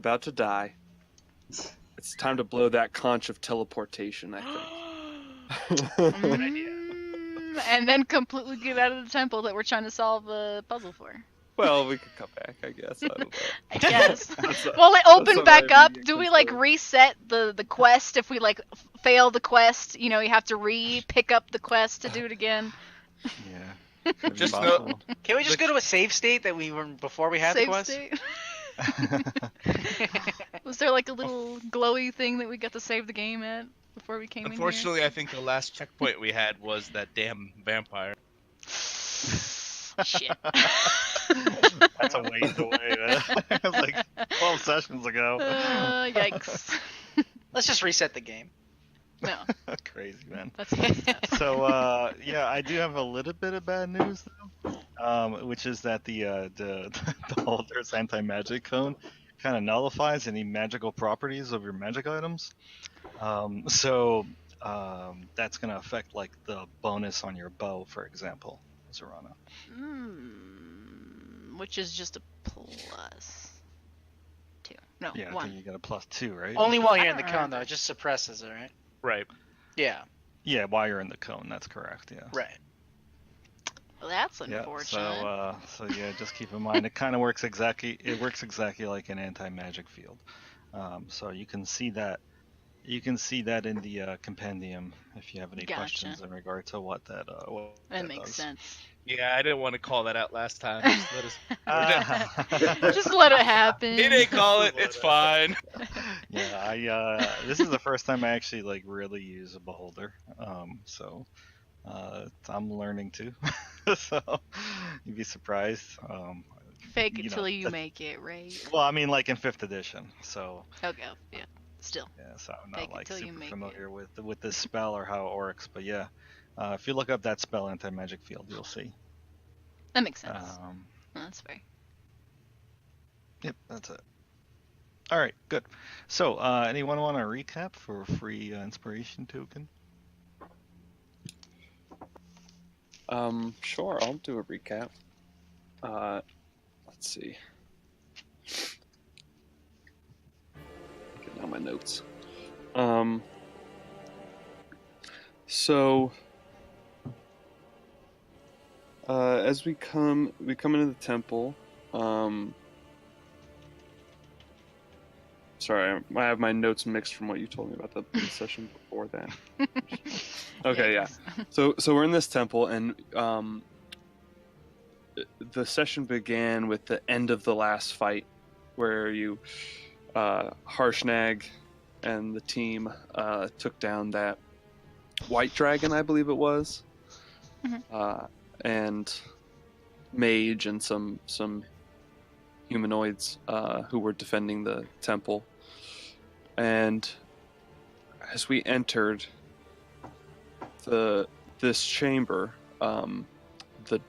about to die. It's time to blow that conch of teleportation, I think. Good idea. And then completely get out of the temple that we're trying to solve a puzzle for. Well, we could come back, I guess. I don't know. I guess. That's Will it open what back I up? mean, Do we control. reset the quest if we fail the quest? You have to pick up the quest to do it again. Yeah. Could be Just possible. Can we just go to a save state that we were before we had the Save quest? state. Was there a little glowy thing that we got to save the game at before we came Unfortunately, I think the last checkpoint we had was that damn vampire. in here? Shit. That's a ways away, man. It was like 12 sessions ago. Yikes. Let's just reset the game. No, Crazy, man. that's So, yeah, I do have a little bit of bad news, though, which is that the Holder's anti-magic cone kind of nullifies any magical properties of your magic items. So that's going to affect, the bonus on your bow, for example, Zorana. which is just a +2. No, Yeah, I 1. think you got a +2, right? Only while you're in the I don't cone, remember. though. It just suppresses it, right? Right. Yeah. Yeah, while you're in the cone, that's correct, yeah. Right. Well, that's Yeah, unfortunate. so yeah, just keep in mind it kind of works exactly like an anti-magic field. So you can see that in the compendium if you have any Gotcha. questions in regard to what that that makes does. sense. Yeah, I didn't want to call that out last time. Just let us... Just let it happen. He didn't call it. It's fine. Yeah, this is the first time I actually really use a beholder. So I'm learning too. So you'd be surprised. Fake it you know, till you make it, right? Well, I mean, in 5th edition. So Okay, yeah. Still. yeah, so I'm Fake not it till you super make familiar with this spell or how it works. But yeah, if you look up that spell anti-magic field, you'll see. That makes sense. That's fair. Yep, that's it. All right, good. So, anyone want to recap for a free inspiration token? Sure, I'll do a recap. Let's see. Getting out my notes. So as we come into the temple, sorry, I have my notes mixed from what you told me about the session before that. Okay, yeah. So we're in this temple, and the session began with the end of the last fight, where you, Harshnag, and the team took down that white dragon, I believe it was, and mage and some humanoids who were defending the temple. And as we entered this chamber, the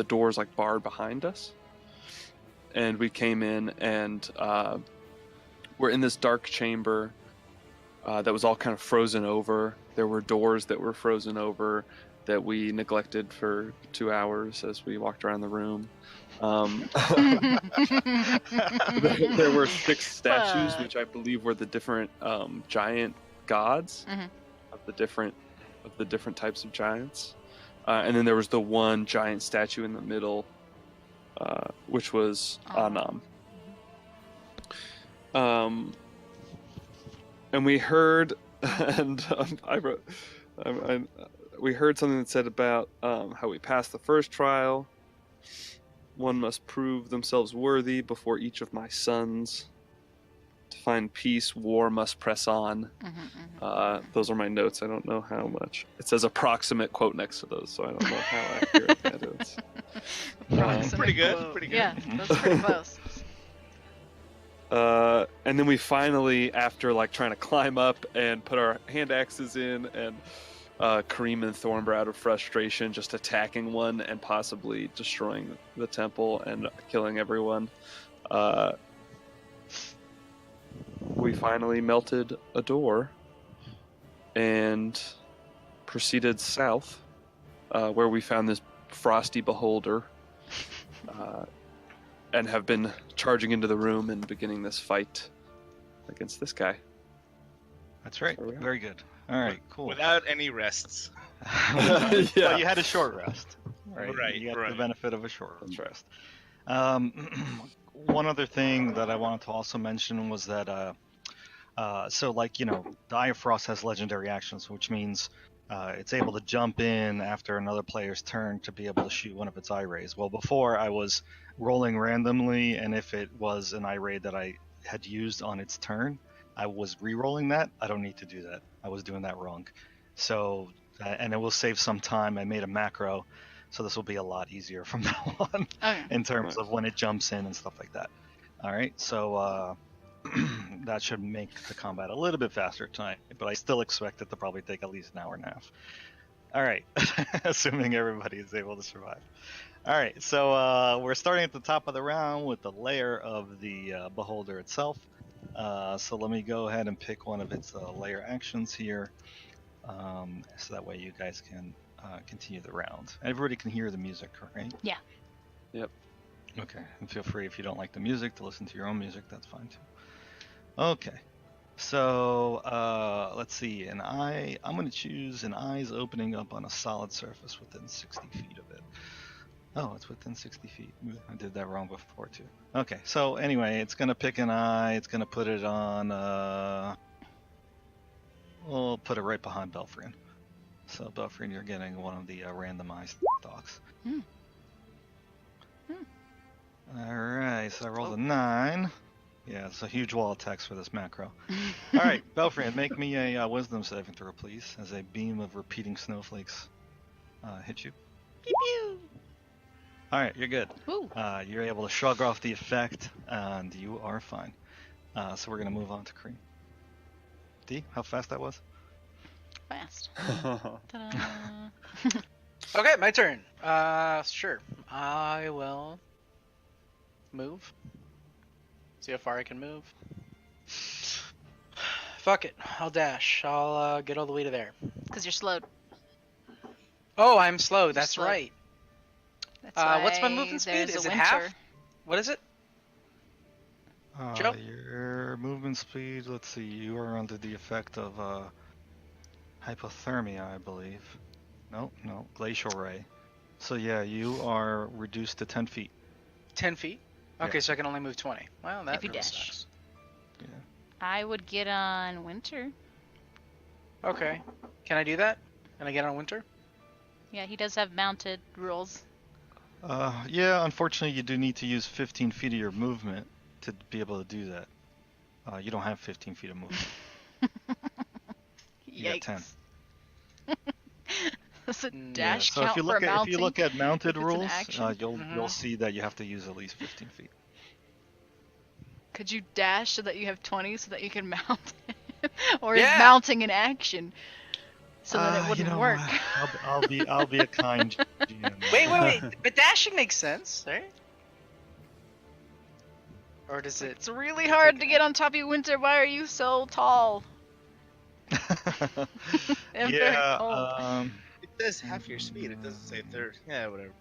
doors barred behind us, and we came in, and we're in this dark chamber that was all kind of frozen over. There were doors that were frozen over that we neglected for 2 hours as we walked around the room. There were 6 statues, which I believe were the different giant gods of the different types of giants. And then there was the one giant statue in the middle, which was Anam. And we heard, and we heard something that said about how we passed the first trial. One must prove themselves worthy before each of my sons. To find peace, war must press on. Those are my notes. I don't know how much. It says approximate quote next to those, so I don't know how accurate that is. Pretty good. Pretty good. Yeah, that's pretty close. And then we finally, after trying to climb up and put our hand axes in, and Kareem and Thornbrow, out of frustration, just attacking one and possibly destroying the temple and killing everyone, we finally melted a door and proceeded south, where we found this frosty beholder. and have been charging into the room and beginning this fight against this guy. That's right. There we are. Very good. All right, cool. Without any rests. Well, you had a short rest. Right, You got right. the benefit of a short That's right. rest. One other thing that I wanted to also mention was that, so like, you know, the Eye of Frost has legendary actions, which means it's able to jump in after another player's turn to be able to shoot one of its eye rays. Well, before I was rolling randomly, and if it was an eye ray that I had used on its turn, I was re-rolling that. I don't need to do that. I was doing that wrong. So, and it will save some time. I made a macro, so this will be a lot easier from now on Okay. in terms of when it jumps in and stuff like that. All right, so that should make the combat a little bit faster tonight, but I still expect it to probably take at least an hour and a half. All right, assuming everybody is able to survive. All right, so we're starting at the top of the round with the lair of the beholder itself. So let me go ahead and pick one of its lair actions here, so that way you guys can continue the round. Everybody can hear the music, right? Yeah. Yep. Okay, and feel free if you don't like the music to listen to your own music. That's fine too. Okay, so let's see. An eye. I'm going to choose an eye's opening up on a solid surface within 60 feet of it. Oh, it's within 60 feet. I did that wrong before too. Okay, so anyway, it's going to pick an eye. It's going to put it on. We'll put it right behind Belfrian. So Belfrian, you're getting one of the randomized dogs. Hmm. All right, so I rolled a 9. Yeah, it's a huge wall of text for this macro. All right, Belfrian, make me a wisdom saving throw, please, as a beam of repeating snowflakes hit you. All right, you're good. Woo. You're able to shrug off the effect, and you are fine. So we're going to move on to Cream. D, how fast that was? Fast. Ta-da. Okay, my turn. Sure. I will move. See how far I can move. Fuck it. I'll dash. I'll get all the way to there. Because you're slowed. Oh, I'm slow. That's slow. right. That's What's my why movement speed? there's Is a it half? winter. What is it? Joe? Your movement speed, let's see, you are under the effect of hypothermia, I believe. No, glacial ray. So yeah, you are reduced to 10 feet. 10 feet? Okay, Yeah. so I can only move 20. Well, that If you really dash. sucks. Yeah. I would get on winter. Okay. Can I do that? Can I get on winter? Yeah, he does have mounted rules. Yeah, unfortunately you do need to use 15 feet of your movement to be able to do that. You don't have 15 feet of movement. You got 10. Yikes. Does a Yeah, dash So count if you for look at mounting? if you look at mounted If it's an rules, action? you'll Mhm. see that you have to use at least 15 feet. Could you dash so that you have 20 so that you can mount it? Or Yeah. is mounting an action? So that it You wouldn't know, work. I'll be a kind GM. Wait. But dashing makes sense, right? Or does it? It's really hard to get on top of you, Winter. Why are you so tall? I'm very yeah. cold. It says half your speed. It doesn't say third. Yeah, whatever.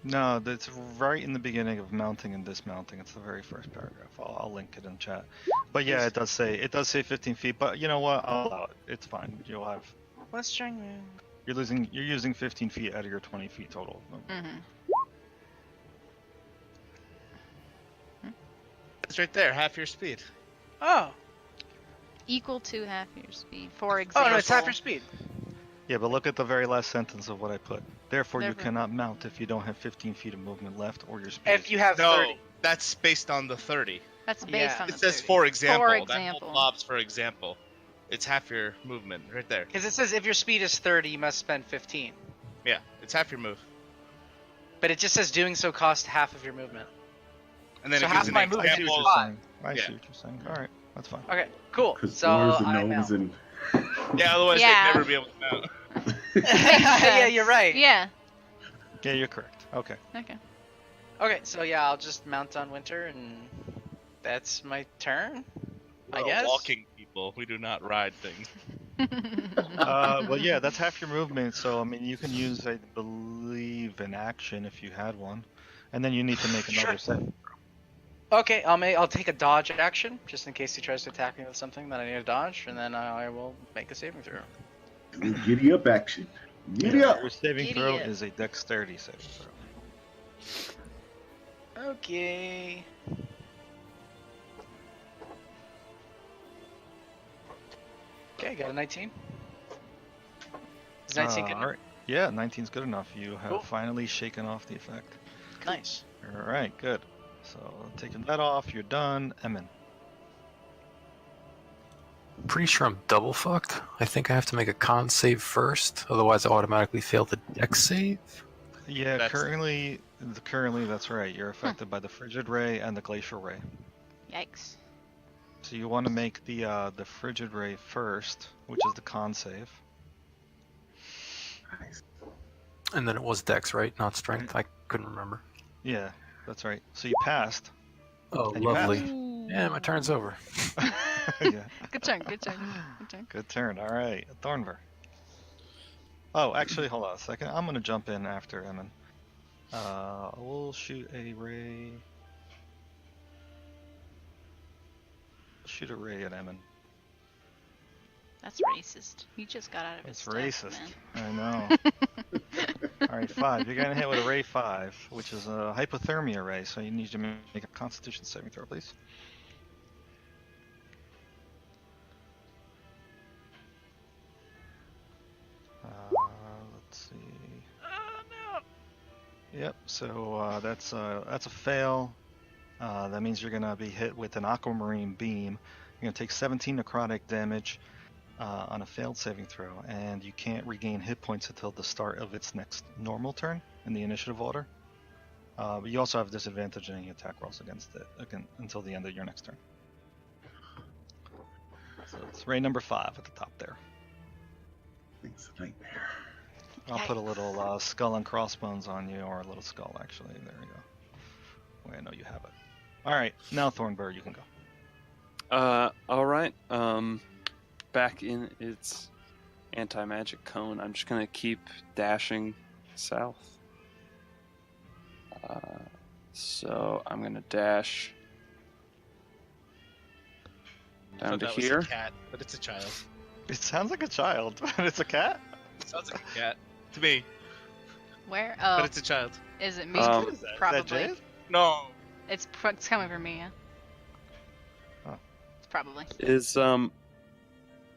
No, that's right in the beginning of mounting and dismounting. It's the very first paragraph. I'll link it in chat. But yeah, it does say 15 feet. But you know what? I'll allow it. It's fine. You'll have What's string? you're using 15 feet out of your 20 feet total. Mhm. It's right there. Half your speed. Oh. Equal to half your speed, for example. Oh no, it's half your speed. Yeah, but look at the very last sentence of what I put. Therefore, you Therefore. cannot mount if you don't have 15 feet of movement left or your speed. If you have No, 30. that's based on the 30. That's based Yeah. on It the says 30. for example. For That example. whole blob's for example. It's half your movement right there. Because it says if your speed is 30, you must spend 15. Yeah, it's half your move. But it just says doing so costs half of your movement. And then So it half gives an my I movement see example. what Five. you're saying. I Yeah. see what you're saying. All right, that's fine. Okay, cool. Because So dwarves and I gnomes mount. and Yeah, otherwise Yeah. they'd never be able to mount. Yeah, you're right. Yeah. Yeah, you're correct. Okay. Okay. Okay, so yeah, I'll just mount on winter, and that's my turn. I We're guess. walking people. We do not ride things. Well, yeah, that's half your movement. So I mean, you can use, I believe, an action if you had one, and then you need to make another Sure. save. Okay, I'll take a dodge action just in case he tries to attack me with something that I need to dodge, and then I will make a saving throw. Giddy up action. Giddy up. Your saving Giddy throw up. is a dexterity saving throw. Okay. Okay, got a 19. Is 19 good enough? Alright. Yeah, 19's good enough. You have Cool. finally shaken off the effect. Nice. Alright, good. So, taking that off, you're done. Emin. Pretty sure I'm double fucked. I think I have to make a con save first, otherwise I automatically fail the dex save. Yeah, That's- currently that's right. You're affected by the frigid ray and the glacial ray. Yikes. So you want to make the frigid ray first, which is the con save. Nice. And then it was dex, right? Not strength. I couldn't remember. Yeah, that's right. So you passed. Oh, And you lovely. passed. Yeah, my turn's over. Yeah, Good turn. Good turn. Good turn. good turn. All right, Thornver. Oh, actually, hold on a second. I'm gonna jump in after Emin. We'll shoot a ray. Shoot a ray at Emin. That's racist. He just got out of his It's stuff, racist. man. I know. All right, 5. You're gonna hit with a ray 5, which is a hypothermia ray. So you need to make a Constitution saving throw, please. Let's see. Oh no! Yep. So that's a fail. That means you're gonna be hit with an aquamarine beam. You're gonna take 17 necrotic damage on a failed saving throw, and you can't regain hit points until the start of its next normal turn in the initiative order. But you also have disadvantage in any attack rolls against it until the end of your next turn. So it's ray number 5 at the top there. It's a nightmare. I'll put a little skull and crossbones on you, or a little skull actually. There you go. Wait, I know you have it. All right, now Thornbird, you can go. All right. Back in its anti-magic cone, I'm just gonna keep dashing south. So I'm gonna dash I down thought to that was here. a cat, but it's a child. It sounds like a child, but it's a cat. Sounds like a cat to me, Where? but Oh, it's a child. is it me? Um, What is that? Is that Probably. Jade? No. It's coming from me. Yeah. Oh. It's probably. Is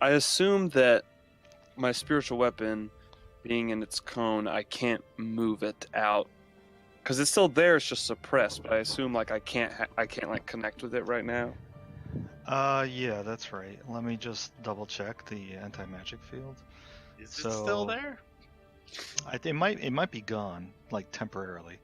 I assume that my spiritual weapon, being in its cone, I can't move it out because it's still there. It's just suppressed. But I assume like I can't like connect with it right now. Yeah, that's right. Let me just double check the anti-magic field. Is So- it still there? It might be gone, like temporarily.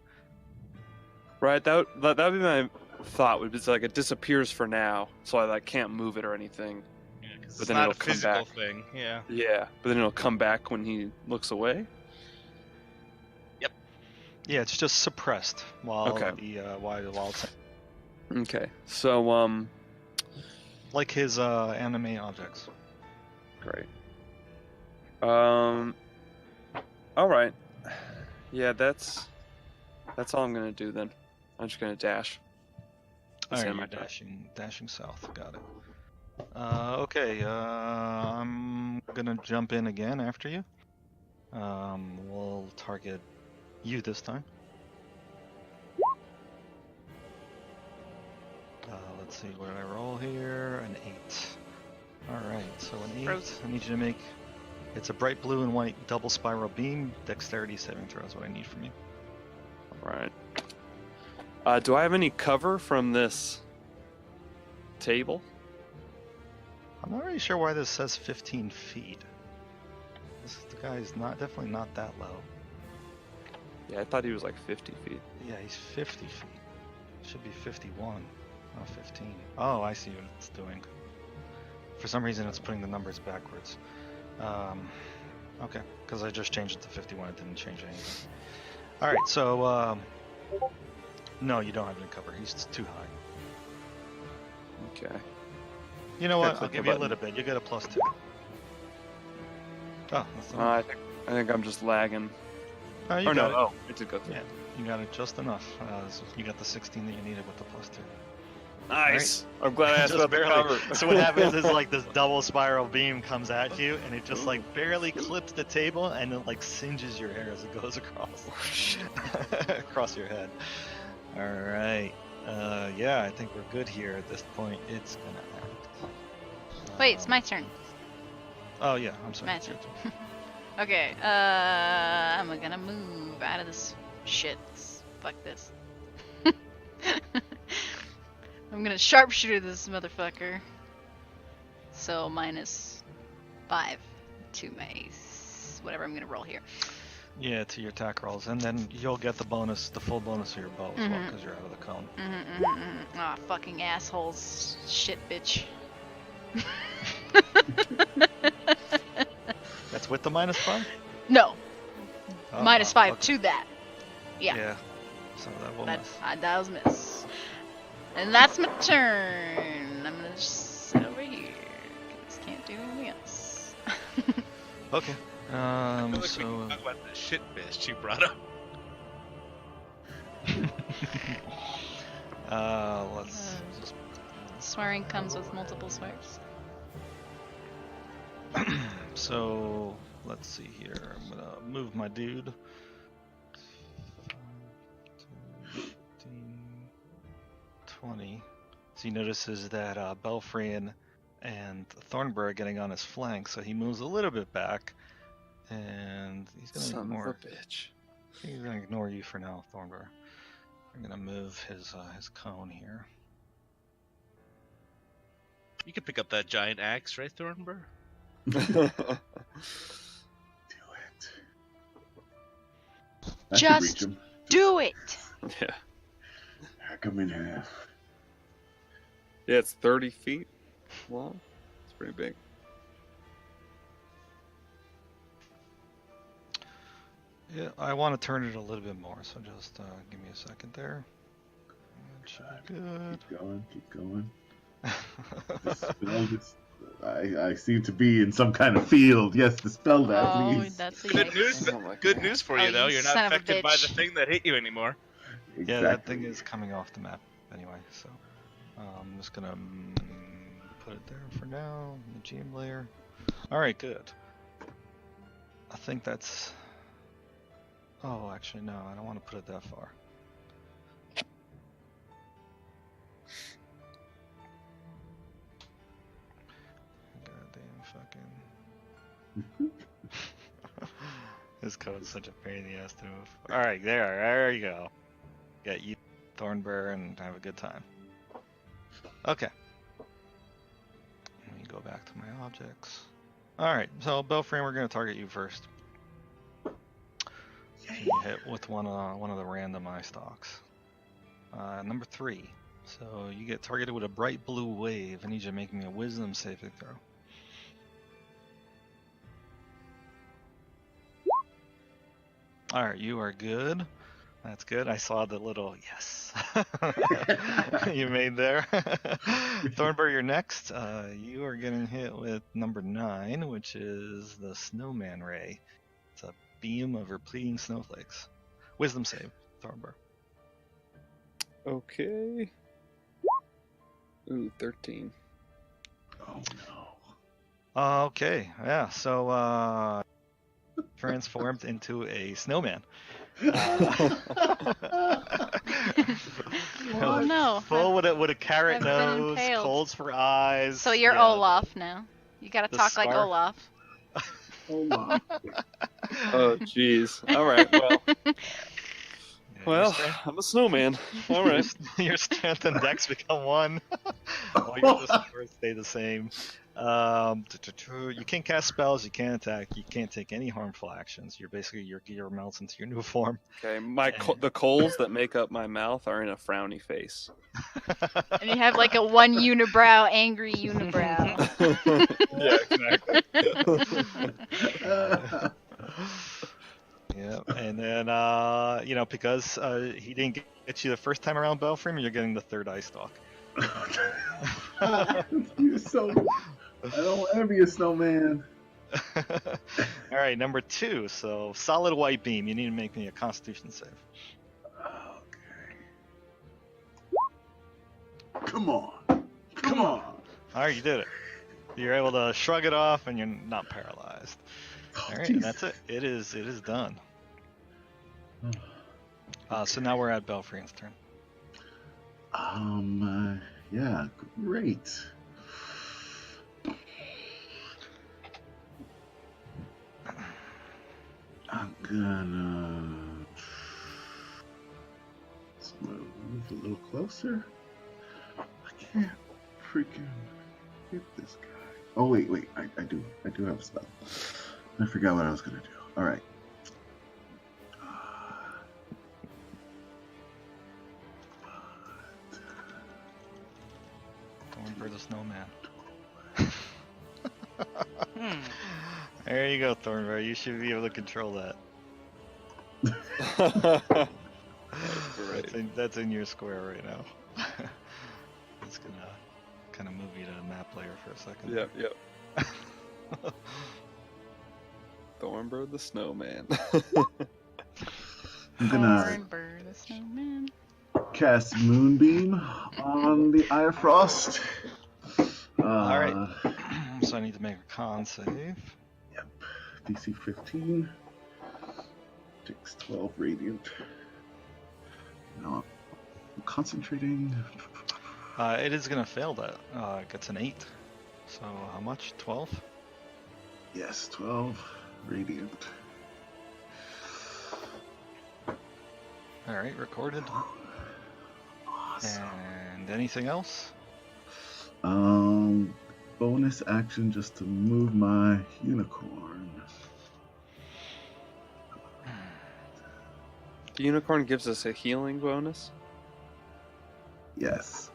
Right. That would be my thought. Would be like it disappears for now, so I like can't move it or anything. Yeah, 'cause But it's then not it'll a come physical back. thing. Yeah. Yeah, but then it'll come back when he looks away. Yeah, it's just suppressed while Okay. while it's Okay. So like his anime objects. great. All right. Yeah, that's all I'm gonna do then. I'm just gonna dash. All right, Same you're idea. dashing south. Got it. Okay, I'm gonna jump in again after you. We'll target you this time. Let's see, what did I roll here? An 8. Alright, so an 8. Frozen. I need you to make... It's a bright blue and white double spiral beam. Dexterity saving throw is what I need from you. All right. Do I have any cover from this table? I'm not really sure why this says 15 feet. The guy is definitely not that low. Yeah, I thought he was like 50 feet. Yeah, he's 50 feet. Should be 51, not 15. Oh, I see what it's doing. For some reason, it's putting the numbers backwards. Okay, because I just changed it to 51, it didn't change anything. Alright, so, no, you don't have any cover. He's too high. Okay. You know what? click I'll the give you a button. little bit. You get a +2. Oh, that's the I think I'm just lagging. Oh, you Or got no, it. oh, it did go through. Yeah. You got it just enough. So you got the 16 that you needed with the +2. Nice. I'm glad I asked Just about the barely. cover. So what happens is like this double spiral beam comes at you, and it just like barely clips the table, and it like singes your hair as it goes across across your head. All right. Yeah, I think we're good here at this point. It's gonna act. Wait, it's my turn. Oh yeah, I'm sorry. My it's your turn. turn. Okay, I'm gonna move out of this shit. Fuck this. I'm gonna sharpshooter this motherfucker. So -5 to my whatever I'm gonna roll here. Yeah, to your attack rolls, and then you'll get the bonus, the full bonus of your bow as well, because you're out of the cone. Ah, fucking assholes. Shit, bitch. That's with the -5? No, Oh, -5 okay. to that. Yeah. Yeah. So that will miss. That was miss. And that's my turn. I'm gonna just sit over here. 'Cause can't do anything else. Okay. I feel like we So can talk about the shit bitch you brought up. let's just Swearing comes with multiple swears. so let's see here. I'm gonna move my dude. 15, 20. So he notices that Belfrian and Thornburg are getting on his flank, so he moves a little bit back, and he's gonna Son ignore. of a bitch. He's gonna ignore you for now, Thornburg. I'm gonna move his cone here. You can pick up that giant axe, right, Thornburg? Do it. I Just can reach him. Do it! Yeah. Hack him in half. Yeah, it's 30 feet long. It's pretty big. Yeah, I want to turn it a little bit more, so just give me a second there. That should be good. Keep going. The spell just, I seem to be in some kind of field. Yes, dispel that, Oh, please. that's a Good yikes. news. Oh my Good God. news for Oh, you though. you You're son not of a affected by the bitch. thing that hit you anymore. Yeah, that thing is coming off the map anyway, so I'm just gonna put it there for now in the GM layer. Alright, good. I think that's... Oh, actually no, I don't want to put it that far. Goddamn fucking... This code's such a pain in the ass to move. Alright, there you go. Get you, Thornburg, and have a good time. Okay. Let me go back to my objects. Alright, so Belframe, we're going to target you first. You hit with one of the random eye stalks. Number 3. So you get targeted with a bright blue wave. I need you to make me a wisdom saving throw. Alright, you are good. That's good. I saw the little yes you made there. Thornburg, you're next. You are getting hit with number 9, which is the Snowman Ray. It's a beam of repleting snowflakes. Wisdom save, Thornburg. Okay. Ooh, 13. Oh no. Okay, yeah. So transformed into a snowman. Oh no. Full with a carrot I've been nose, impaled. coals for eyes. So you're yeah. Olaf now. You gotta The talk like scarf. Olaf. Hold on. Oh, jeez. All right. Well, Yeah, well, I'm a snowman. All right. your strength and dex become 1. All your other scores stay the same. You can't cast spells, you can't attack, you can't take any harmful actions. You're basically, your gear melts into your new form. Okay. The coals that make up my mouth are in a frowny face. And you have like a one unibrow, angry unibrow. Yeah, exactly. Yeah, and then, because he didn't get you the first time around, Belframe, you're getting the 3rd eye stalk. You're so. I don't want to be a snowman. Alright, number 2. So, solid white beam. You need to make me a constitution save. Come on. Come on. All right, you did it. You're able to shrug it off, and you're not paralyzed. Oh, All right, jeez. and that's it. It is done. So now we're at Belfrian's turn. Yeah, great. I'm gonna let's move a little closer. I can't freaking hit this guy. Oh wait, I do have a spell. I forgot what I was gonna do. All right. Thornbird the Snowman. Hmm. There you go, Thornbird. You should be able to control that. That's in your square right now. It's gonna kind of move you to the map layer for a second. Yep. Thornbird the Snowman. I'm gonna Thornbird the snowman. cast Moonbeam on the Eye of Frost. All right. So I need to make a con save. Yep. DC 15. Takes 12 radiant. Now I'm concentrating. It is gonna fail that. It gets an 8. So how much? 12? Yes, 12 radiant. All right, recorded. Awesome. And anything else? Bonus action just to move my unicorn. The unicorn gives us a healing bonus. Yes.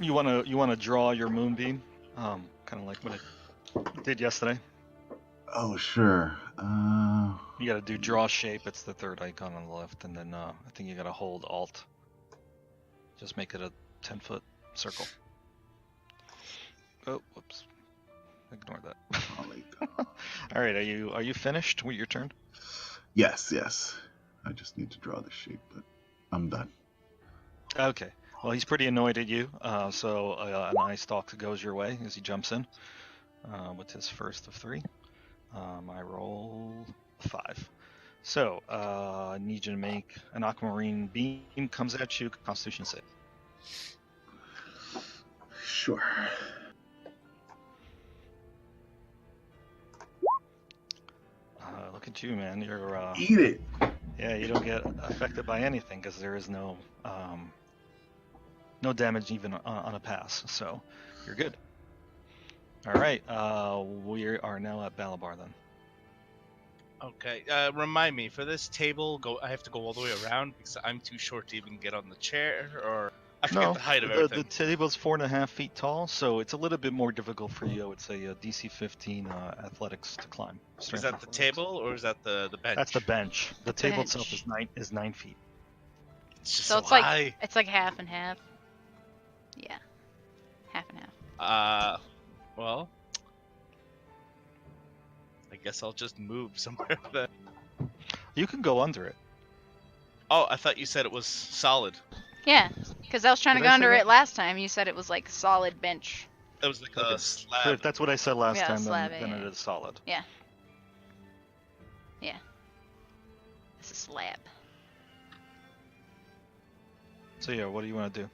You wanna draw your moonbeam, kind of like what I did yesterday. Oh, sure. You gotta do draw shape. It's the third icon on the left, and then I think you gotta hold Alt. Just make it a 10-foot circle. Oh, whoops. Ignore that. All right, are you finished with your turn? Yes. I just need to draw the shape, but I'm done. Okay. Well, he's pretty annoyed at you, so an eye stalk goes your way as he jumps in with his first of 3. I roll 5. So, I need you to make an aquamarine beam comes at you, Constitution save. Sure. Look at you, man. You're Eat it. yeah, you don't get affected by anything because there is no damage even on a pass, so you're good. All right, we are now at Balabar then. Okay. Remind me, for this table, I have to go all the way around because I'm too short to even get on the chair, or I forget the height of everything. The table's 4.5 feet tall, so it's a little bit more difficult for you. I would say DC 15 athletics to climb. Is Strength that the athletics. table or is that the bench? That's the bench. The table Bench. itself is 9 feet. It's just So so it's like high. it's like half and half. Yeah, half and half. Well, I guess I'll just move somewhere then. You can go under it. Oh, I thought you said it was solid. Yeah, because I was trying Did to go I say under that? it last time. You said it was like solid bench. It was like Okay. a slab. That's what I said last Yeah, time. slab, Then yeah. it is solid. It's a slab. So yeah, what do you want to do?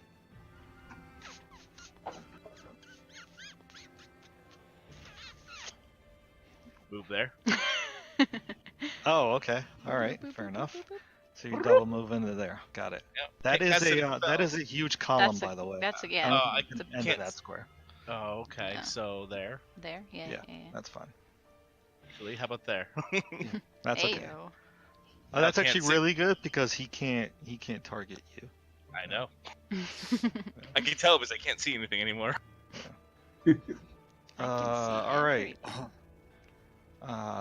Move there. Oh, okay. All right. Fair enough. So you double move into there. Got it. Yep. That Okay, is that's a it. that is a huge column, That's a- by the way. That's a I yeah. don't I think you can can't enter s- that square. Oh, okay. Yeah. So there. There. Yeah. Yeah. Yeah. That's fine. Actually, how about there? That's okay. Ayo. Oh, that's I can't actually see. really good because he can't target you. I know. I can tell because I can't see anything anymore. All right.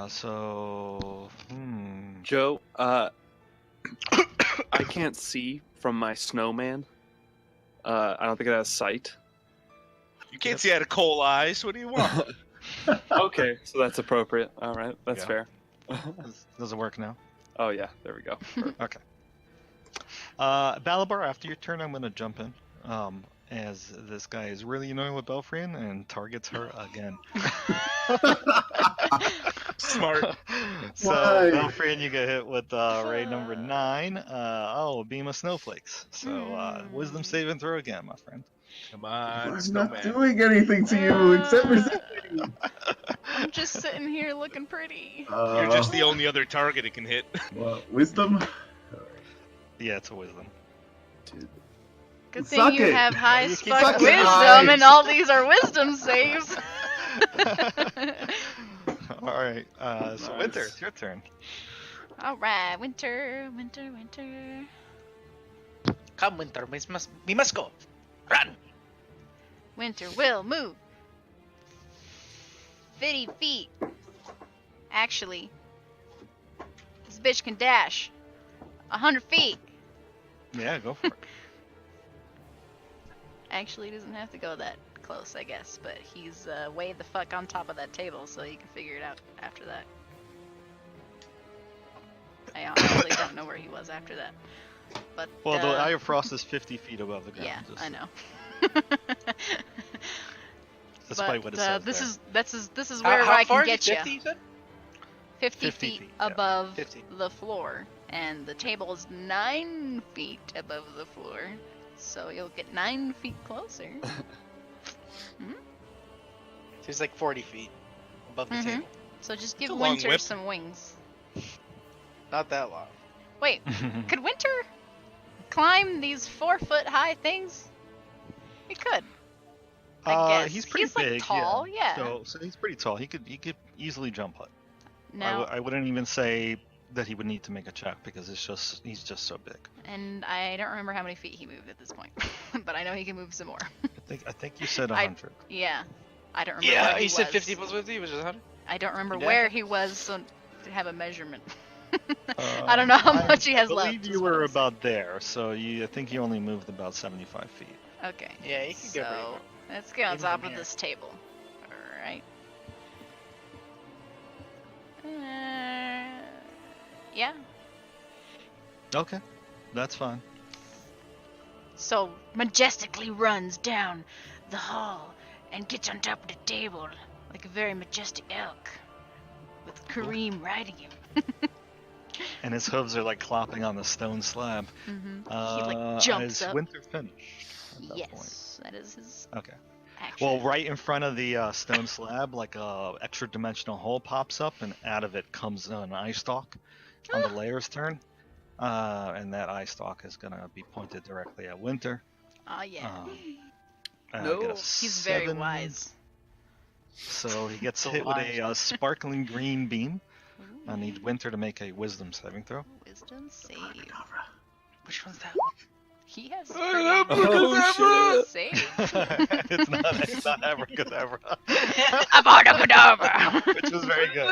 So Joe, I can't see from my snowman. I don't think it has sight. You can't see out of coal eyes. What do you want? Okay, so that's appropriate. All right, that's Yeah. fair. does it work now? Oh yeah, there we go. Perfect. Okay. Balabar, after your turn, I'm gonna jump in. As this guy is really annoying with Belfrian and targets her again. Smart. So Why? Belfrian, you get hit with raid number 9. A beam of snowflakes. So wisdom saving throw again, my friend. Come on, I'm snowman. not doing anything to you except resisting. I'm just sitting here looking pretty. You're just the only other target it can hit. Well, wisdom. Yeah, it's a wisdom. Dude. Good Suck thing you it. have high You keep spike sucking wisdom, eyes. and all these are wisdom saves. Alright, so Nice. Winter, it's your turn. All right, winter, winter, winter. Come, Winter, we must go. Run. Winter will move 50 feet. Actually, this bitch can dash 100 feet. Yeah, go for it. Actually, he doesn't have to go that close, I guess, but he's way the fuck on top of that table, so you can figure it out after that. I honestly don't know where he was after that. But Well, the Eye of Frost is 50 feet above the ground. yeah, just I know. Despite but what it says this is where How I far can is get it? you. 50, you said? 50 50 feet feet, yeah. above 50. the floor, and the table is 9 feet above the floor, so you'll get 9 feet closer. So he's like 40 feet above the Mhm. table. So just give a long Winter whip. some wings. Not that long. Wait, there. could Winter climb these 4-foot high things? He could. I guess. He's pretty He's, like, big. tall, yeah. So he's pretty tall. He could easily jump it. Now, I wouldn't even say that he would need to make a check because he's just so big. and I don't remember how many feet he moved at this point, but I know he can move some more. I think you said I- 100. Yeah, I don't remember. Yeah, where he said was. 50 plus 50, which is 100. I don't remember Yeah. where he was, so to have a measurement. I don't know how much he has I left. believe is you what were I'm saying. about there, so I think you only moved about 75 feet. Okay. Yeah, he can so go pretty far. let's get on Even top from of here. this table. All right. Yeah. Okay, that's fine. So majestically runs down the hall and gets on top of the table like a very majestic elk, with Kareem riding him. And his hooves are like clopping on the stone slab. Mm-hmm. He like jumps is up. Winter finished at that point? Yes, that is his Okay. action. Well, right in front of the stone slab, like a extra dimensional hole pops up, and out of it comes an eye stalk on the layer's turn. And that eye stalk is gonna be pointed directly at Winter. Oh yeah. No. Get a He's very 7, wise. So he gets So hit with wise. a sparkling green beam. I Ooh, need Winter to make a wisdom saving throw. wisdom save. Which one's that? He has Oh, save. it's not abracadabra. Abracadabra. Which was very good.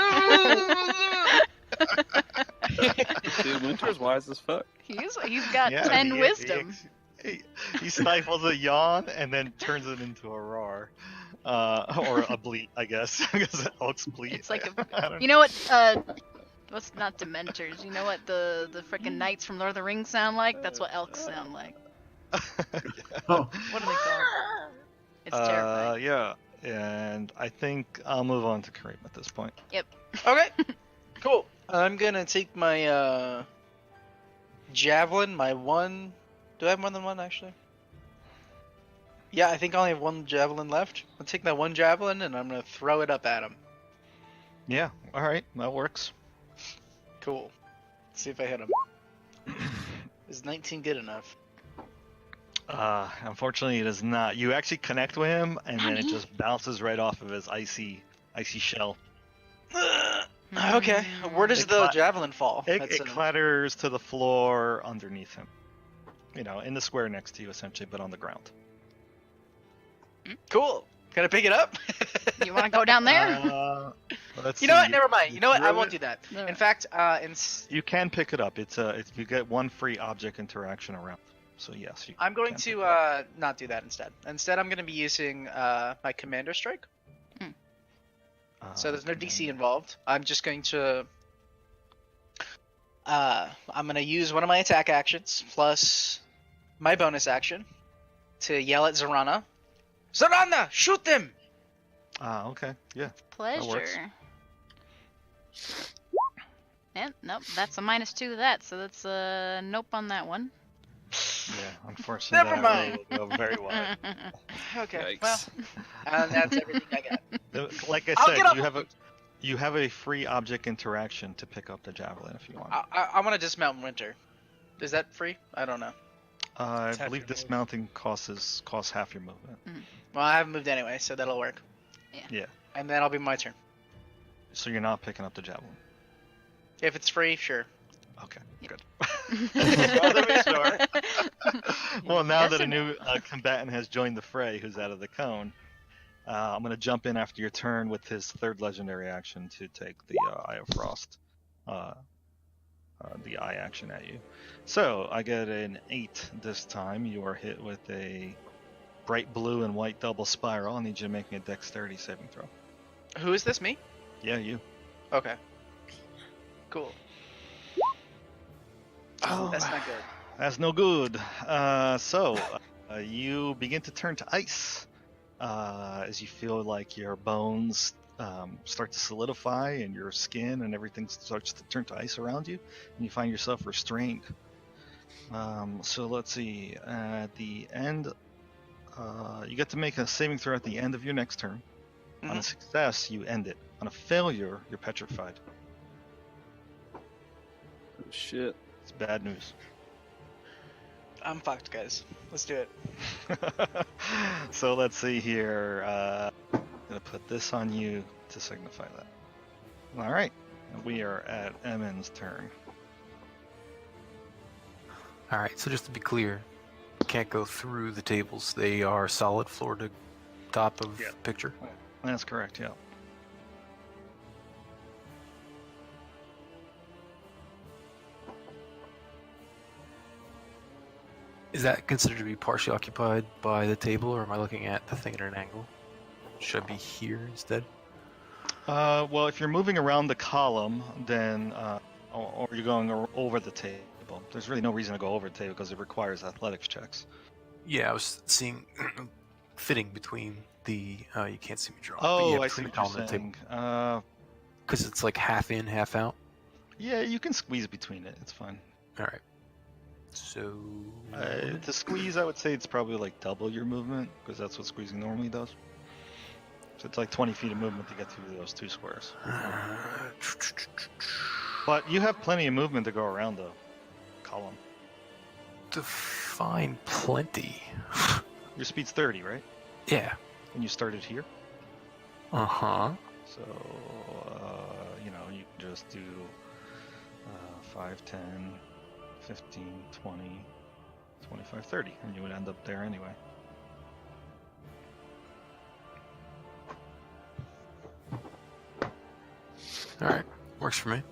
Dude, Winter's wise as fuck. He's got Yeah, 10 he- wisdom. He stifles a yawn and then turns it into a roar. Or a bleat, I guess. Because elks bleat. It's like I don't You know what? What's not Dementors? You know what the frickin' knights from Lord of the Rings sound like? That's what elks sound like. Oh, What are they called? It's terrifying. Yeah, and I think I'll move on to Kareem at this point. Okay, cool. I'm gonna take my javelin, my one. Do I have more than one actually? Yeah, I think I only have one javelin left. I'll take that one javelin and I'm gonna throw it up at him. Yeah, alright, that works. Cool. Let's see if I hit him. Is 19 good enough? Unfortunately, it is not. You actually connect with him, and then it Nani? just bounces right off of his icy shell. Okay, where does It the cla- javelin fall? It That's clatters to the floor underneath him. You know, in the square next to you, essentially, but on the ground. cool. Can I pick it up? You want to go down there? Let's You know what? see. Never mind. You know what? I throw won't it- do that. No. In fact, You can pick it up. It's you get one free object interaction around. So yes, you I'm going can pick to it up. not do that instead. Instead, I'm going to be using my Commander Strike. So there's no DC involved. I'm just going to I'm gonna use one of my attack actions plus my bonus action to yell at Zorana. Zorana, shoot them! Ah, okay. Yeah. works. Pleasure. Yep, nope, that's a -2 to that, so that's a nope on that one. Yeah. Unfortunately, Never that mind. will go very wide. Okay, Yikes. well, and that's everything I got. Like I I'll said, get up. you have a free object interaction to pick up the javelin if you want. I want to dismount Winter. Is that free? I don't know. I Half believe your dismounting costs half your movement. Well, I haven't moved anyway, so that'll work. Yeah. And then it'll be my turn. So you're not picking up the javelin. If it's free, sure. Okay. Good. Rather be sure. Well, now Yes that a or no? new combatant has joined the fray, who's out of the cone, I'm going to jump in after your turn with his third legendary action to take the Eye of Frost, the eye action at you. So I get an 8 this time. You are hit with a bright blue and white double spiral. I need you to make me a dexterity saving throw. Who is this? Me? Yeah, you. Okay. Cool. Oh, That's not good. That's no good. So you begin to turn to ice as you feel like your bones start to solidify and your skin and everything starts to turn to ice around you, and you find yourself restrained. So let's see. At the end, you get to make a saving throw at the end of your next turn. On a success, you end it. On a failure, you're petrified. Oh, shit. It's bad news. I'm fucked, guys. Let's do it. So let's see here. I'm gonna put this on you to signify that. All right, we are at Emin's turn. All right, so just to be clear, you can't go through the tables. They are solid floor to top of Yeah. picture. That's correct. Yeah. Is that considered to be partially occupied by the table, or am I looking at the thing at an angle? Should I be here instead? Well, if you're moving around the column, then or you're going over the table. There's really no reason to go over the table because it requires athletics checks. Yeah, I was seeing fitting between the. You can't see me draw. Oh, but I see what you're saying. Because it's like half in, half out. Yeah, you can squeeze between it. It's fine. All right. So. To squeeze, I would say it's probably like double your movement because that's what squeezing normally does. So it's like 20 feet of movement to get through those two squares. But you have plenty of movement to go around the column. Define plenty. Your speed's 30, right? Yeah. And you started here. Uh huh. So, you can just do 5, 10, 15, 20, 25, 30, and you would end up there anyway. All right. Works for me.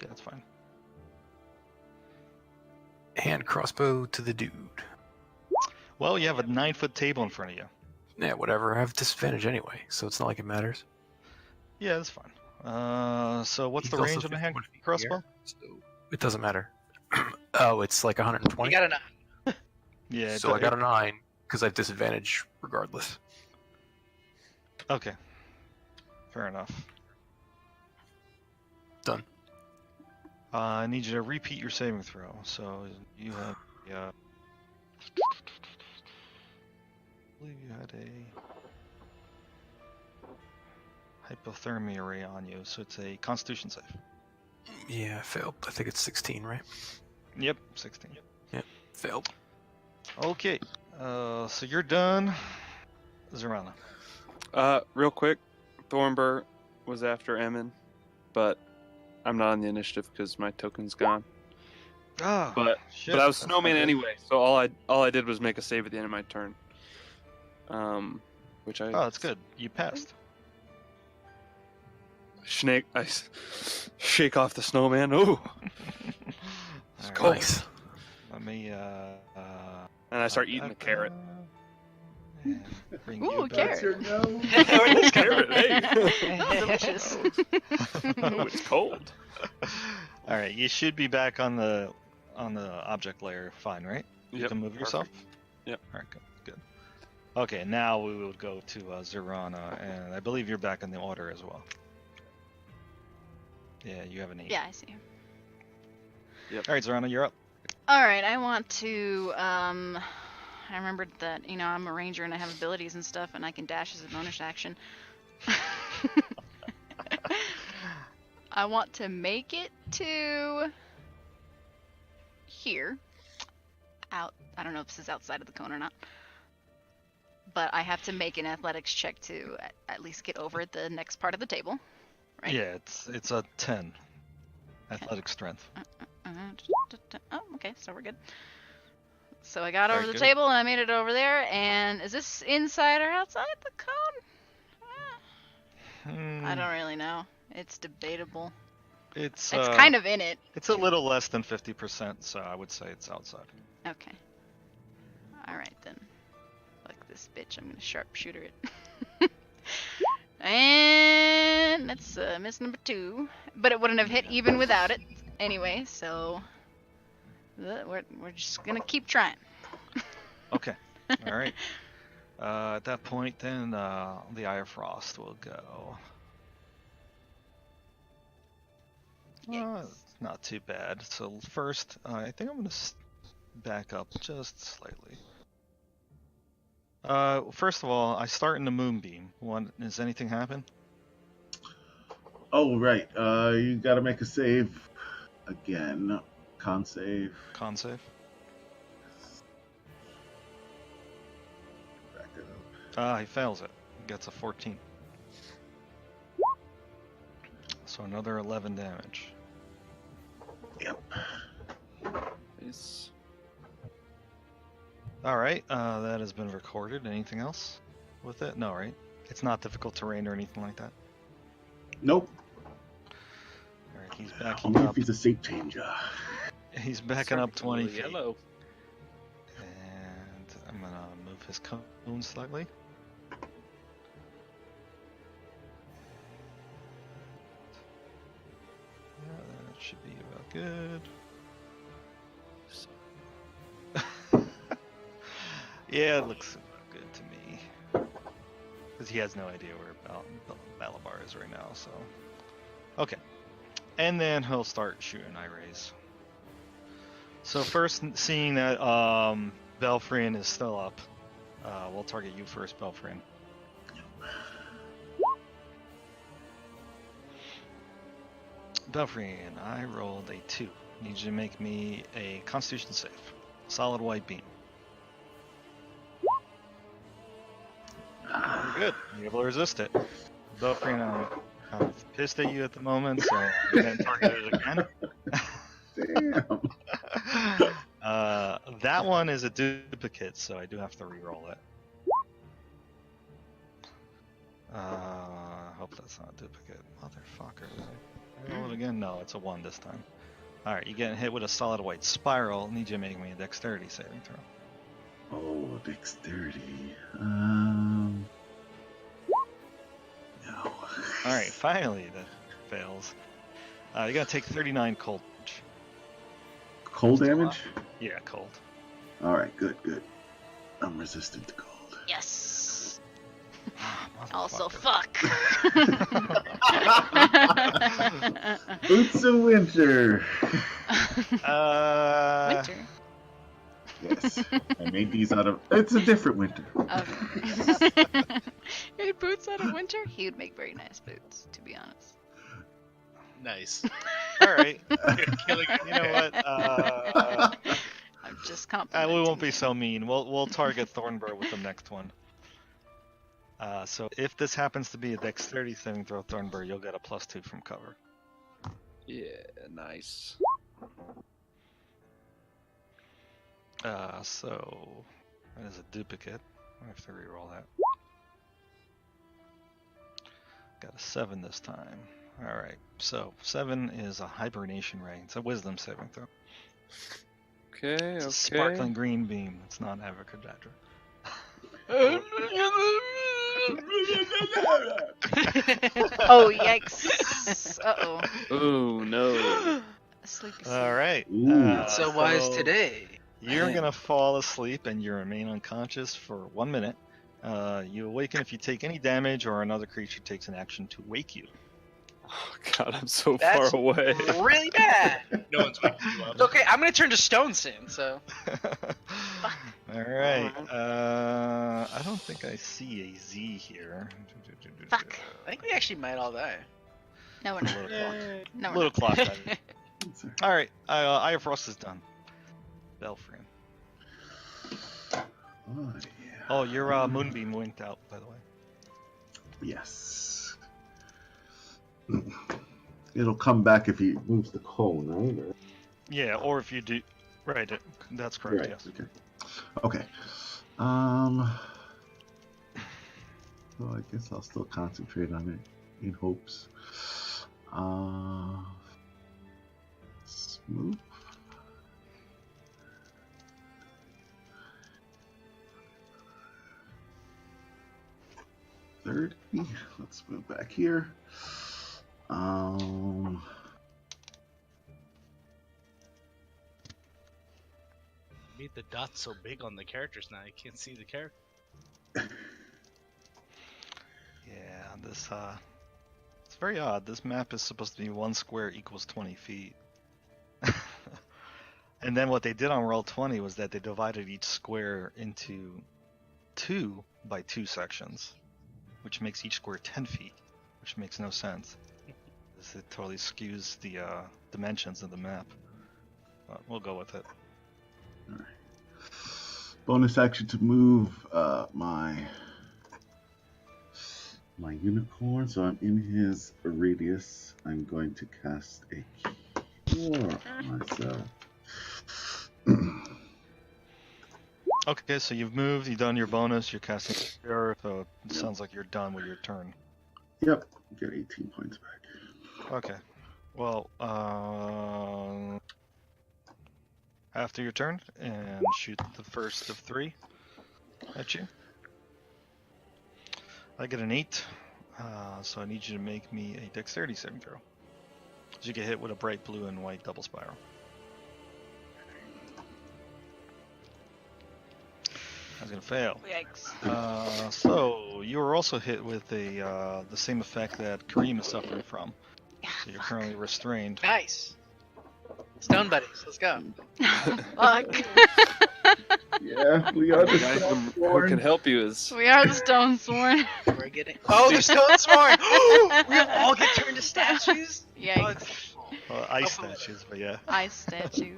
Yeah, that's fine. Hand crossbow to the dude. Well, you have a 9-foot table in front of you. Yeah, whatever. I have disadvantage anyway, so it's not like it matters. Yeah, that's fine. So what's He's the also range of a hand 51 feet in the crossbow? air, so it doesn't matter. Oh, it's like 120. You got a 9. Yeah. So I got a 9 because I have disadvantage regardless. Okay. Fair enough. Done. I need you to repeat your saving throw. So you have, I believe you had a hypothermia ray on you, so it's a Constitution save. Yeah, I failed. I think it's 16, right? Yep, 16. Failed. Okay. So you're done, Zorana. Real quick, Thornbur was after Emin, but I'm not on the initiative because my token's gone. Ah, But shit. but I was That's snowman not good. anyway, so all I did was make a save at the end of my turn. Which I Oh, that's good. You passed. shake off the snowman. Ooh, Alright, cold. Nice. Let me and I start eating the carrot. And bring Ooh, you back. That's carrot. your go. Oh, carrot, hey. Oh, delicious. Oh, it's cold. All right, you should be back on the object layer. Fine, right? You Yep, can move yourself. Yep. All right, good. Okay, now we would go to Zerana, and I believe you're back in the order as well. Yeah, you have an 8. Yeah, I see. All right, Zerana, you're up. All right, I want to. I remembered that I'm a ranger and I have abilities and stuff, and I can dash as a bonus action. I want to make it to here. Out. I don't know if this is outside of the cone or not. But I have to make an athletics check to at least get over the next part of the table. Right. Yeah, it's a 10. Athletic strength. Oh, okay, so we're good. So I got Very over the good. table and I made it over there. And is this inside or outside the cone? I don't really know. It's debatable. It's It's kind of in it. It's a little less than 50%, so I would say it's outside. Okay. All right then. Fuck this bitch. I'm gonna sharpshooter it. And that's miss number 2, but it wouldn't have hit even without it anyway. So we're just gonna keep trying. Okay. All right. At that point, then the Eye of Frost will go. It's not too bad. So first, I think I'm gonna back up just slightly. First of all, I start in the moonbeam. Does anything happen? Oh, right. You gotta make a save again. Con save. Con save. Back it up. He fails it. He gets a 14. So another 11 damage. Yep. Nice. All right, that has been recorded. Anything else with it? No, right? It's not difficult terrain or anything like that. Nope. All right, he's backing Only up. if he's a shape changer. He's backing up 20 Circle feet. Yellow. And I'm gonna move his cone slightly. Yeah, that should be about good. Yeah, it looks good to me. Because he has no idea where Malabar is right now, so. Okay. And then he'll start shooting eye rays. So first, seeing that Belfrian is still up, we'll target you first, Belfrian. Belfrian, I rolled a 2. Need you to make me a Constitution save. Solid white beam. You're good. You're able to resist it. Belfrian, I'm kind of pissed at you at the moment, so I'm going to target it again. Damn. That one is a duplicate, so I do have to re-roll it. Hope that's not a duplicate. Motherfucker. Did I roll it again? No, it's a 1 this time. Alright, you get hit with a solid white spiral. Need you to make me a dexterity saving throw. Oh, dexterity. No. Alright, finally that fails. You're gonna take 39 cold damage. Cold damage? Yeah, cold. Alright, good, good. I'm resistant to cold. Yes. Also, Motherfucker. fuck. Boots of Winter. Winter. Yes. I made these out of. It's a different winter. Okay. Made boots out of winter? He would make very nice boots, to be honest. Nice. Alright. You're killing You know what? I'm just We complimenting. won't be so mean. We'll target Thornbur with the next one. So if this happens to be a dexterity saving throw, Thornbur, you'll get a +2 from cover. Yeah, nice. So that is a duplicate. I have to re-roll that. Got a 7 this time. Alright, so 7 is a hibernation ray. It's a wisdom saving throw. Okay, It's okay. a sparkling green beam. It's not Abracadabra. Oh, yikes. Uh-oh. Oh no. A sleepy All sleep. right. Ooh. So wise today. You're gonna fall asleep and you remain unconscious for 1 minute. You awaken if you take any damage or another creature takes an action to wake you. Oh god, I'm so That's far away. really bad. No one's waking you up. It's okay, I'm gonna turn to stone soon, so. All right. I don't think I see a Z here. Fuck. I think we actually might all die. No, we're not. No, we're Little not. clock. All right. Eye of Frost is done. Belfry. Oh, yeah. Oh, your moonbeam winked out, by the way. Yes. It'll come back if he moves the cone, right? Or... Yeah, or if you do. Right. That's correct. Right. Yes. Okay. Well, I guess I'll still concentrate on it in hopes. Smooth. Let's move back here. Made the dots so big on the characters now, you can't see the character. Yeah, this it's very odd. This map is supposed to be 1 square equals 20 feet. And then what they did on Roll20 was that they divided each square into 2 by 2 sections, which makes each square 10 feet, which makes no sense. It totally skews the dimensions of the map. But we'll go with it. All right. Bonus action to move my unicorn, so I'm in his radius. I'm going to cast a cure on myself. Okay, so you've moved, you've done your bonus, you're casting cure, so it sounds like you're done with your turn. Yep, get 18 points back. Okay. Well, after your turn, and shoot the first of 3 at you. I get an 8, so I need you to make me a dexterity saving throw. So you get hit with a bright blue and white double spiral. I was gonna fail. Yikes. So you were also hit with the same effect that Kareem is suffering from. So you're currently restrained. Nice. Stone buddies, let's go. Fuck. Yeah, we are the The guy who can help you is We are the Stone Sworn. We're getting. Oh, the stone sworn! We all get turned to statues? Yikes. Well, ice statues, but yeah. Ice statue.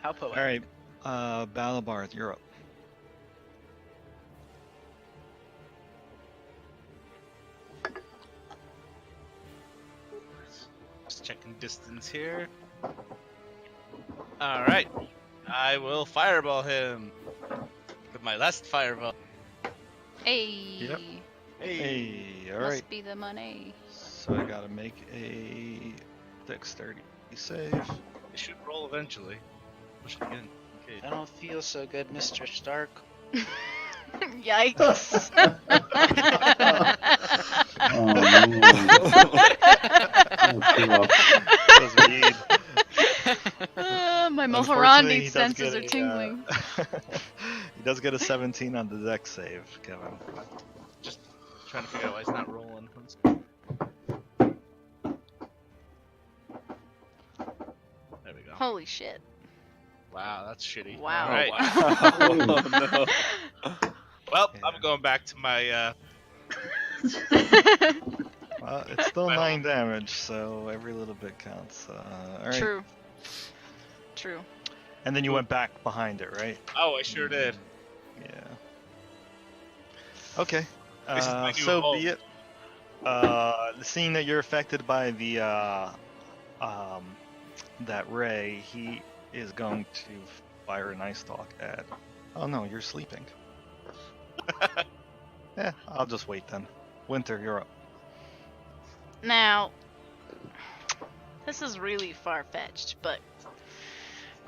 How poetic. Alright, Balabarth, you're up. Just checking distance here. Alright. I will fireball him with my last fireball. Hey. Yep. Hey, alright. Must be the money. So I gotta make a dexterity save. It should roll eventually. Push it again. Okay. I don't feel so good, Mr. Stark. Yikes. Oh, no. That's weird. My Unfortunately, Mohorandi he does senses get are a, tingling. He does get a 17 on the dex save, Kevin. Trying to figure out why he's not rolling. There we go. Holy shit. Wow, that's shitty. Wow. All right. oh no. Well, Yeah. I'm going back to my. Well, it's still 9 damage, so every little bit counts. Alright. True. True. And then you went back behind it, right? Oh, I sure did. Yeah. Okay. This is my new So home. be it. Seeing that you're affected by the that ray, he is going to fire an ice talk at. Oh no, you're sleeping. Yeah, I'll just wait then. Winter, you're up. Now, this is really far-fetched, but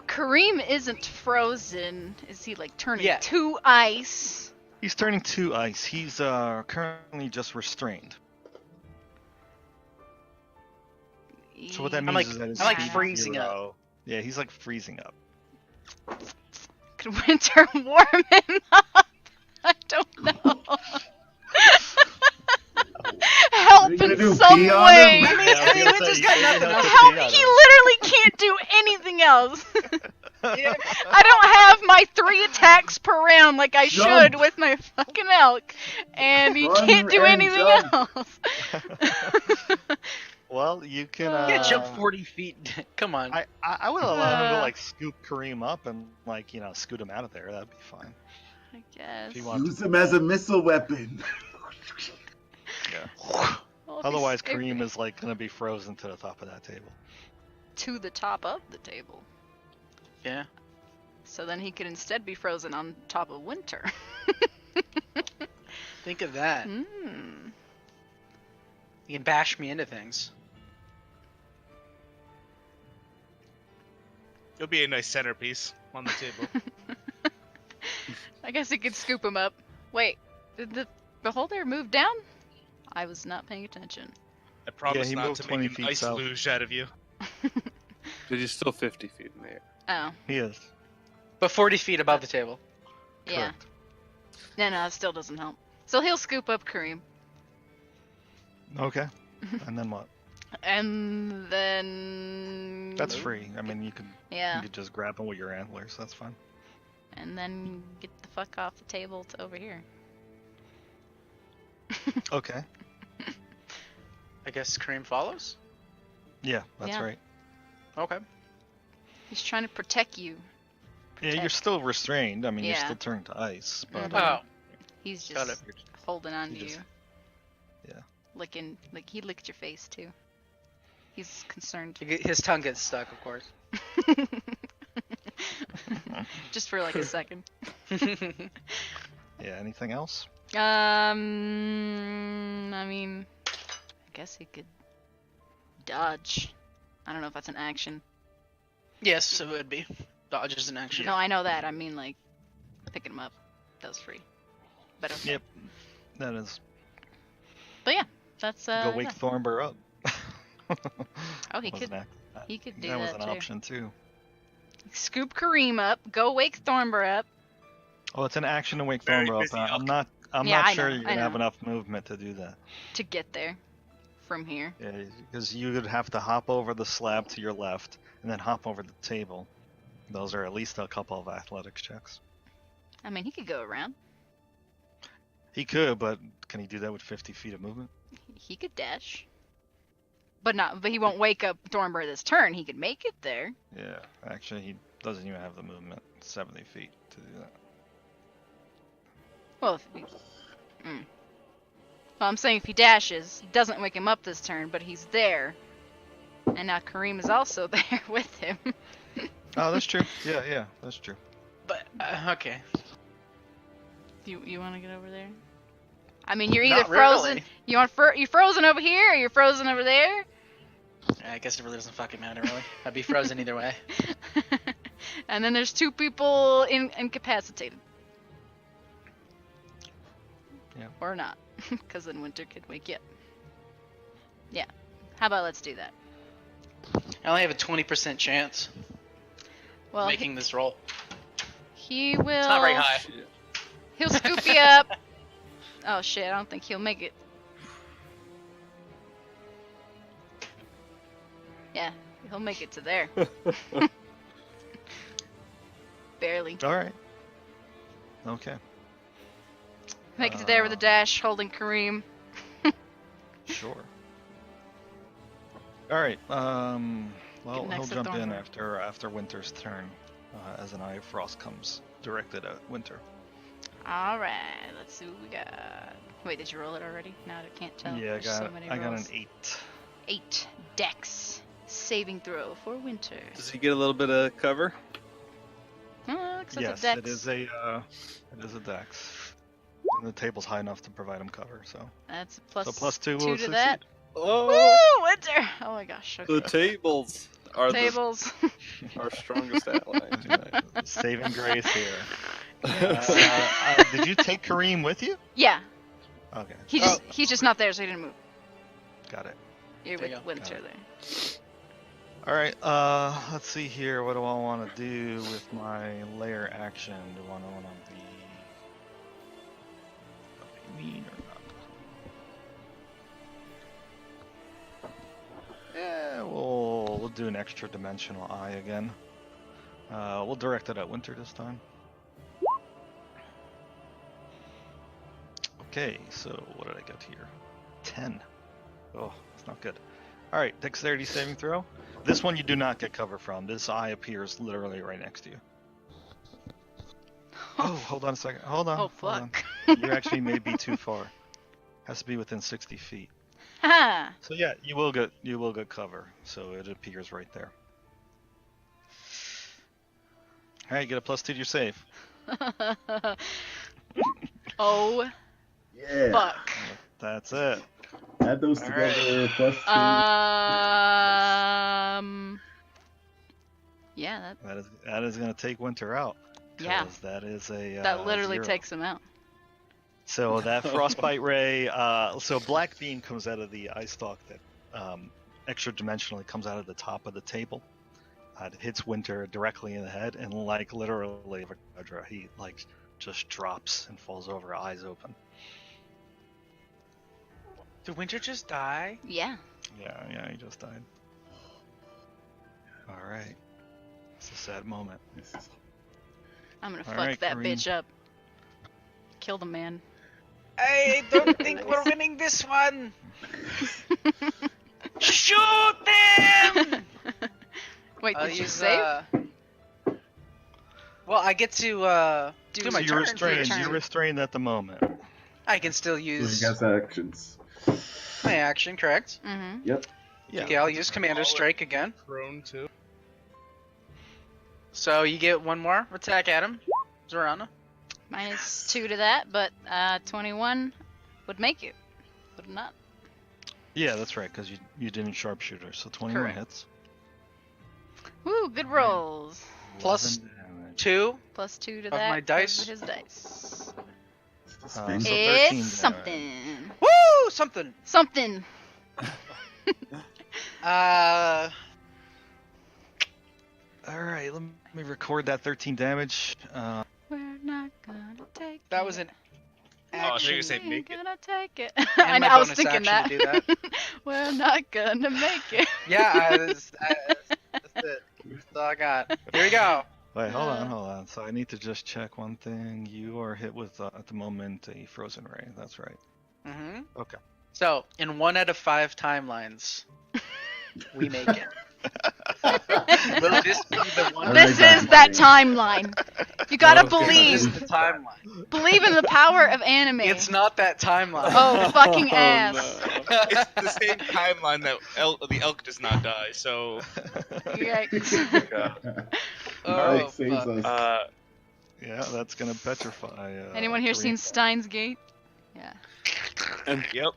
Kareem isn't frozen. Is he like turning Yeah. to ice? He's turning to ice. He's currently just restrained. So what that means is that his I'm like speed freezing up. 0. Yeah, he's like freezing up. Could Winter warm him up? I don't know. Help you gonna in do, some pee on way. him? I mean, we just got nothing else. Help! He literally can't do anything else. I don't have my 3 attacks per round like I Jump. should with my fucking elk, and he Run can't do and anything jump. else. Well, you can. You can't jump 40 feet. Come on. I would allow him to like scoop Kareem up and like scoot him out of there. That'd be fine. I guess. If you want. Use him as a missile weapon. Yeah. Well, if Otherwise, he's- Kareem is like gonna be frozen to the top of that table. to the top of the table. Yeah. So then he could instead be frozen on top of Winter. Think of that. Hmm. You can bash me into things. You'll be a nice centerpiece on the table. I guess he could scoop him up. Wait, did the beholder move down? I was not paying attention. I promise he not moved to 20 make an feet ice south. luge out of you. But he's still 50 feet in the air. Oh, He is. But 40 feet above the table. yeah. Correct. No, it still doesn't help. So he'll scoop up Kareem. Okay. And then what? And then... That's free. I mean, you Yeah, could just grab him with your antlers. That's fine. and then get the fuck off the table to over here. Okay. I guess Kareem follows? Yeah, that's Yeah. right. Okay. He's trying to protect you. Yeah, you're still restrained. I mean, you're Yeah. still turned to ice, but Mhm. Oh. He's Got just it. holding on He to just- you. yeah. Licking, like he licked your face too. He's concerned. His tongue gets stuck, of course. Just for like a second. yeah. Anything else? I mean, I guess he could dodge. I don't know if that's an action. Yes, it would be. Dodge is an action. No, I know that. I mean, like, picking him up. That was free. But okay. Yep. That is. But yeah, that's Go wake yeah. Thornber up. Oh, he Was could. an act- He could do that was that an too. option too. Scoop Kareem up. Go wake Thornber up. Oh, it's an action to wake Very Thornber busy up. I'm elk. not. I'm Yeah, not I sure know, you're I gonna have know. enough movement to do that. To get there from here. Yeah, because you would have to hop over the slab to your left and then hop over the table. Those are at least a couple of athletics checks. I mean, he could go around. He could, but can he do that with 50 feet of movement? He could dash. But he won't wake up Thornber this turn. He could make it there. Yeah, actually, he doesn't even have the movement 70 feet to do that. Well, well, I'm saying if he dashes, he doesn't wake him up this turn, but he's there. And now Kareem is also there with him. Oh, that's true. Yeah, that's true. But, okay. You want to get over there? I mean, you're either Not frozen. really. You frozen over here, or you're frozen over there. I guess it really doesn't fucking matter, really. I'd be frozen either way. And then there's 2 people incapacitated. Yeah. Or not, because then Winter could wake you up. Yeah. How about let's do that? I only have a 20% chance Well, making this roll. he will. It's not very high. He'll scoop you up. Oh shit! I don't think he'll make it. Yeah, he'll make it to there. Barely. All right. Okay. Make it to there with a dash, holding Kareem. Sure. All right. Well, Get he'll next to jump in Thornber. after Winter's turn, as an Eye of Frost comes directed at Winter. All right, let's see what we got. Wait, did you roll it already? No, I can't tell. Yeah, There's so many I got an rolls. 8. 8 Dex saving throw for Winter. Does he get a little bit of cover? Oh, looks like Yes, a Dex. it is a dex. And the table's high enough to provide him cover, so. That's a plus, So plus 2 will to succeed. that. Oh, Woo, Winter! Oh my gosh. Okay. the tables are Tables. our strongest ally tonight. Saving grace here. Did you take Kareem with you? Yeah, Okay, he's just not there, so he didn't move. got it. You're There you with go. Winter Got there. All right, let's see here. What do I want to do with my layer action? Do I want to be mean or not? Yeah, we'll do an extra dimensional eye again. We'll direct it at Winter this time. Okay, so what did I get here? 10. Oh, it's not good. All right, dexterity saving throw. This one you do not get cover from. This eye appears literally right next to you. Oh, hold on a second. Hold on. Oh hold on. fuck. You actually may be too far. Has to be within 60 feet. Ha! So yeah, you will get cover. So it appears right there. All right, you get a +2 to your save. Oh Yeah. fuck. That's it. Add those All together. +2. Yeah, That is going to take Winter out. Yeah. 'Cause that is a that literally 0. takes him out. So that frostbite ray, so black beam comes out of the eye stalk that extra dimensionally comes out of the top of the table. It hits Winter directly in the head, and like literally, he like just drops and falls over, eyes open. Did Winter just die? Yeah. Yeah, he just died. All right, it's a sad moment. This is- I'm gonna All fuck right, that Kareem. bitch up. Kill the man. I don't think we're winning this one. Shoot them! Wait, I'll did you use, save? Well, I get to do So my So turn. you're restrained at the moment. I can still So use he has actions. my action, correct? Mm-hmm. Yep. Yeah. Okay, I'll use Commander Strike again. Prone too. So you get one more attack at him, Zorana. -2 to that, but 21 would make you. Would it not? Yeah, that's right, because you didn't sharpshooter, so 21 Correct. hits. Woo, good rolls. Plus 11 damage. 2. +2 to Of that. my dice? of His dice. It's So bang. 13 It's damage. something. Woo! Something. Something. All right, let me record that 13 damage. We're not gonna take that it. was an Oh, I thought you action. were say We're make it. gonna take it. And I know, my I was bonus thinking action that. to do We're not gonna make it. Yeah, that's it. That's all I got. Here we go. Wait, hold on. So I need to just check one thing. You are hit with, at the moment, a frozen ray. That's right. Mm-hmm. Okay. So, in 1 out of 5 timelines, we make it. Will this be the one? All This right, is that timeline. You gotta Okay. This is believe. the timeline. Believe in the power of anime. It's not that timeline. Oh, fucking Oh, ass. no. It's the same timeline that the elk does not die. So Yikes. God. Oh, Mike saves fuck. us. Yeah, that's gonna petrify. Anyone here Kareem. seen Steins Gate? Yeah. And yep.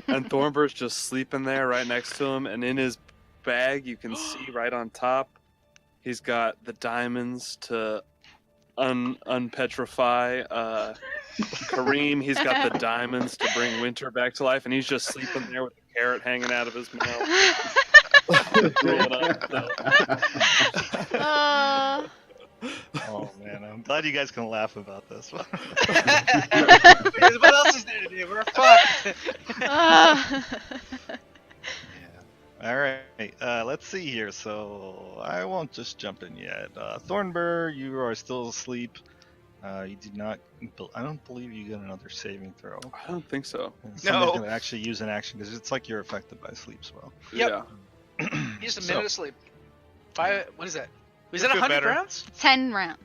and Thornbur's just sleeping there right next to him, and in his bag you can see right on top he's got the diamonds to unpetrify Kareem. He's got the diamonds to bring Winter back to life, and he's just sleeping there with a carrot hanging out of his mouth. Rolling up, so. Oh man, I'm glad you guys can laugh about this. Because what else is there to do? We're fucked. All right, let's see here. So I won't just jump in yet. Thornbur, you are still asleep. You did not. I don't believe you get another saving throw. I don't think so. And somebody's No. gonna actually use an action because it's like you're affected by sleep spell. Yep. Yeah. Just a So- minute of sleep. What is that? Was You'll that feel 100 better. rounds? 10 rounds.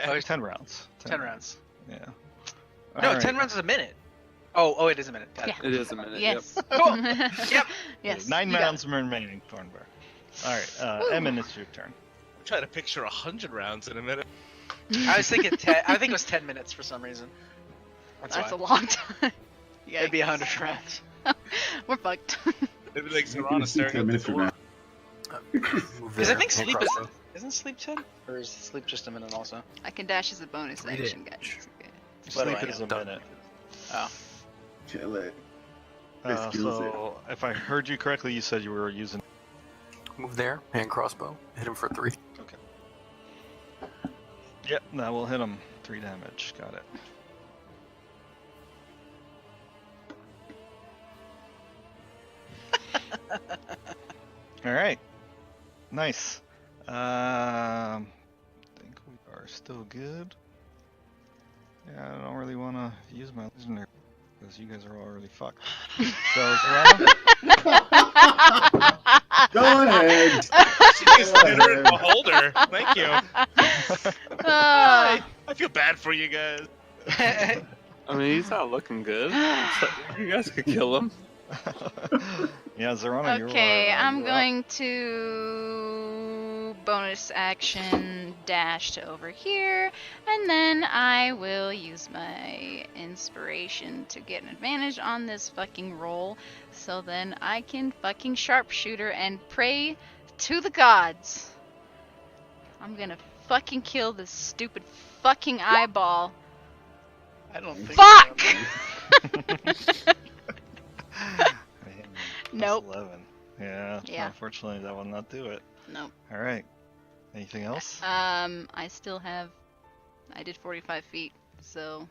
Oh, 10 rounds. 10 rounds. Yeah. No, All right. 10 rounds is a minute. Oh, it is a minute. Got it. Yeah. It is a minute. Yes. Cool. Yep. Yes. 9 you got rounds remaining, Thornbur. All right, Woo. Emin, it's your turn. I'm trying to picture 100 rounds in a minute. I was thinking 10. I think it was 10 minutes for some reason. That's a why. long time. It'd be Yikes. 100 rounds. We're fucked. Maybe like You're Zorana gonna see staring 10 at the minutes from door. now. Because I think sleep is Isn't sleep 10? Or is sleep just a minute also? I can dash as a bonus Three action, damage. guys. Okay. What do Sleep I is know? a minute. Oh. Kill it. Excuse So, if I heard you correctly, you said you were using. Move there, hand crossbow, hit him for 3. Yep, that will hit him. 3 damage. Got it. All right. Nice. I think we are still good. Yeah, I don't really want to use my legendary because you guys are already fucked. So, Serrano? Go ahead. She's literate beholder. Thank you. Ah. I feel bad for you guys. I mean, he's not looking good. So you guys could kill him. Yeah, Serrano, you are. Okay, I'm you're up. going to bonus action dash to over here, and then I will use my inspiration to get an advantage on this fucking roll, so then I can fucking sharpshooter and pray to the gods. I'm gonna fucking kill this stupid fucking eyeball. I don't think Fuck! Man, Nope. that's 11. Yeah, Yeah. unfortunately, that will not do it. Nope. All right. Anything else? I still have. I did 45 feet, so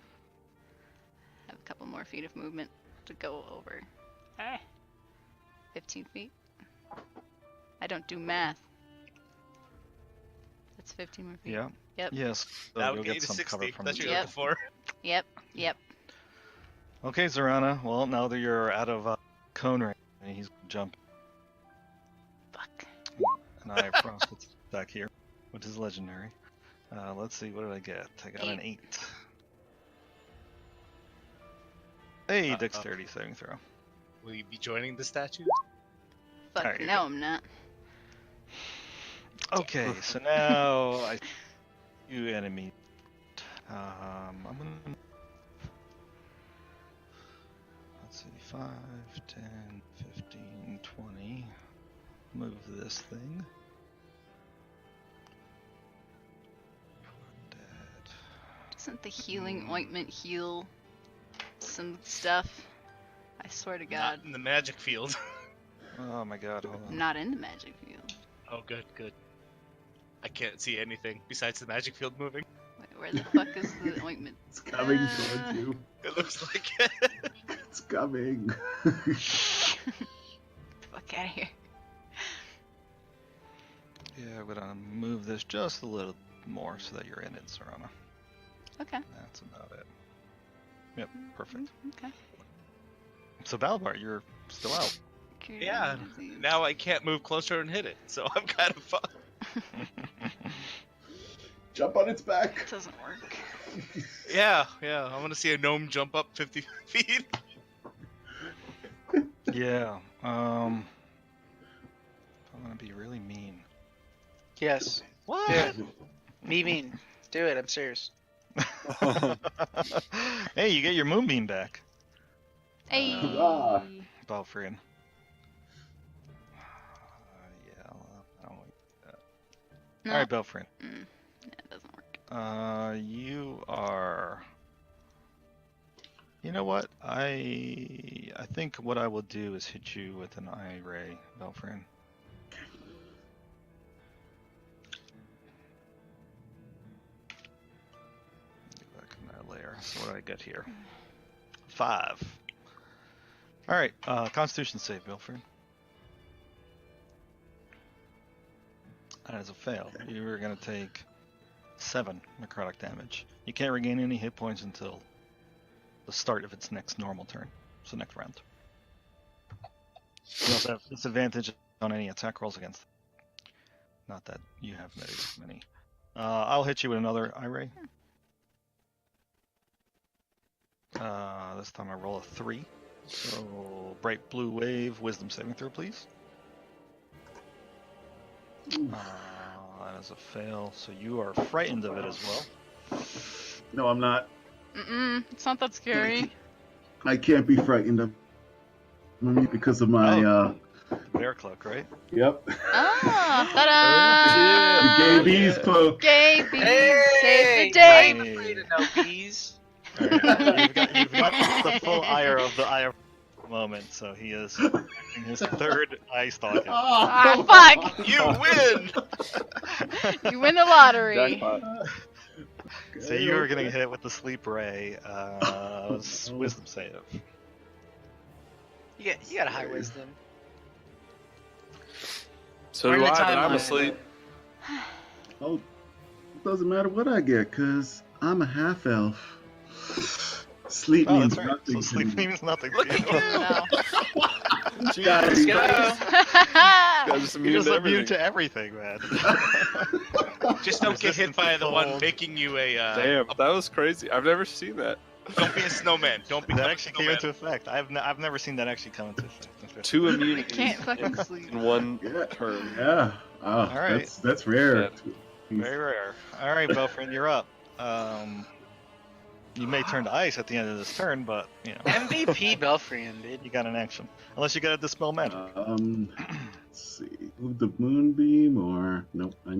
I have a couple more feet of movement to go over. 15 feet. I don't do math. That's 15 more feet. Yeah. Yep. Yes. So That you'll would get get you to some 60. cover from That's the what you're Yep. looking for. Yep. Okay, Zorana. Well, now that you're out of cone range, he's gonna jump, Fuck. and I have Frost's back here, which is legendary. Let's see, what did I get? I got an 8. Hey, Uh-oh. dexterity saving throw. Will you be joining the statue? Fuck. There you No, go. I'm not. Okay, so now I you enemy. I'm gonna let's see, 5, 10, 15, 20. Move this thing. Dead. Doesn't the healing ointment heal some stuff? I swear to God. Not in the magic field. Oh my god, hold I'm on. not in the magic field. Oh, good, good. I can't see anything besides the magic field moving. Wait, where the fuck is the ointment? It's coming towards you. It looks like It's coming. Fuck out of here. Yeah, I'm gonna move this just a little more so that you're in it, Serrana. Okay. That's about it. Yep, perfect. Okay. So Balbar, you're still out. Yeah, now I can't move closer and hit it, so I'm kind of fucked. Jump on its back. Doesn't work. Yeah, I want to see a gnome jump up 50 feet. Yeah, I'm gonna be really mean. Yes. What? Do it. Me mean. Do it, I'm serious. Hey, you get your moonbeam back, Hey. Hurrah. Balfrian. Yeah, I don't like that. No. Alright, Balfrian. It doesn't work. You are. You know what? I think what I will do is hit you with an eye ray, Balfrian. Get back in that layer. So what did I get here? 5. All right. Constitution save, Balfrian. That is a fail. You are going to take 7 necrotic damage. You can't regain any hit points until the start of its next normal turn, so next round. You also have disadvantage on any attack rolls against them. Not that you have very many. I'll hit you with another eye ray. This time I roll a 3. So bright blue wave, wisdom saving throw, please. That is a fail. So you are frightened of it as well. No, I'm not. It's not that scary. I can't be frightened of me because of my Bear cloak, right? Yep. Ah, ta-da! The gay bees cloak. Gay bees save the I day. ain't afraid of no bees. All right. You've got the full ire of the ire moment, so he is in his third eye stalking. Ah, fuck! You win! You win the lottery. Jackpot. So you are getting hit with the sleep ray. Wisdom save. You got a high wisdom. So We're do in the I, but I'm timeline. asleep. Oh, it doesn't matter what I get, cause I'm a half elf. Sleep Oh, means that's right. nothing. So to sleep me. means nothing to Look you. at you! No. Jeez, Let's go. guys just You're immune just to immune everything. to everything, man. Just don't get hit Resistance by to the one cold. making you a. Damn, that was crazy. I've never seen that. Don't be a snowman. Don't become That a actually came snowman. into effect. I've never seen that actually come into effect. Two You immunities can't fucking sleep. in one Yeah. turn. Yeah. Oh, All right. That's rare. Yeah. Very rare. All right, Belfrin, you're up. You may turn to ice at the end of this turn, but you know MVP Belfrian, dude. you got an action. Unless you got to dispel magic. Let's see. Move the moonbeam or nope. I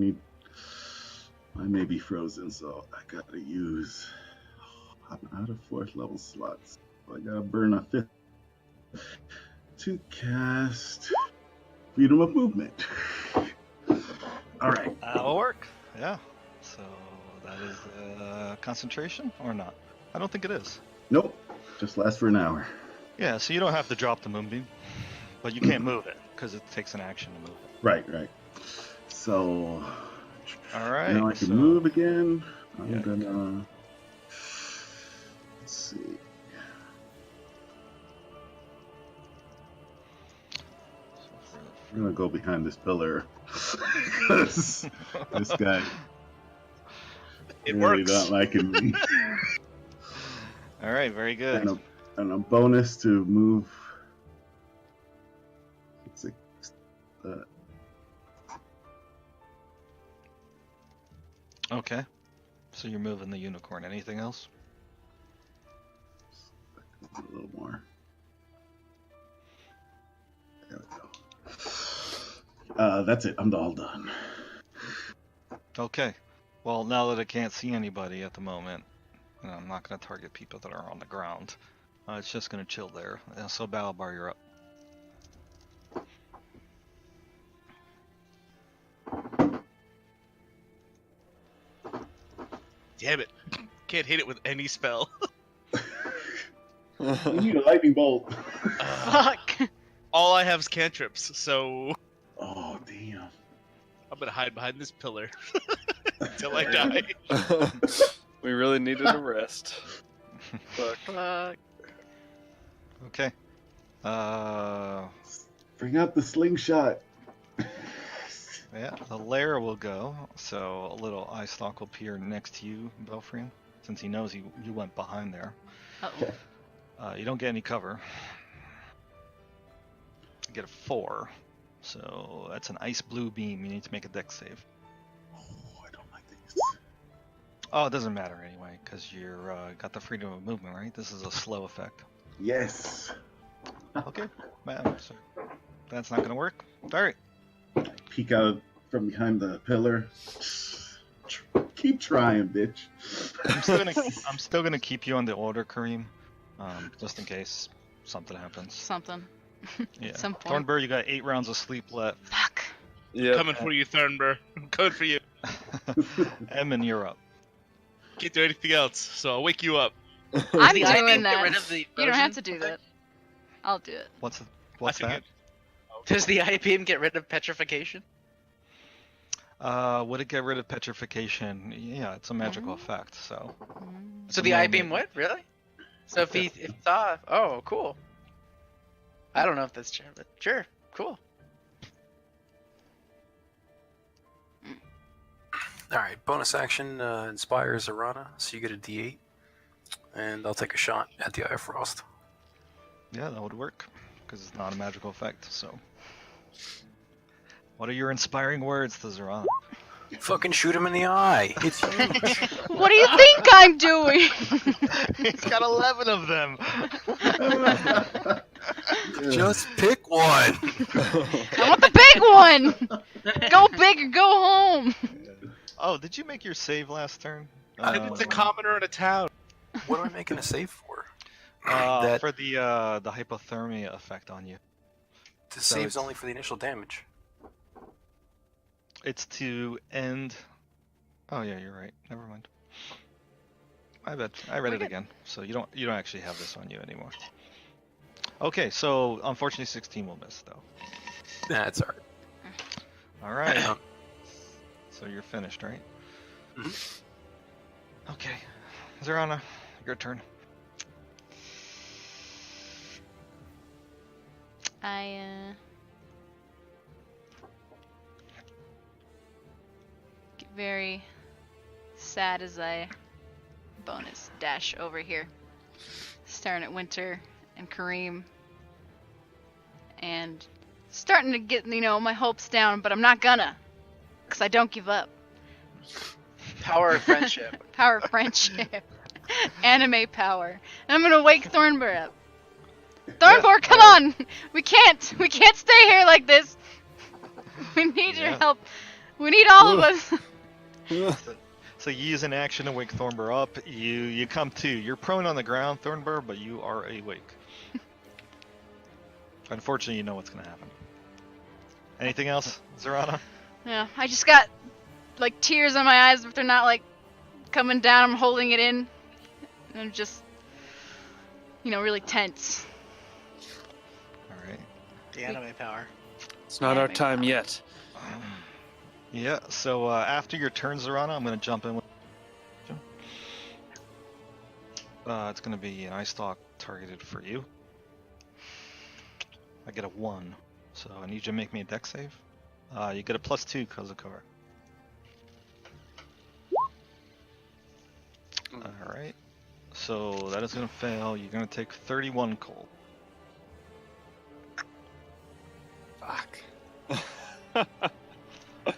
may be frozen, so I gotta use. I'm out of 4th level slots. So I gotta burn a 5th to cast freedom of movement. All right. That'll work. Yeah. So that is concentration or not? I don't think it is. Nope. Just lasts for an hour. Yeah. So you don't have to drop the moonbeam, but you can't move it because it takes an action to move it. Right. So All right. now I can so- move again. I'm Yeah. gonna. Let's see. I'm gonna go behind this pillar. 'Cause this guy It really works. not liking me. All right. Very good. And a bonus to move. It's Okay. So you're moving the unicorn. Anything else? a little more. There we go. That's it. I'm all done. Okay. Well, now that it can't see anybody at the moment, I'm not going to target people that are on the ground. It's just going to chill there. So Balabar, you're up. Damn it. Can't hit it with any spell. You need a lightning bolt. Fuck. All I have is cantrips, so Oh damn. I'm gonna hide behind this pillar until I die. We really needed a rest. Fuck. Fuck. Okay. Bring out the slingshot. Yeah, the lair will go. So a little eye stalk will appear next to you, Belfrian, since he knows you went behind there. Uh-oh. You don't get any cover. You get a 4. So that's an ice blue beam. You need to make a dex save. Oh, I don't like these. Oh, it doesn't matter anyway, because you're got the freedom of movement, right? This is a slow effect. Yes. Okay, man. So that's not gonna work. All right. Peek out from behind the pillar. Keep trying, bitch. I'm still gonna keep you on the order, Kareem, just in case something happens. Something. Yeah. Some point. Thornbur, you got 8 rounds of sleep left. Fuck. Yeah. Coming for you, Thornbur. I'm coming for you. Emin, you're up. Can't do anything else, so I'll wake you up. I'm The eye doing beam get that. rid of the You don't have to frozen do effect? that. I'll do it. What's I that? figured- Does the eye beam get rid of petrification? Would it get rid of petrification? Yeah, it's a magical Oh. effect. So Mm. So the eye beam what? Really? So if he saw, oh, cool. I don't know if that's true, but sure, cool. All right, bonus action inspires Arana, so you get a D8, and I'll take a shot at the Eye of Frost. yeah, that would work because it's not a magical effect. So, what are your inspiring words to Zerana? Fucking shoot him in the eye. It's huge. What do you think I'm doing? He's got 11 of them. Just pick one. I want the big one. Go big or go home. Oh, did you make your save last turn? It's a commoner in a town. What am I making a save for? For the hypothermia effect on you. The so save's it's- only for the initial damage. It's to end. Oh yeah, you're right. Never mind. I bet I read We're it good. again. So you don't actually have this on you anymore. Okay, so unfortunately 16 will miss though. Nah, it's alright. All right. Um, So you're finished, right? Mhm. Okay, Zarana, your turn. I get very sad as I bonus dash over here, staring at Winter and Kareem, and starting to get my hopes down, but I'm not gonna, cause I don't give up. Power of friendship. Power of friendship, anime power. And I'm gonna wake Thornbur up. Thornbur, come on! We can't stay here like this. We need your Yeah. help. We need all of us. So you use an action to wake Thornbur up. You come to. You're prone on the ground, Thornbur, but you are awake. Unfortunately, you know what's gonna happen. Anything else, Zarana? Yeah, I just got like tears in my eyes, but they're not like coming down. I'm holding it in. And I'm just, really tense. All right. The anime power. It's not our Anime time power. yet. Yeah. So after your turn, Zarana, I'm gonna jump in with. It's gonna be an ice stalk targeted for you. I get a 1, so I need you to make me a dex save. You get a +2, Kozakar. Alright. So that is gonna fail. You're gonna take 31 cold. Fuck.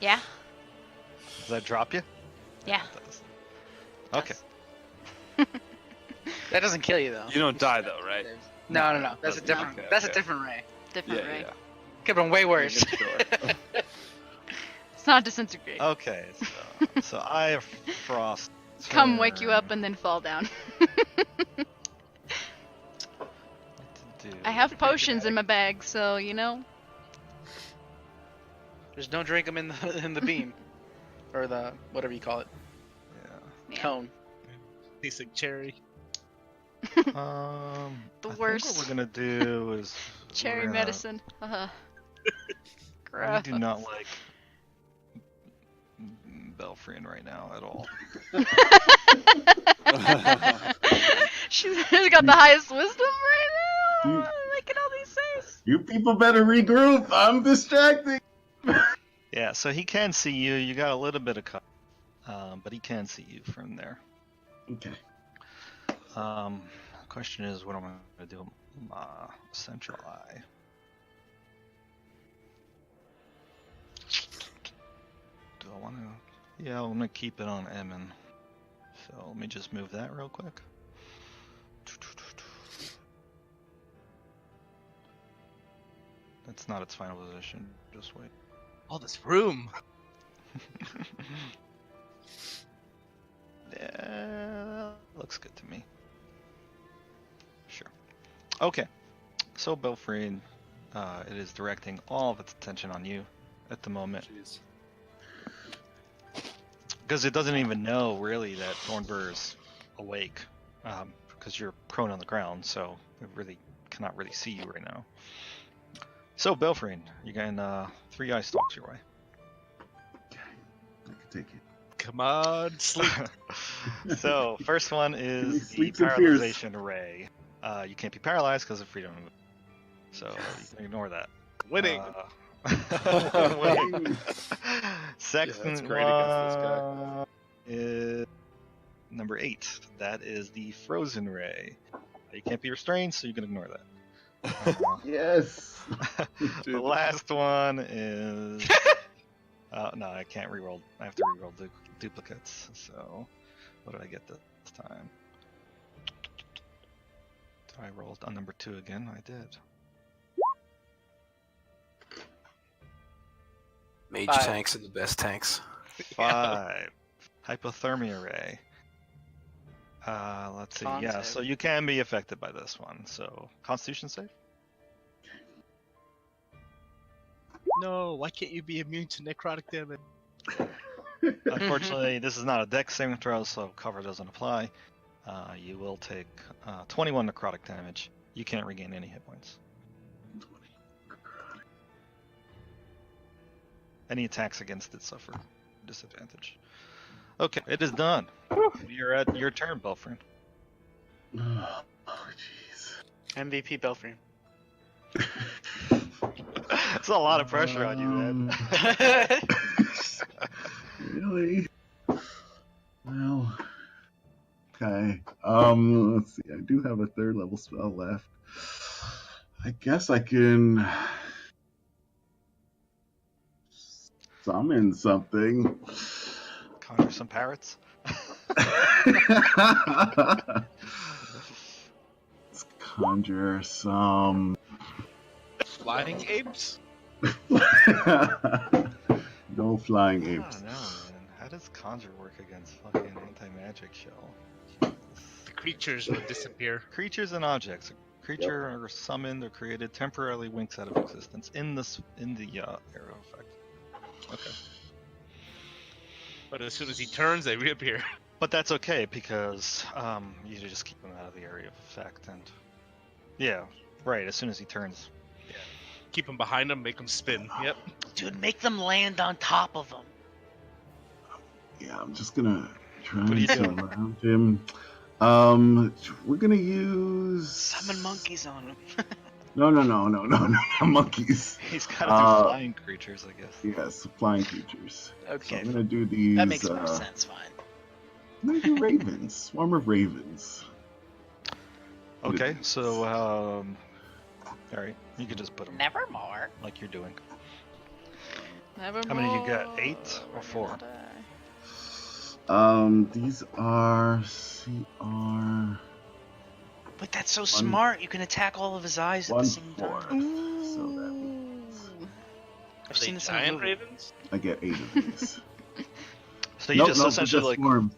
Yeah? Does that drop you? Yeah. It does. Okay. That doesn't kill you though. You don't die though, right? No. That's a Okay, different. okay, That's a okay. different ray. Different Yeah, ray. yeah. Could have been way worse. Making sure. It's not disintegrate. Okay. So I have frost. Come wake you turn. up and then fall down. What to do? I have potions in my bag, so There's no drink them in the beam, or the whatever you call it, Yeah. Yeah. cone. Tastes like cherry. The I think worst. what we're gonna do is Cherry we're gonna- medicine. I Gross. do not like Belfrian right now at all. She's got the highest wisdom right now. You- Making all these saves. You people better regroup. I'm distracting. Yeah, so he can see you. You got a little bit of cover, but he can see you from there. Okay. Question is, what am I gonna do? Central eye. Do I want to? Yeah, I'm gonna keep it on Emin. So let me just move that real quick. That's not its final position. Just wait. All this room. Yeah, looks good to me. Sure. Okay. So Belfried, it is directing all of its attention on you at the moment. Jeez. Because it doesn't even know really that Thornbur is awake, because you're prone on the ground, so it really cannot really see you right now. So Belfried, you're getting 3 ice stalks your way. Okay. I can take it. Come on, sleep. So first one is the Sleeps and fears. paralyzation ray. You can't be paralyzed because of freedom, so you can ignore that. Winning. Winning. Second that's great against this guy. one is number 8. That is the frozen ray. You can't be restrained, so you can ignore that. Yes. The last one is No, I can't reroll. I have to reroll duplicates. So, what did I get this time? Did I roll on number 2 again? I did. Mage 5. tanks are the best tanks. 5. Hypothermia ray. Let's see. Con Yeah, save. so you can be affected by this one. So, Constitution save? No, why can't you be immune to necrotic damage? Unfortunately, this is not a dex saving throw, so cover doesn't apply. You will take 21 necrotic damage. You can't regain any hit points. Any attacks against it suffer disadvantage. Okay, it is done. You're at your turn, Belfrin. Oh, jeez. MVP Belfry. It's a lot of pressure on you, man. Really? Well, okay. Let's see. I do have a 3rd level spell left. I guess I can summon something. Conjure some parrots. Let's conjure some. Flying apes? No flying I apes. don't know, man. How does conjure work against fucking anti-magic shell? Jesus. The creatures will disappear. Creatures and objects. A creature are summoned or created temporarily winks out of existence in the arrow effect. Okay. But as soon as he turns, they reappear. But that's okay because you just keep him out of the area of effect and yeah, right. As soon as he turns, Keep him behind him, make him spin. Yep. Dude, make them land on top of him. Yeah, I'm just gonna try What are you and doing? surround him. We're gonna use Summon monkeys on him. No, monkeys. he's got to do flying creatures, I guess. Yes, flying creatures. So Okay, I'm gonna do these. that makes more sense. Fine. I'm gonna do ravens. Swarm of ravens. Okay, so all right, you can just put them Nevermore. like you're doing. Nevermore. How many you got? 8 or 4? These are CR But that's so smart. You can attack all of his eyes at the same 1/4. time. So that means I've Are seen they this in a giant movie. ravens? I get 8 of these. So you just essentially like swarm.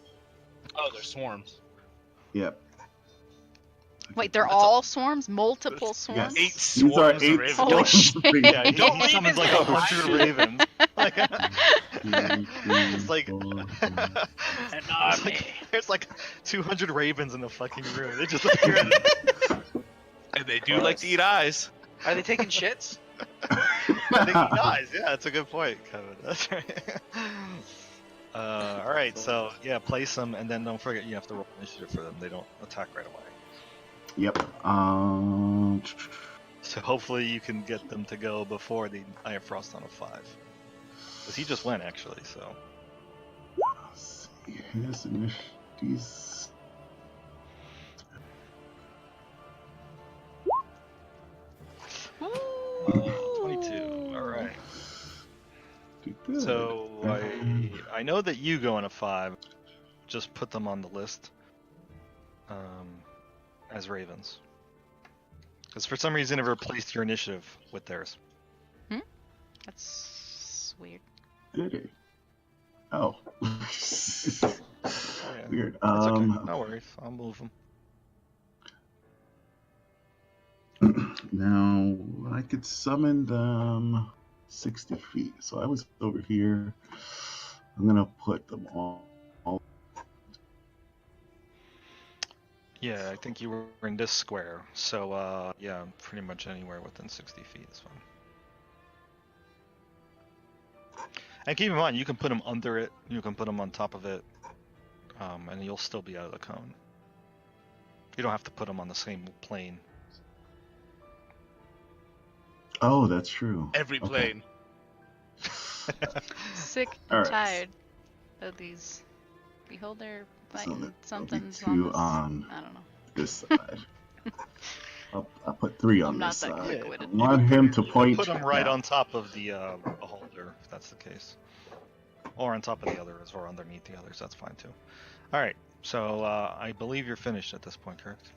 Oh, they're swarms. Yep. Wait, they're all swarms? Multiple swarms? Yes. 8 These are swarms of 8 ravens. Holy swarms shit. of ravens. yeah, he summons like 100 ravens. Like, It's like- An it's army. like- there's like 200 ravens in the fucking room. They just appear. And they do like to eat eyes. Are they taking shits? I think he dies. Yeah, that's a good point, Kevin. That's right. All right, so yeah, place them, and then don't forget you have to roll initiative for them. They don't attack right away. Yep. So hopefully you can get them to go before the Eye of Frost on a 5. Because he just went actually. So Let's see. His these. Ooh. 22. All right. Good. So I know that you go on a 5. Just put them on the list as ravens. Because for some reason it replaced your initiative with theirs. That's weird. Did it? Oh. Oh, yeah. Weird. It's okay. No worries. I'll move them. Now I could summon them 60 feet. So I was over here. I'm gonna put them all. Yeah, I think you were in this square. So yeah, pretty much anywhere within 60 feet is fine. And keep in mind, you can put them under it. You can put them on top of it. And you'll still be out of the cone. You don't have to put them on the same plane. Oh, that's true. Every Okay. plane. Sick All and right. tired of these. Beholder So fighting there'll be something's 2 on this. on I don't know. this side. I'll put 3 on I'm not this that side. quick-witted. I want him to point. Put them right down. on top of the beholder, if that's the case. or on top of the others, or underneath the others. That's fine too. All right. So I believe you're finished at this point, correct?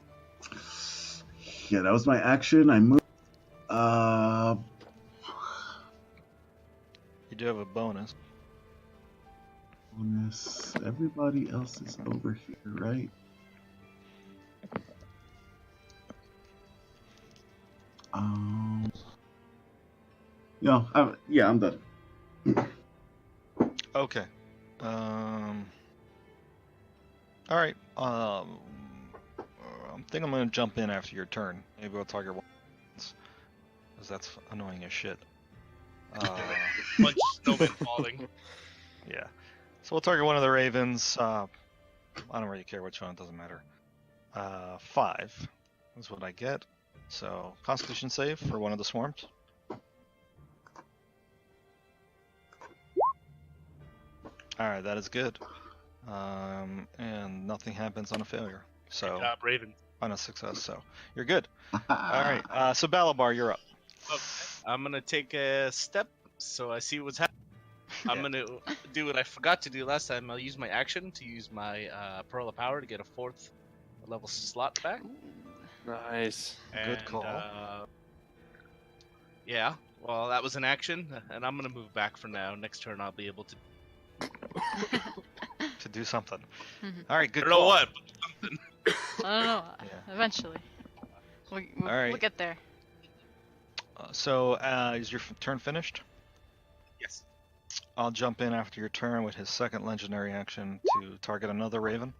Yeah, that was my action. I moved. You do have a bonus. Bonus. Everybody else is over here, right? No, I'm done. Okay. All right. I think I'm gonna jump in after your turn. Maybe we'll target one, because that's annoying as shit. Bunch of snowmen falling. Yeah. So we'll target one of the ravens. I don't really care which one. It doesn't matter. 5 is what I get. So Constitution save for one of the swarms. All right, that is good. And nothing happens on a failure. So Good job, Raven. on a success. So you're good. All right. So Balabar, you're up. Okay. I'm gonna take a step so I see what's happening. I'm gonna do what I forgot to do last time. I'll use my action to use my Pearl of Power to get a 4th level slot back. Nice. Good call. Yeah, well, that was an action, and I'm gonna move back for now. Next turn, I'll be able to. To do something. Mhm. All right. Good I don't know call. what. I don't know. Yeah. Eventually. We'll Alright. get there. So is your turn finished? Yes. I'll jump in after your turn with his second legendary action to target another raven.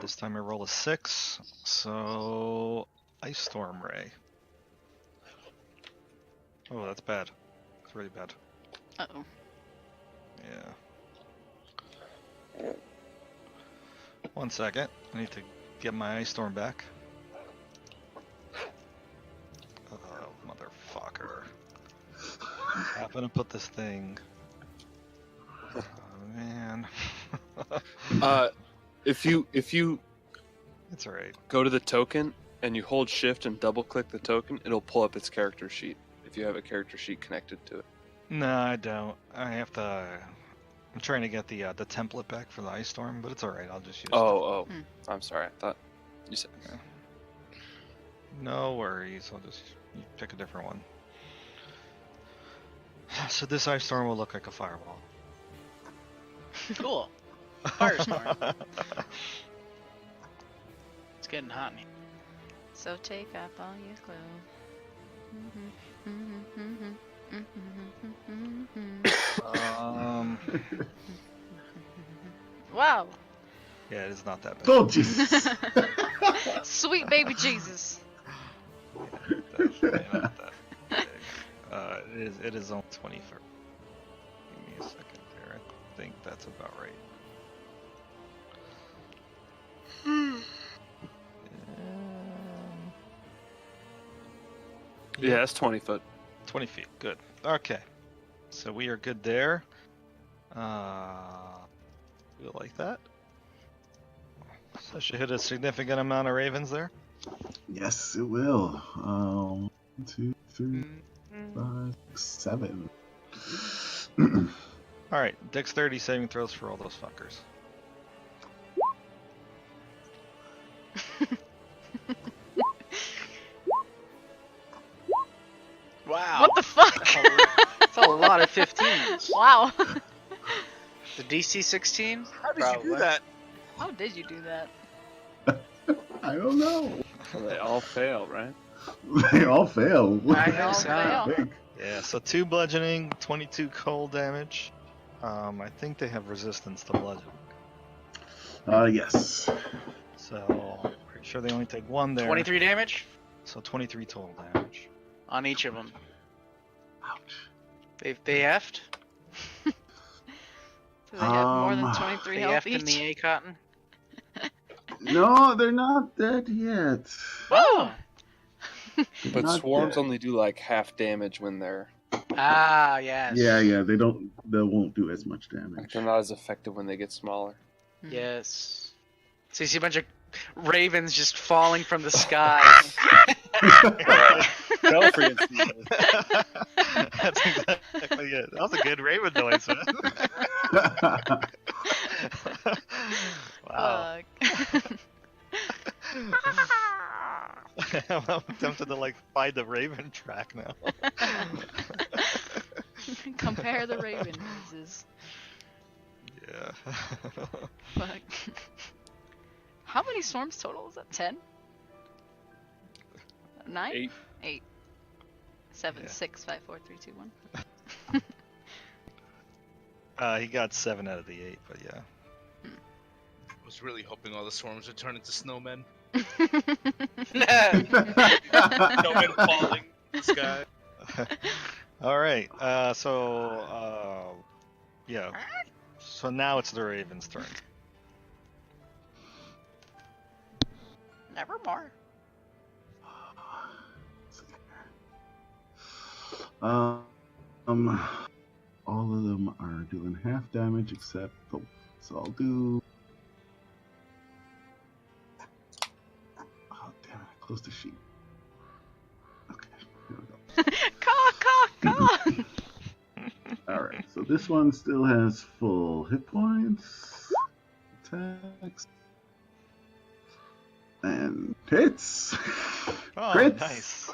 This time I roll a 6, so Ice Storm Ray. Oh, that's bad. It's really bad. Uh-oh. Yeah. 1 second. I need to get my Ice Storm back. Oh, motherfucker. I'm gonna put this thing. Oh, man. If you It's alright. go to the token and you hold shift and double click the token, it'll pull up its character sheet if you have a character sheet connected to it. No, I don't. I have to. I'm trying to get the template back for the Ice Storm, but it's alright. I'll just use it. Oh, Hmm. I'm sorry. I thought you said. No worries. I'll just pick a different one. So this Ice Storm will look like a fireball. Cool. Firestorm. It's getting hot in here. So take off all your clothes. Wow. Yeah, it is not that bad. Oh, Jesus. Sweet baby Jesus. Definitely not that big. It is on 20 for. Give me a second there. I think that's about right. Yeah, that's 20 foot. 20 feet. Good. Okay. So we are good there. Feel like that. So I should hit a significant amount of ravens there. Yes, it will. 1, 2, 3, 5, 7. All right, dexterity saving throws for all those fuckers. Wow. What the fuck? That's a lot of 15s. Wow. The DC 16? How did you do that? How did you do that? I don't know. They all fail, right? They all fail. I They all so. fail. Yeah, so 2 bludgeoning, 22 cold damage. I think they have resistance to bludgeoning. Yes. So, pretty sure they only take 1 there. 23 damage So 23 total damage. on each of them. Ouch. They effed? Do they have more than Um, 23 They health effed in each? the A cotton? No, they're not dead yet. Oh! But Not swarms dead. only do like half damage when they're Ah, yes. Yeah, they won't do as much like damage. they're not as effective when they get smaller. Yes. So you see a bunch of ravens just falling from the sky. Belfry and Steven. That's exactly it. That was a good Raven noise, man. Wow. Fuck. I'm tempted to like find the Raven track now. Compare the Raven noises. Yeah. Fuck. How many storms total is that? 10? 9? 8. 8. 7, Yeah. 6, 5, 4, 3, 2, 1. He got 7 out of the 8, but yeah. I was really hoping all the swarms would turn into snowmen. Yeah. Snowmen falling from the sky. All right. Yeah. So now it's the Raven's turn. Nevermore. All of them are doing half damage except the. So I'll do. Oh damn it! I closed the sheet. Okay, here we go. Caw. All right, so this one still has full hit points, attacks, and hits. Oh, Crits. nice.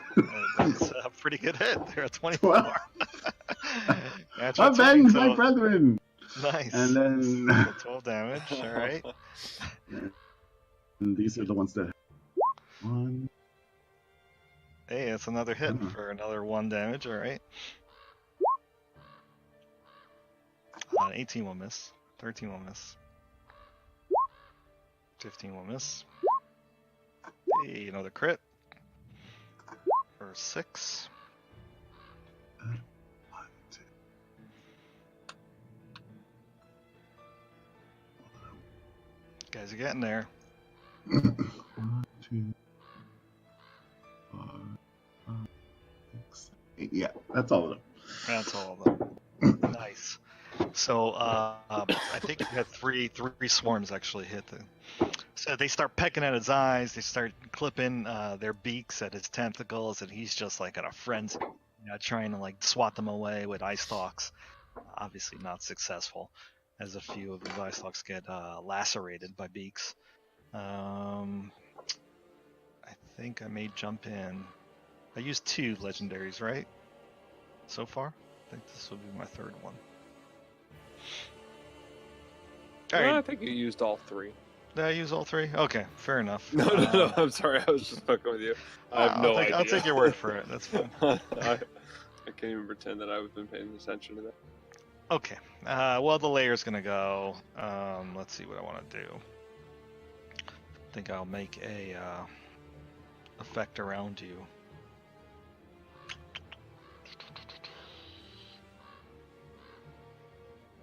That's a pretty good hit. They're at 24. 12. Natural 20, Avenge so- my brethren. Nice. And then So 12 damage. All right. and these are the ones that. One. Hey, that's another hit for another 1 damage. All right. 18 will miss. 13 will miss. 15 will miss. Hey, another crit. For 6. One, two. Guys are getting there. 1, 2, 4, 5, 6, 8. Yeah, that's all of them. That's all of them. Nice. So I think you had three swarms actually hit. So they start pecking at his eyes. They start clipping their beaks at his tentacles, and he's just like in a frenzy, trying to like swat them away with eye stalks. Obviously not successful, as a few of his eye stalks get lacerated by beaks. I think I may jump in. I used 2 legendaries, right? So far? I think this will be my 3rd one. All No, I right. think you used all 3. Did I use all 3? Okay, fair enough. No. I'm sorry. I was just fucking with you. I have no idea. I'll take your word for it. That's fine. I can't even pretend that I've been paying attention to that. Okay. Well, the layer's gonna go. Let's see what I want to do. I think I'll make a effect around you.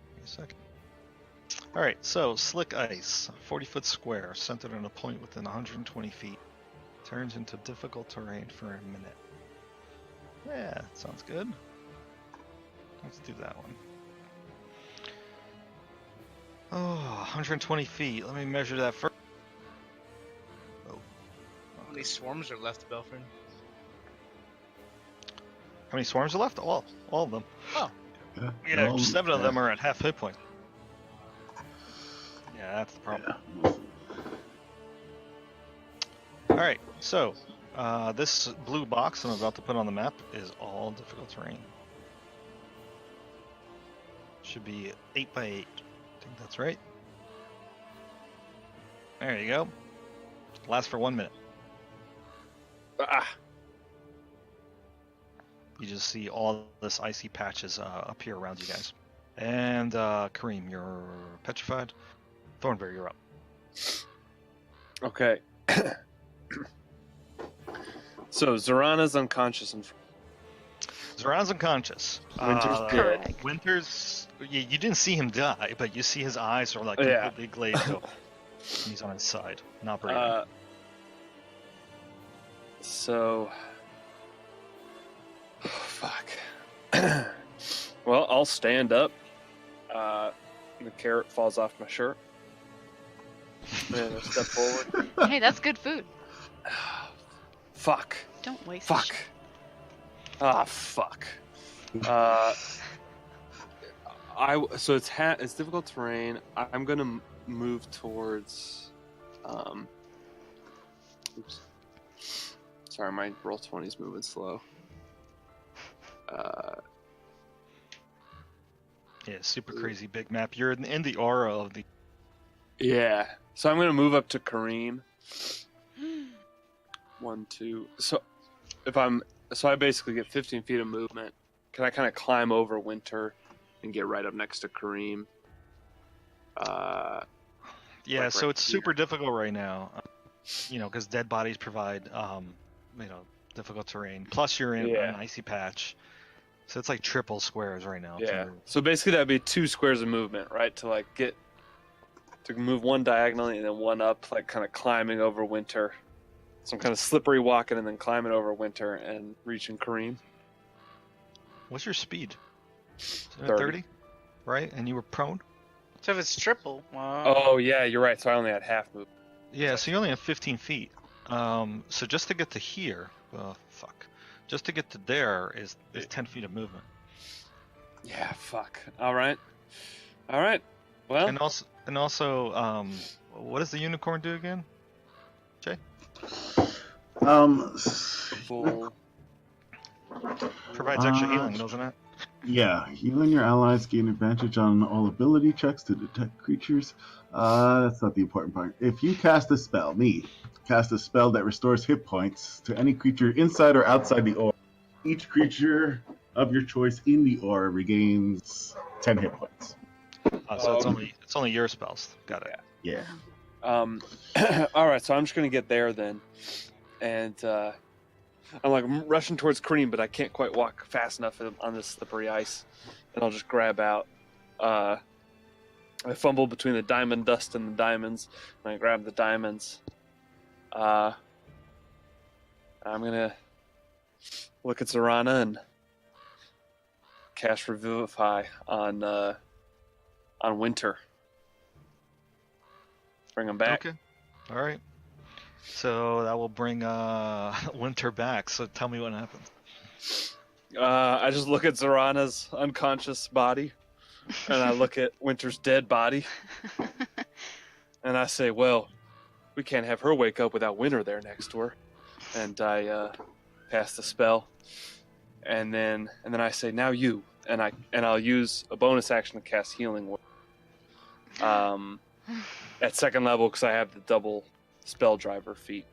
Give me a second. All right. So slick ice, 40-foot square, centered on a point within 120 feet, turns into difficult terrain for a minute. Yeah, sounds good. Let's do that one. Oh, 120 feet. Let me measure that first. Oh. How many swarms are left, Belfrin? How many swarms are left? All of them. Yeah, well, 7 of them are at half hit point. Yeah, that's the problem. Yeah. Alright, so this blue box I'm about to put on the map is all difficult terrain. Should be 8 by 8. I think that's right. There you go. Lasts for 1 minute. Ah, You just see all this icy patches appear around you guys. And Kareem, you're petrified. Thornberry, you're up. okay. So Zorana's unconscious and Zoran's unconscious. Winter's dead. Correct. Winter's. You didn't see him die, but you see his eyes are like Yeah. completely glazed over. He's on his side, not breathing. So, fuck. Well, I'll stand up. The carrot falls off my shirt. And I step forward. Hey, that's good food. Fuck. Don't waste Fuck. shit. Ah, fuck. So it's difficult terrain. I'm gonna move towards. Oops. Sorry, my roll 20 is moving slow. Yeah, super crazy big map. You're in the aura of the. Yeah. So I'm gonna move up to Kareem. 1, 2. So I basically get 15 feet of movement. Can I kind of climb over Winter and get right up next to Kareem? Yeah, like so right it's here. super difficult right now. Because dead bodies provide, difficult terrain. Plus, you're in Yeah. an icy patch, so it's like triple squares right now. Yeah. So basically, that'd be 2 squares of movement, right? To move one diagonally and then one up, like kind of climbing over Winter. Some kind of slippery walking and then climbing over Winter and reaching Kareem. What's your speed? 30. 30, right? And you were prone. So if it's triple, Oh yeah, you're right. So I only had half move. Yeah, so you only have 15 feet. So just to get to here, just to get to there is 10 feet of movement. Yeah, fuck. All right. Well, And also, what does the unicorn do again? Jay? full. Provides extra healing, doesn't it? Yeah, you and your allies gain advantage on all ability checks to detect creatures. That's not the important part. If you cast a spell that restores hit points to any creature inside or outside the aura, each creature of your choice in the aura regains 10 hit points. So it's only your spells. Got it. Yeah. All right. So I'm just gonna get there then, and I'm like rushing towards Kareem, but I can't quite walk fast enough on this slippery ice, and I'll just grab out. I fumble between the diamond dust and the diamonds, and I grab the diamonds. I'm gonna look at Zorana and cast Revivify on Winter. Bring him back. Okay. All right. So that will bring Winter back. So tell me what happens. I just look at Zorana's unconscious body, and I look at Winter's dead body, and I say, "Well, we can't have her wake up without Winter there next to her." And I cast the spell, and then I say, "Now you," and I'll use a bonus action to cast Healing Word. At second level because I have the double spell driver feat.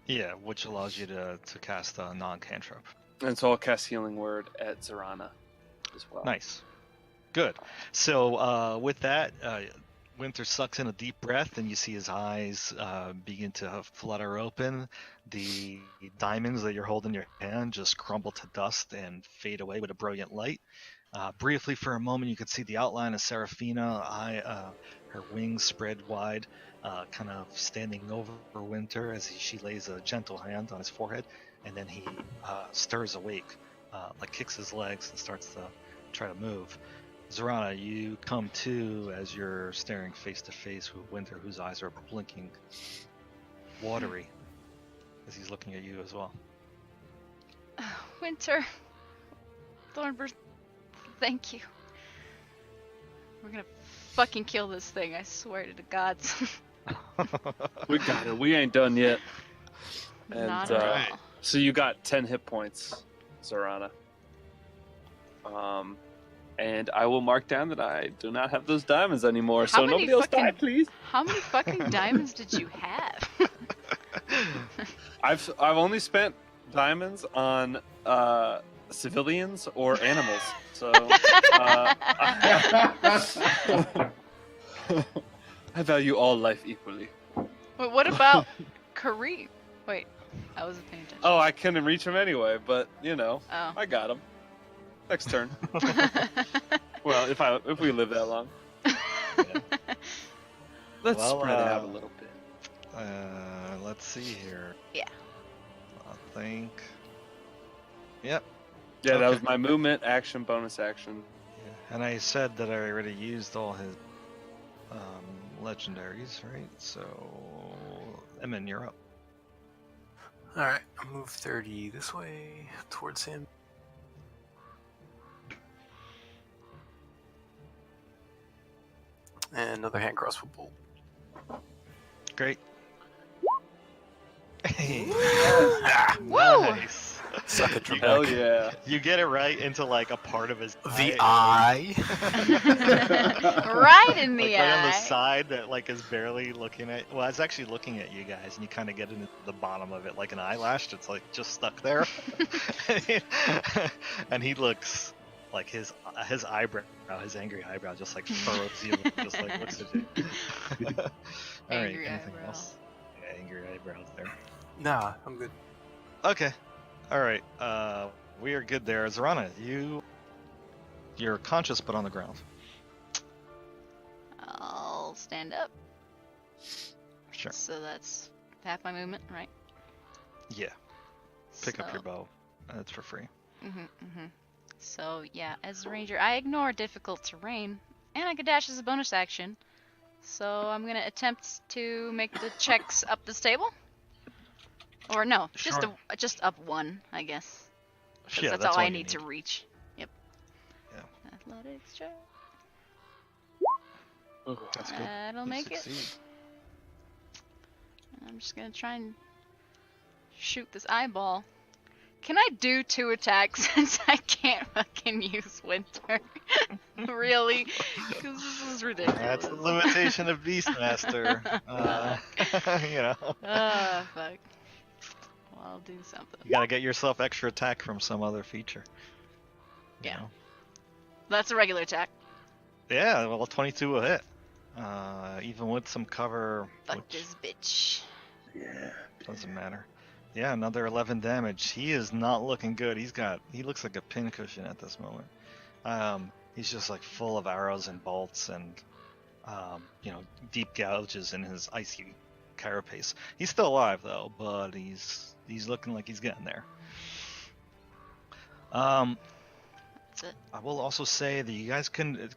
Yeah, which allows you to cast a non-cantrip. And so I'll cast Healing Word at Zorana as well. Nice. Good. So with that, Winter sucks in a deep breath, and you see his eyes begin to flutter open. The diamonds that you're holding in your hand just crumble to dust and fade away with a brilliant light. Briefly, for a moment, you could see the outline of Seraphina, her wings spread wide, kind of standing over Winter as she lays a gentle hand on his forehead, and then he stirs awake, kicks his legs and starts to try to move. Zorana, you come to as you're staring face to face with Winter, whose eyes are blinking watery as he's looking at you as well. Winter. Thornbird, thank you. We're gonna fucking kill this thing, I swear to the gods. We got it. We ain't done yet. And, Not at all. So you got 10 hit points, Zorana. And I will mark down that I do not have those diamonds anymore, How so many nobody else fucking- die, please. How many fucking diamonds did you have? I've only spent diamonds on civilians or animals, so I value all life equally. Wait, what about Kareem? Wait, I wasn't paying attention. Oh, I couldn't reach him anyway, but Oh. I got him. Next turn. Well, if we live that long. Let's Well, spread it out a little bit. Let's see here. Yeah. I think. Yep. Yeah, that Okay. was my movement, action, bonus action. Yeah. And I said that I already used all his legendaries, right? So, Emin, you're up. Alright, I'll move 30 this way towards him. And another hand crossbow bolt. Great. Hey. Woo! Nice. Suck it, Hell Trebek. yeah. You get it right into like a part of his The eye. Right in the like right on the eye. side that like is barely looking at. Well, it's actually looking at you guys, and you kind of get into the bottom of it like an eyelash that's like just stuck there. And he looks like his eyebrow, his angry eyebrow, just like furrows you, and just like looks at you. All right, Angry anything eyebrow. else? Yeah, angry eyebrows there. Nah, I'm good. Okay. All right. We are good there. Zarana, you're conscious but on the ground. I'll stand up. Sure. So that's half my movement, right? Yeah. Pick up your bow. That's for free. So yeah, as a ranger, I ignore difficult terrain, and I could dash as a bonus action. So I'm gonna attempt to make the checks up the stable. Or no, just Sure. just up one, I guess. 'Cause Yeah, that's, that's all all I you need to reach. Yep. Yeah. Athletics check. That's good. That'll You make it. succeed. I'm just gonna try and shoot this eyeball. Can I do 2 attacks since I can't fucking use winter? Really? Because this is ridiculous. That's the limitation of Beastmaster. You know, Fuck. Well, I'll do something. you gotta get yourself extra attack from some other feature. You Yeah. know? That's a regular attack. Yeah, well, 22 will hit. Even with some cover, Fuck which this bitch. Yeah. doesn't matter. Yeah, another 11 damage. He is not looking good. He looks like a pincushion at this moment. He's just like full of arrows and bolts and, deep gouges in his icy carapace. He's still alive though, but he's looking like he's getting there. That's it. I will also say that you guys can.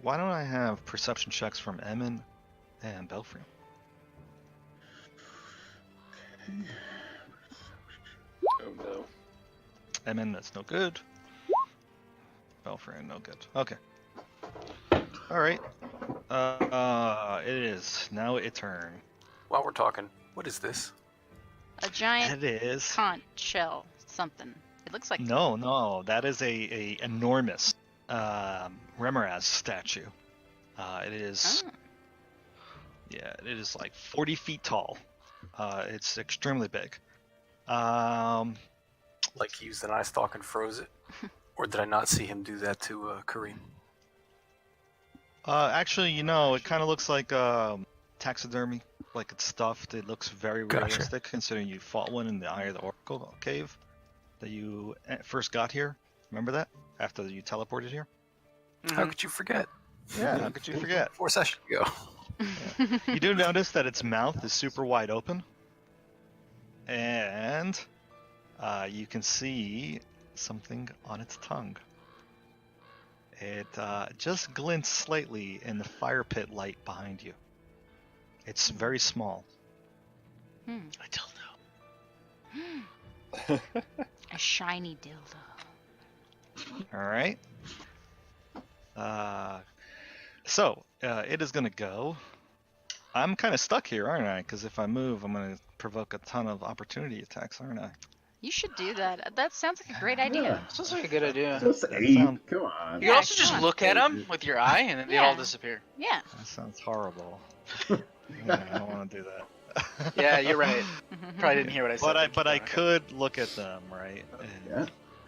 Why don't I have perception checks from Emin and Belfry? Oh no. Emin, that's no good. Belfry, no good. Okay. All right. It is now a turn. While we're talking, what is this? A giant It is. conch shell. Something. It looks like. No, that is a enormous Remoraz statue. It is. Oh. Yeah, it is like 40 feet tall. It's extremely big. Um, Like he used an eye stalk and froze it? Or did I not see him do that to Kareem? Actually, it kind of looks like taxidermy, like it's stuffed. It looks very Gotcha. realistic, considering you fought one in the Eye of the Oracle cave that you first got here. Remember that? After you teleported here? How could you forget? Yeah, how could you forget? 4 sessions ago. You do notice that its mouth is super wide open, and you can see something on its tongue. It just glints slightly in the fire pit light behind you. It's very small. Hmm. I don't know. A shiny dildo. All right. So it is gonna go. I'm kind of stuck here, aren't I? Because if I move, I'm gonna provoke a ton of opportunity attacks, aren't I? You should do that. That sounds like a great idea. Sounds like a good idea. Just That 8. sound- Come on. You can also come just on. look at them with your eye, and then they all Yeah. disappear. Yeah. That sounds horrible. Yeah, I don't want to do that. Yeah, you're right. Probably didn't hear what I said. But I could look at them, right? And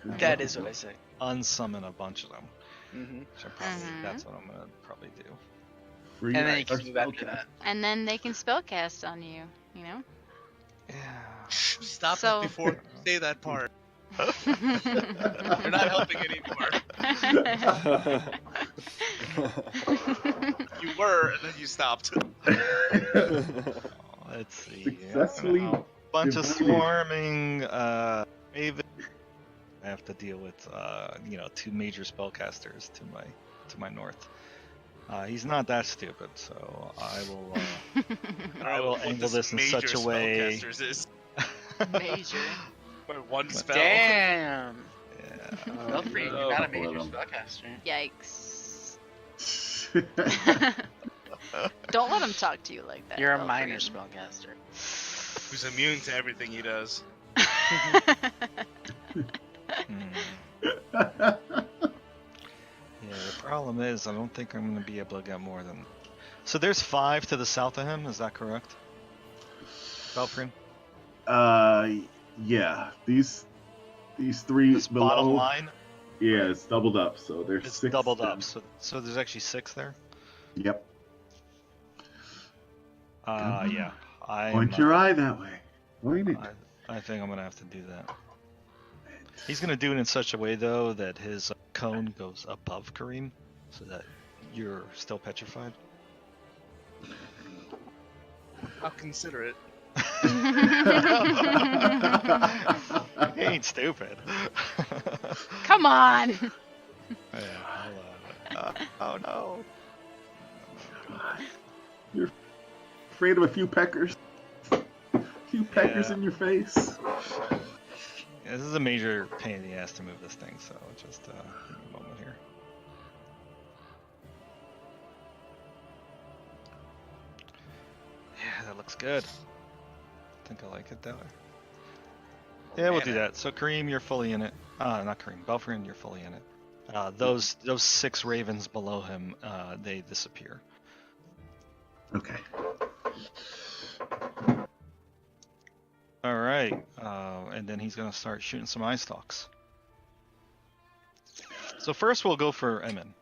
Yeah. That is what I say. unsummon a bunch of them. Mm-hmm. That's what I'm gonna probably do. Free And then you can extra move after spell that. And then they can spellcast on you, you know? Yeah. Stop So- it before you say that part. You're You're not helping anymore. You were, and then you stopped. Let's see. Successfully Bunch of defeated. swarming Maven. I have to deal with 2 major spellcasters to my north. He's not that stupid, so I will I don't know I will what angle this in major such a way. spellcasters is. Major. My one spell. Damn. Yeah. Belfry, no. you're not a Couple major of them. spellcaster. Yikes. Don't let him talk to you like that. You're a Belfry. minor spellcaster. Who's immune to everything he does. Hmm. Yeah, the problem is I don't think I'm going to be able to get more than... So there's 5 to the south of him, is that correct? Belfrin? Yeah. These three This below. bottom line, Yeah, it's doubled up, so there's it's 6. doubled then. up. So there's actually 6 there? Yep. Yeah. Point your eye that way. Point it. I think I'm going to have to do that. He's going to do it in such a way, though, that his cone goes above Kareem, so that you're still petrified. I'll consider it. He ain't stupid. Come on. Yeah, oh no. You're afraid of a few peckers. A few peckers Yeah. in your face. Yeah, this is a major pain in the ass to move this thing, so just give me a moment here. Yeah, that looks good. I think I like it that way. Yeah, we'll do that. So Kareem, you're fully in it. Not Kareem, Belfrin, you're fully in it. Those 6 ravens below him, they disappear. Okay. All right, and then he's gonna start shooting some eye stalks. So first we'll go for Emin,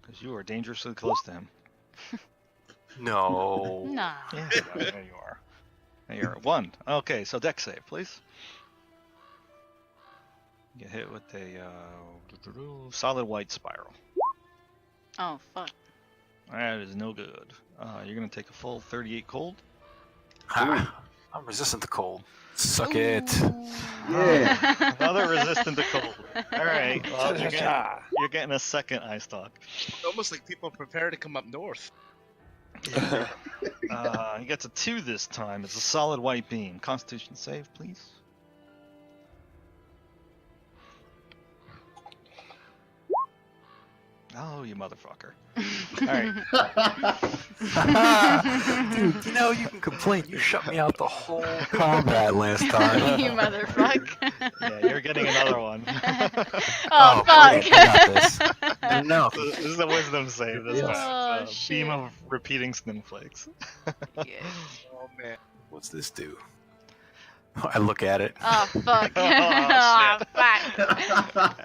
because you are dangerously close to him. No. Nah. Yeah, there you are. There you are. 1. Okay, so deck save, please. Get hit with a solid white spiral. Oh fuck. That is no good. You're gonna take a full 38 cold. Ha, I'm resistant to cold. Suck it. Yeah. Another resistant to cold. All right. Well, you're getting a second eye stalk. It's almost like people prepare to come up north. He gets a 2 this time. It's a solid white beam. Constitution save, please. Oh, you motherfucker. Alright. Dude, you know, you can complain. You shut me out the whole combat last time. You motherfucker. Yeah, you're getting another one. Oh, fuck. great, I got this. No. This is a wisdom save this Yes. time. Oh, It's a shit. beam of repeating snowflakes. Yeah. Oh man. What's this do? I look at it. Oh fuck. Oh, Oh, shit. fuck.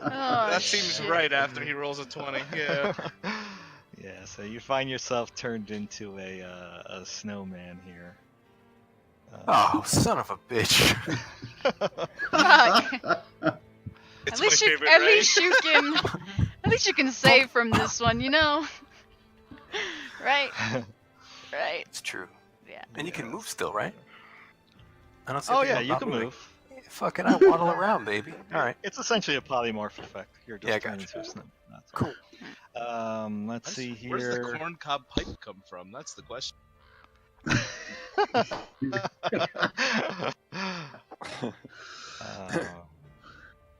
Oh, That seems shit. right after he rolls a 20. Yeah. Yeah, so you find yourself turned into a snowman here. Oh, son of a bitch. Fuck. It's At least my you, favorite, at right? least you can, at least you can save from this one, you know. Right. Right. It's true. Yeah. And you can move still, right? I don't see Oh anything yeah, about you not can moving. move. Yeah, fucking, I waddle around, baby. All right. It's essentially a polymorph effect. You're just Yeah, I turning gotcha. into a snow. That's Cool. all. Let's see here. Where's the corncob pipe come from? That's the question.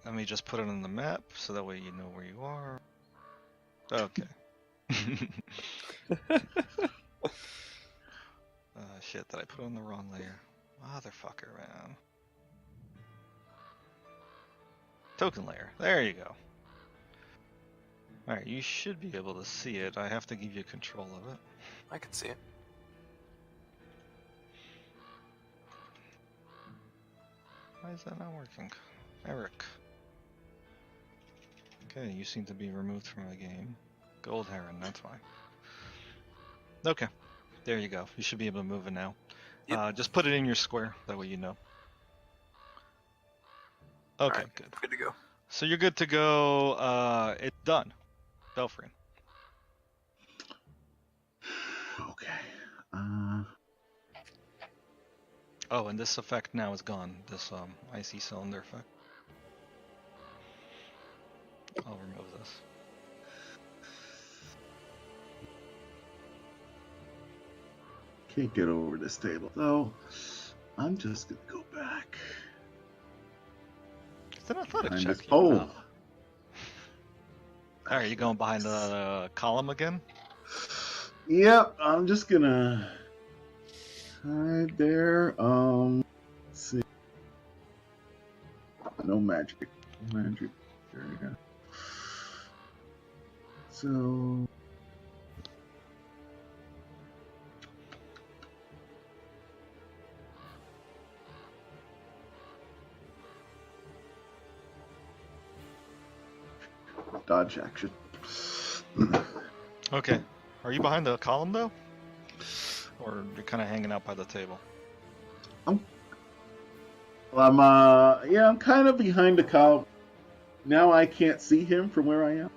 Let me just put it on the map so that way you know where you are. Okay. Shit, did I put on the wrong layer? Motherfucker, man. Token layer. There you go. Alright, you should be able to see it. I have to give you control of it. I can see it. Why is that not working? Eric. Okay, you seem to be removed from the game. Gold Heron, that's fine. Okay, there you go. You should be able to move it now. Yep. Just put it in your square, that way you know. Okay, Alright, good. Good to go. So you're good to go. It's done. Belfrin. Okay. Oh, and this effect now is gone. This icy cylinder effect. I'll remove this. Can't get over this table, so I'm just gonna go back It's an athletic behind check. this You don't pole. know. Are you going behind the column again? Yep, I'm just gonna hide there. Let's see. No magic. No magic. There we go. So. Dodge action. Okay. Are you behind the column though? Or you're kind of hanging out by the table? I'm I'm kind of behind the column. Now I can't see him from where I am.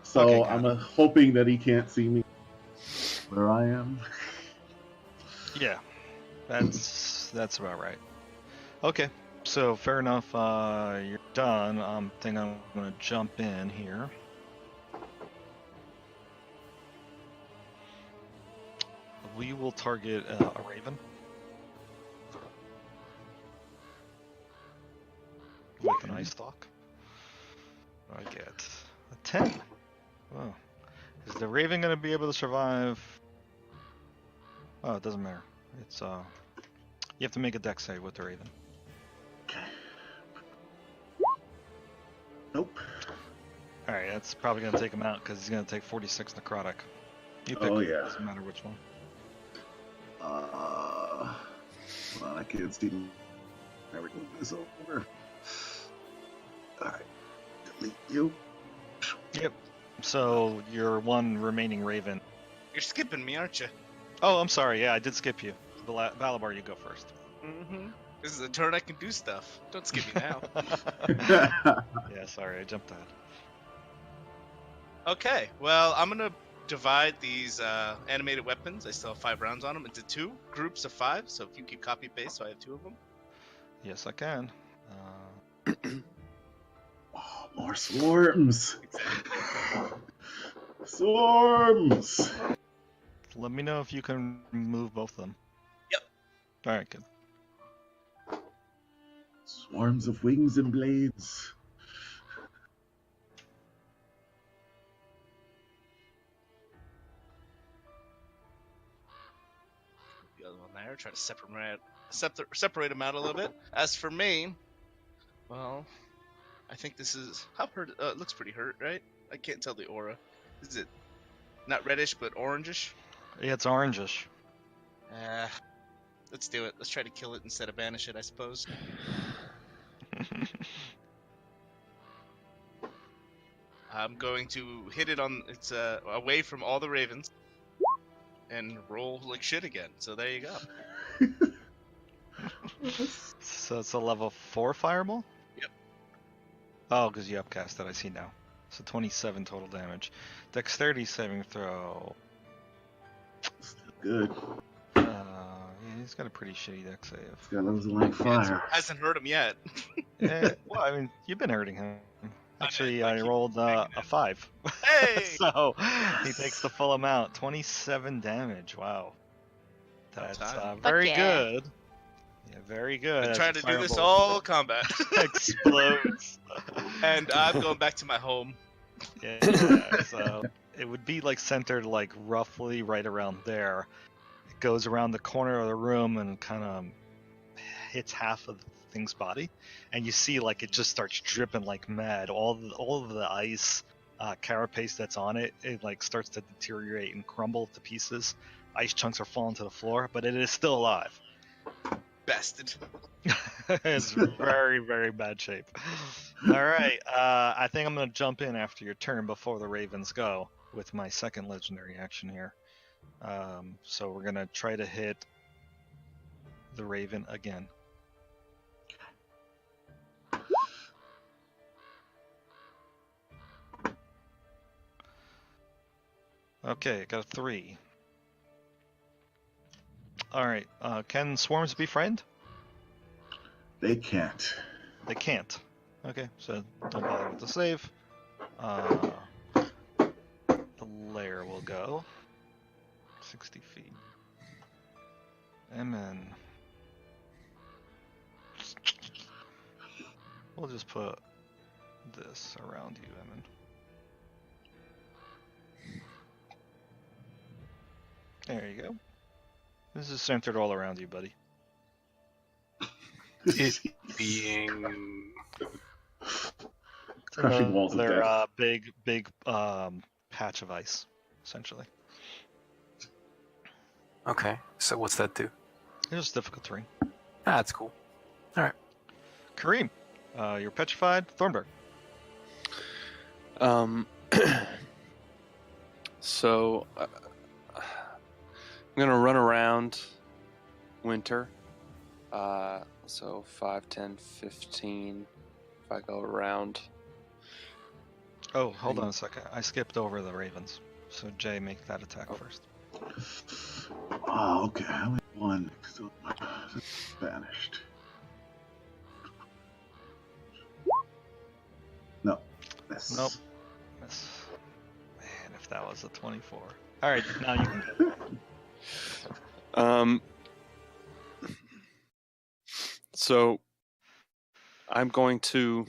So Okay, got I'm it. hoping that he can't see me where I am. Yeah. That's about right. Okay. So fair enough. You're done. I think I'm gonna jump in here. We will target a raven with an ice stalk. I get a 10. Wow. Is the raven gonna be able to survive? Oh, it doesn't matter. It's you have to make a dex save with the raven. Okay. Nope. All right, that's probably gonna take him out because he's gonna take 46 necrotic. You pick. Oh, yeah. Doesn't matter which one. Hold on, I can't see. Never move this over. Alright. Delete you. Yep. So your one remaining raven. You're skipping me, aren't you? Oh, I'm sorry. Yeah, I did skip you. Valabar, you go first. Mm-hmm. This is a turn I can do stuff. Don't skip me now. Yeah, sorry, I jumped ahead. Okay, well, I'm gonna divide these animated weapons. I still have 5 rounds on them into 2 groups of 5. So if you could copy paste, so I have 2 of them. Yes, I can. Oh, more swarms. Swarms. Let me know if you can move both of them. Yep. All right, good. Swarms of wings and blades. The other one there, try to separate them out a little bit. As for me, well, I think this is how hurt. It looks pretty hurt, right? I can't tell the aura. Is it not reddish but orangish? Yeah, it's orangish. Let's do it. Let's try to kill it instead of banish it, I suppose. I'm going to hit it on it's away from all the ravens and roll like shit again. So there you go. So it's a level 4 fireball? Yep. Oh, because you upcast it, I see now. So 27 total damage. Dexterity saving throw. Still good. Yeah, he's got a pretty shitty dex save. This guy loves like fire. Hasn't hurt him yet. Well, I mean, you've been hurting him. Actually, I I keep rolled a 5. Hey! So he takes the full amount. 27 damage. Wow. That's time. very yeah. good. Yeah, very good. I'm As trying the to do this fireball all combat. explodes. And I'm going back to my home. Yeah, so it would be like centered like roughly right around there. It goes around the corner of the room and kind of hits half of the thing's body, and you see like it just starts dripping like mad. All of the ice carapace that's on it, it like starts to deteriorate and crumble to pieces. Ice chunks are falling to the floor, but it is still alive. Bested. It's very, very bad shape. All right, I think I'm going to jump in after your turn before the Ravens go with my second legendary action here. So we're going to try to hit the Raven again. Okay, got a 3. All right, can swarms befriend? They can't. They can't. Okay, so don't bother with the save. The lair will go 60 feet. Emin. We'll just put this around you, Emin. There you go. This is centered all around you, buddy. It being Crushing walls of They're death. big patch of ice, essentially. okay. So what's that do? It's just difficult terrain. Ah, that's cool. Kareem, you're petrified. Thornberg. So I'm gonna run around Winter. So 5, 10, 15. If I go around. Oh, hold on a second. I skipped over the Ravens. So Jay, make that attack first. Oh, okay. I only have one. So vanished. No. Miss. Nope. Miss. Man, if that was a 24. All right, now you can get it. So I'm going to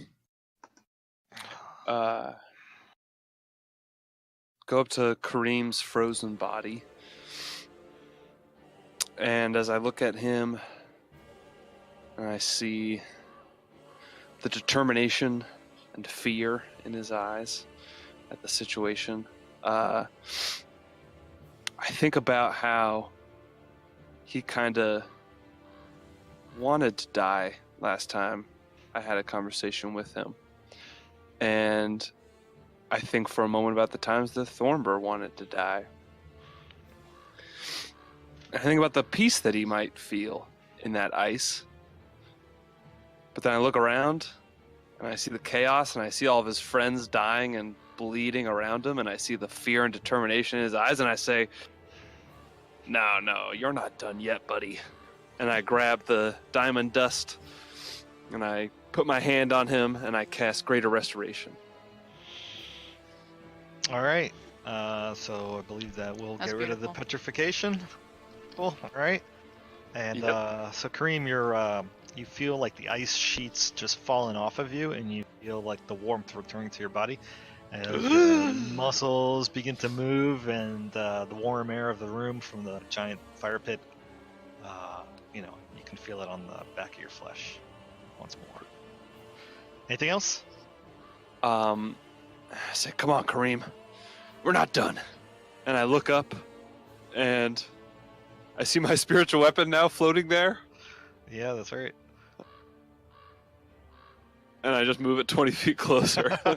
go up to Kareem's frozen body, and as I look at him, and I see the determination and fear in his eyes at the situation, I think about how he kind of wanted to die last time I had a conversation with him. And I think for a moment about the times that Thornber wanted to die. I think about the peace that he might feel in that ice. But then I look around and I see the chaos and I see all of his friends dying and bleeding around him, and I see the fear and determination in his eyes, and I say, no, you're not done yet, buddy. And I grab the diamond dust and I put my hand on him and I cast Greater Restoration. All right. So I believe that will That's get rid of the beautiful. petrification. Cool. All right. And Yep. so Kareem, you feel like the ice sheets just falling off of you, and you feel like the warmth returning to your body. As your muscles begin to move, and the warm air of the room from the giant fire pit, you can feel it on the back of your flesh once more. Anything else? I say, come on, Kareem. We're not done. And I look up and I see my spiritual weapon now floating there. Yeah, that's right. And I just move it 20 feet closer. All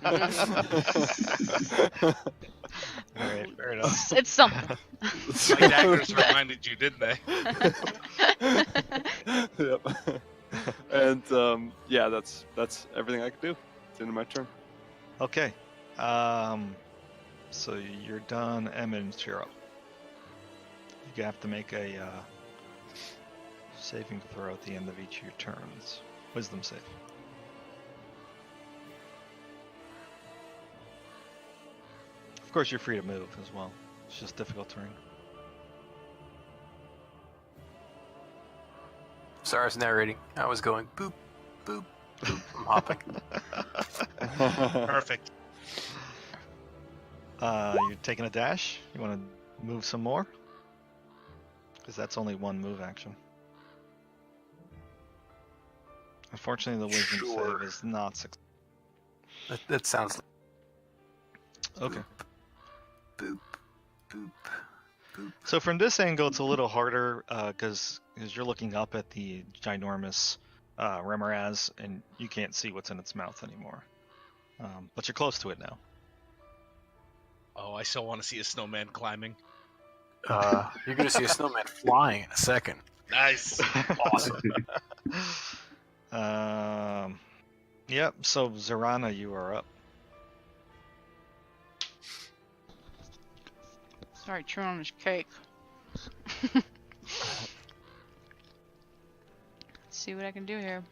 right, fair enough. It's something. My daggers reminded you, didn't they? Yep. And yeah, that's everything I can do. It's the end of my turn. Okay. So you're done. Emmons, you're up. You have to make a saving throw at the end of each of your turns. Wisdom save. Of course, you're free to move as well. It's just difficult terrain. Sorry, I was narrating. I was going boop, boop, boop. I'm hopping. Perfect. You're taking a dash? You want to move some more? Because that's only one move action. Unfortunately, the wisdom Sure. save is not successful. That sounds Okay. boop, boop, boop. So from this angle, it's a little harder because you're looking up at the ginormous Remoraz, and you can't see what's in its mouth anymore. But you're close to it now. Oh, I still want to see a snowman climbing. You're gonna see a snowman flying in a second. Nice. Awesome. Yep. So Zarana, you are up. Sorry, chewing on his cake. Let's see what I can do here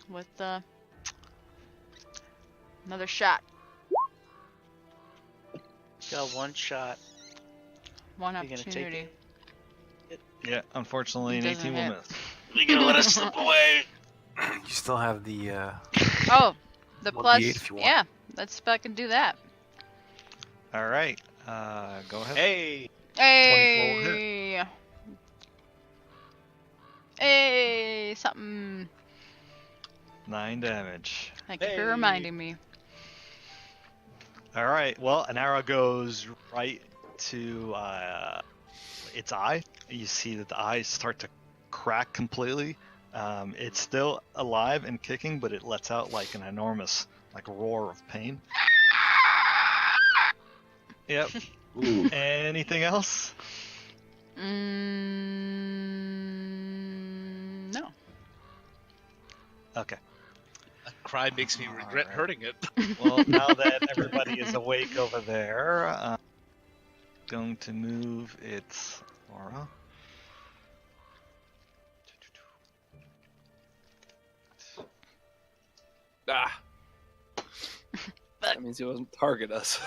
with another shot. Got one shot. One You gonna take opportunity. it? Yeah, unfortunately, an Doesn't 18 will hit. miss. You gonna let us slip away? You still have the Oh, the 1d8 plus. if you want. Yeah, let's fucking do that. All right, go ahead. Hey, 24 will hit. Hey. Hey, something. 9 damage. Thank you Hey. for reminding me. All right. Well, an arrow goes right to its eye. You see that the eyes start to crack completely. It's still alive and kicking, but it lets out like an enormous roar of pain. Yep. Ooh. Anything else? No. Okay. a cry makes me regret Alright. hurting it. Well, now that everybody is awake over there, going to move its aura. Ah. That means he doesn't target us.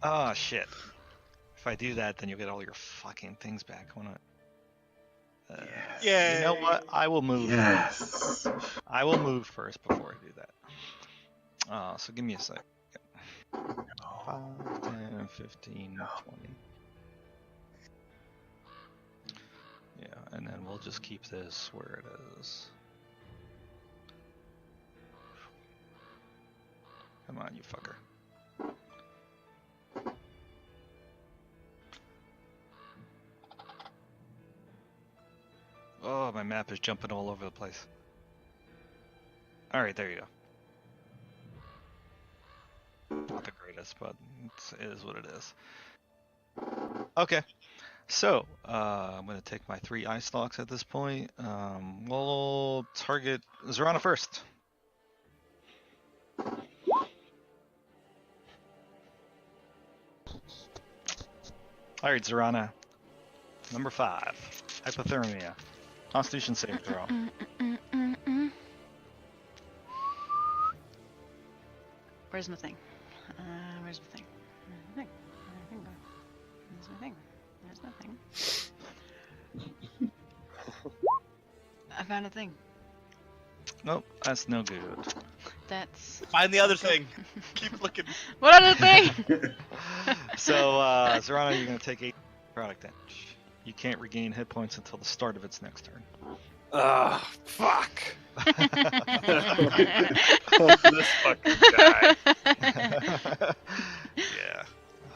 Oh shit. If I do that, then you'll get all your fucking things back, won't it? You know what? I will move. Yes. I will move first before I do that. So give me a sec. 5, 10, 15, 20. Yeah, and then we'll just keep this where it is. Come on, you fucker. Oh, my map is jumping all over the place. Alright, there you go. Not the greatest, but it is what it is. Okay, so I'm going to take my 3 eye stalks at this point. We'll target Zorana first. Alright, Zorana. Number 5. Hypothermia. Constitution saving throw. Where's my thing? Where's my thing? Where's my thing? Where's my thing? I found a thing. Nope, that's no good. That's. Find the other thing. Keep looking. What other thing? So, Zorana, you're going to take 8 product damage. You can't regain hit points until the start of its next turn. Ah, fuck. This fucking guy.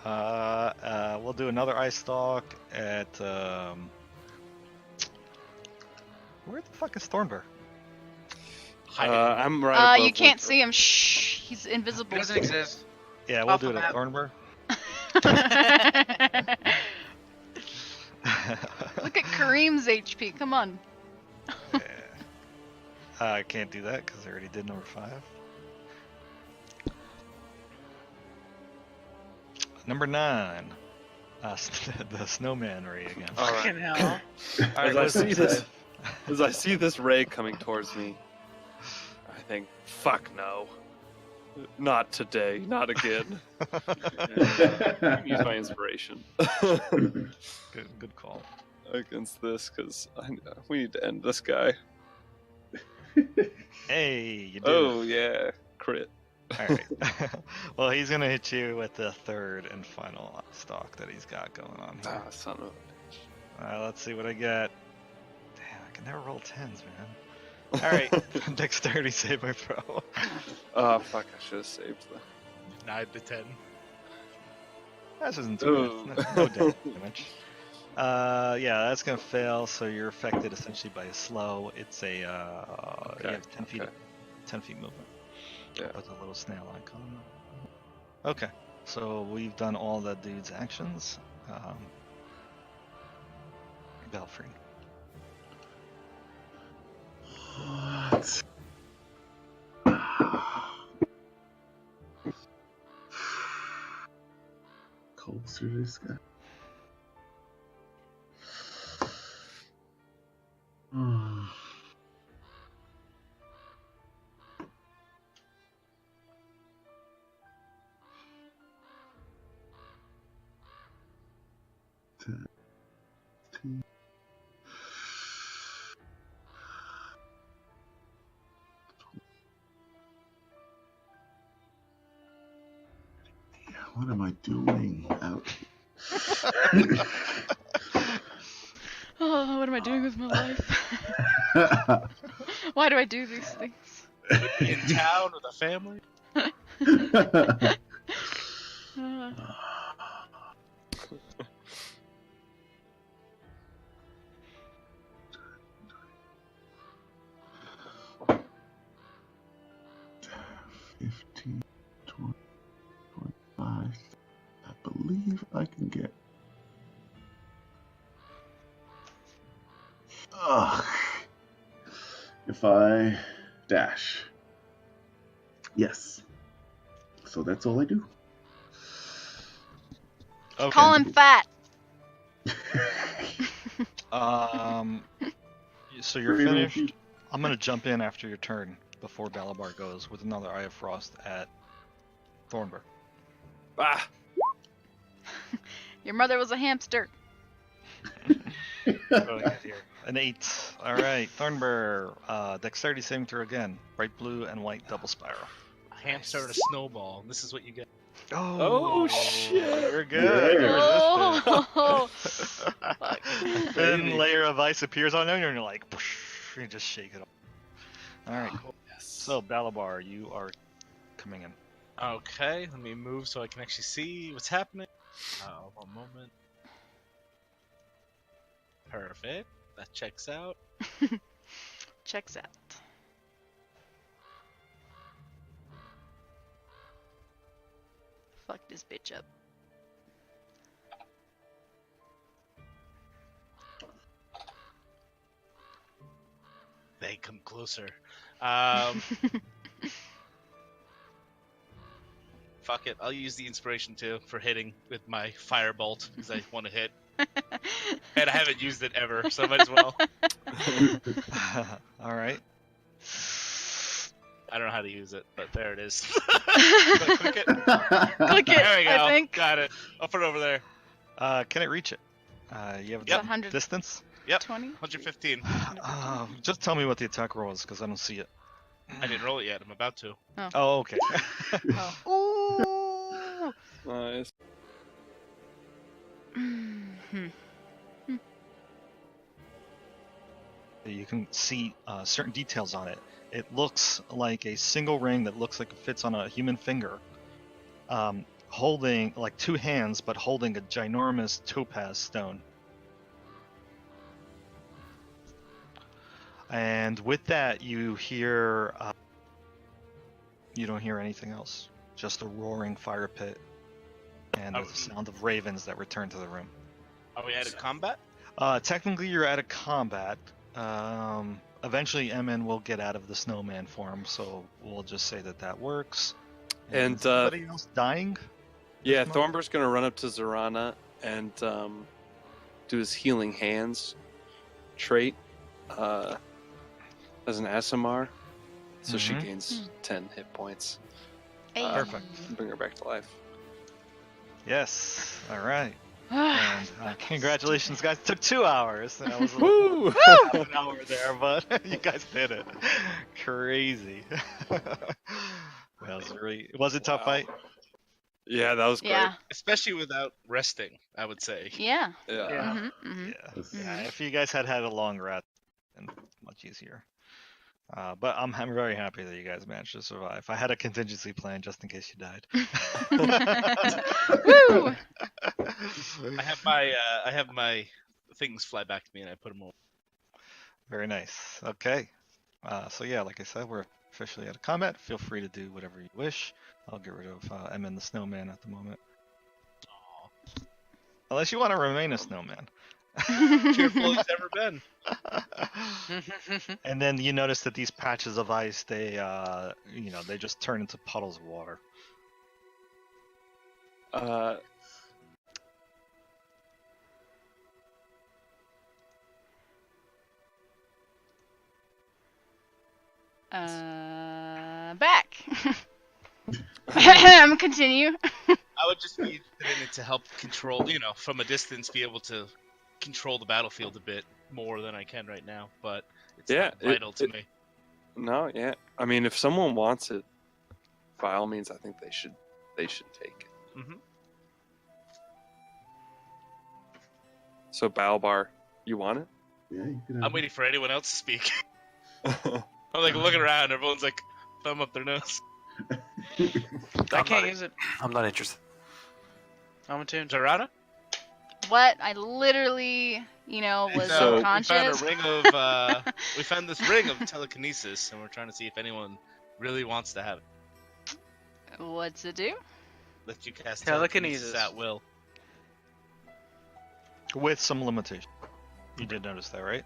Yeah. We'll do another ice stalk at. Where the fuck is Thornburg? I'm right above you can't Winter. see him. Shh. He's invisible. It doesn't exist. Yeah, we'll Off do the it map. at Thornburg. Look at Kareem's HP. Come on. Yeah. I can't do that because I already did number 5. Number 9. The snowman ray again. All right. Fucking hell. As I see this, as I see this ray coming towards me, I think, fuck no, not today, not again. And, use my inspiration Good call. against this because we need to end this guy. Hey, you did. Oh yeah, crit. All right. Well, he's gonna hit you with the 3rd and final stock that he's got going on here. Ah, son of a. Let's see what I get. Damn, I can never roll 10s, man. All right, dexterity save my throw. Oh fuck! I should have saved the. 9 to 10. That isn't Ooh. too bad. No damage. Yeah, that's gonna fail. So you're affected essentially by a slow. It's a you have 10 feet, okay. 10 feet movement. Yeah. With a little snail icon. Okay, so we've done all that dude's actions. Belfry. What? Closer to this guy. 10, 15. Yeah, what am I doing out? Oh, what am I doing with my life? Why do I do these things? In town with a family. Uh, 15, 20, 25. I believe I can get. Ugh. If I dash. Yes. So that's all I do. Okay. Call him fat. So you're finished. I'm gonna jump in after your turn before Balabar goes with another Eye of Frost at Thornburg. Ah, Your mother was a hamster. Going in here. An 8. All right, Thornburg. Dexterity saving throw again. Bright blue and white double spiral. A hamster and a snowball. This is what you get. Oh, shit. You're good. Yeah. Oh, A thin layer of ice appears on there, and you're like, you just shake it off. All right, cool. yes. So Balabar, you are coming in. Okay, let me move so I can actually see what's happening. One moment. Perfect. That checks out. checks out. Fuck this bitch up. They come closer. Fuck it. I'll use the inspiration too for hitting with my firebolt because I want to hit. And I haven't used it ever, so I might as well. All right. I don't know how to use it, but there it is. Click it. Click it, There we go. I think. Got it. I'll put it over there. Can it reach it? You have It's 100. distance? Yep. 20? 115. Just tell me what the attack roll is, because I don't see it. I didn't roll it yet. I'm about to. Oh, okay. Oh. Ooh. Nice. Mhm. You can see certain details on it. It looks like a single ring that looks like it fits on a human finger, holding like two hands, but holding a ginormous topaz stone. And with that, you hear. You don't hear anything else. Just a roaring fire pit, and the sound of ravens that return to the room. Are we out of combat? Technically, you're out of combat. Eventually, MN will get out of the snowman form, so we'll just say that works. And, is anybody else dying? Yeah, Thornburg's gonna run up to Zorana and do his healing hands trait as an ASMR, so she Mhm. gains 10 hit points. Hey. Perfect. Bring her back to life. Yes. All right. And congratulations, guys. It took 2 hours. That was Woo! half an hour there, but you guys did it. Crazy. Well, it was a tough Wow. fight. Yeah, that was great. Yeah. Especially without resting, I would say. Yeah. Yeah. Yeah. Mm-hmm, mm-hmm. Yeah. If you guys had a long rest, then much easier. But I'm very happy that you guys managed to survive. I had a contingency plan just in case you died. Woo! I have my things fly back to me and I put them over. Very nice. Okay. So yeah, like I said, we're officially out of combat. Feel free to do whatever you wish. I'll get rid of MN the snowman at the moment. Unless you want to remain a snowman. Cheerful as ever been. And then you notice that these patches of ice, they they just turn into puddles of water. Back. Continue. I would just be interested in it to help control, from a distance, be able to control the battlefield a bit more than I can right now. But it's not vital to me. No, yeah. I mean, if someone wants it, by all means, I think they should take it. Mm-hmm. So Balbar, you want it? Yeah, you can have I'm waiting for anyone else to speak. I'm like looking around. Everyone's like thumb up their nose. I can't use it. I'm not interested. I'm attuned. Zarana? What? I literally, was So- unconscious. We found this ring of telekinesis, and we're trying to see if anyone really wants to have it. What's it do? Let you cast Telekinesis. at will. With some limitation. You did notice that, right?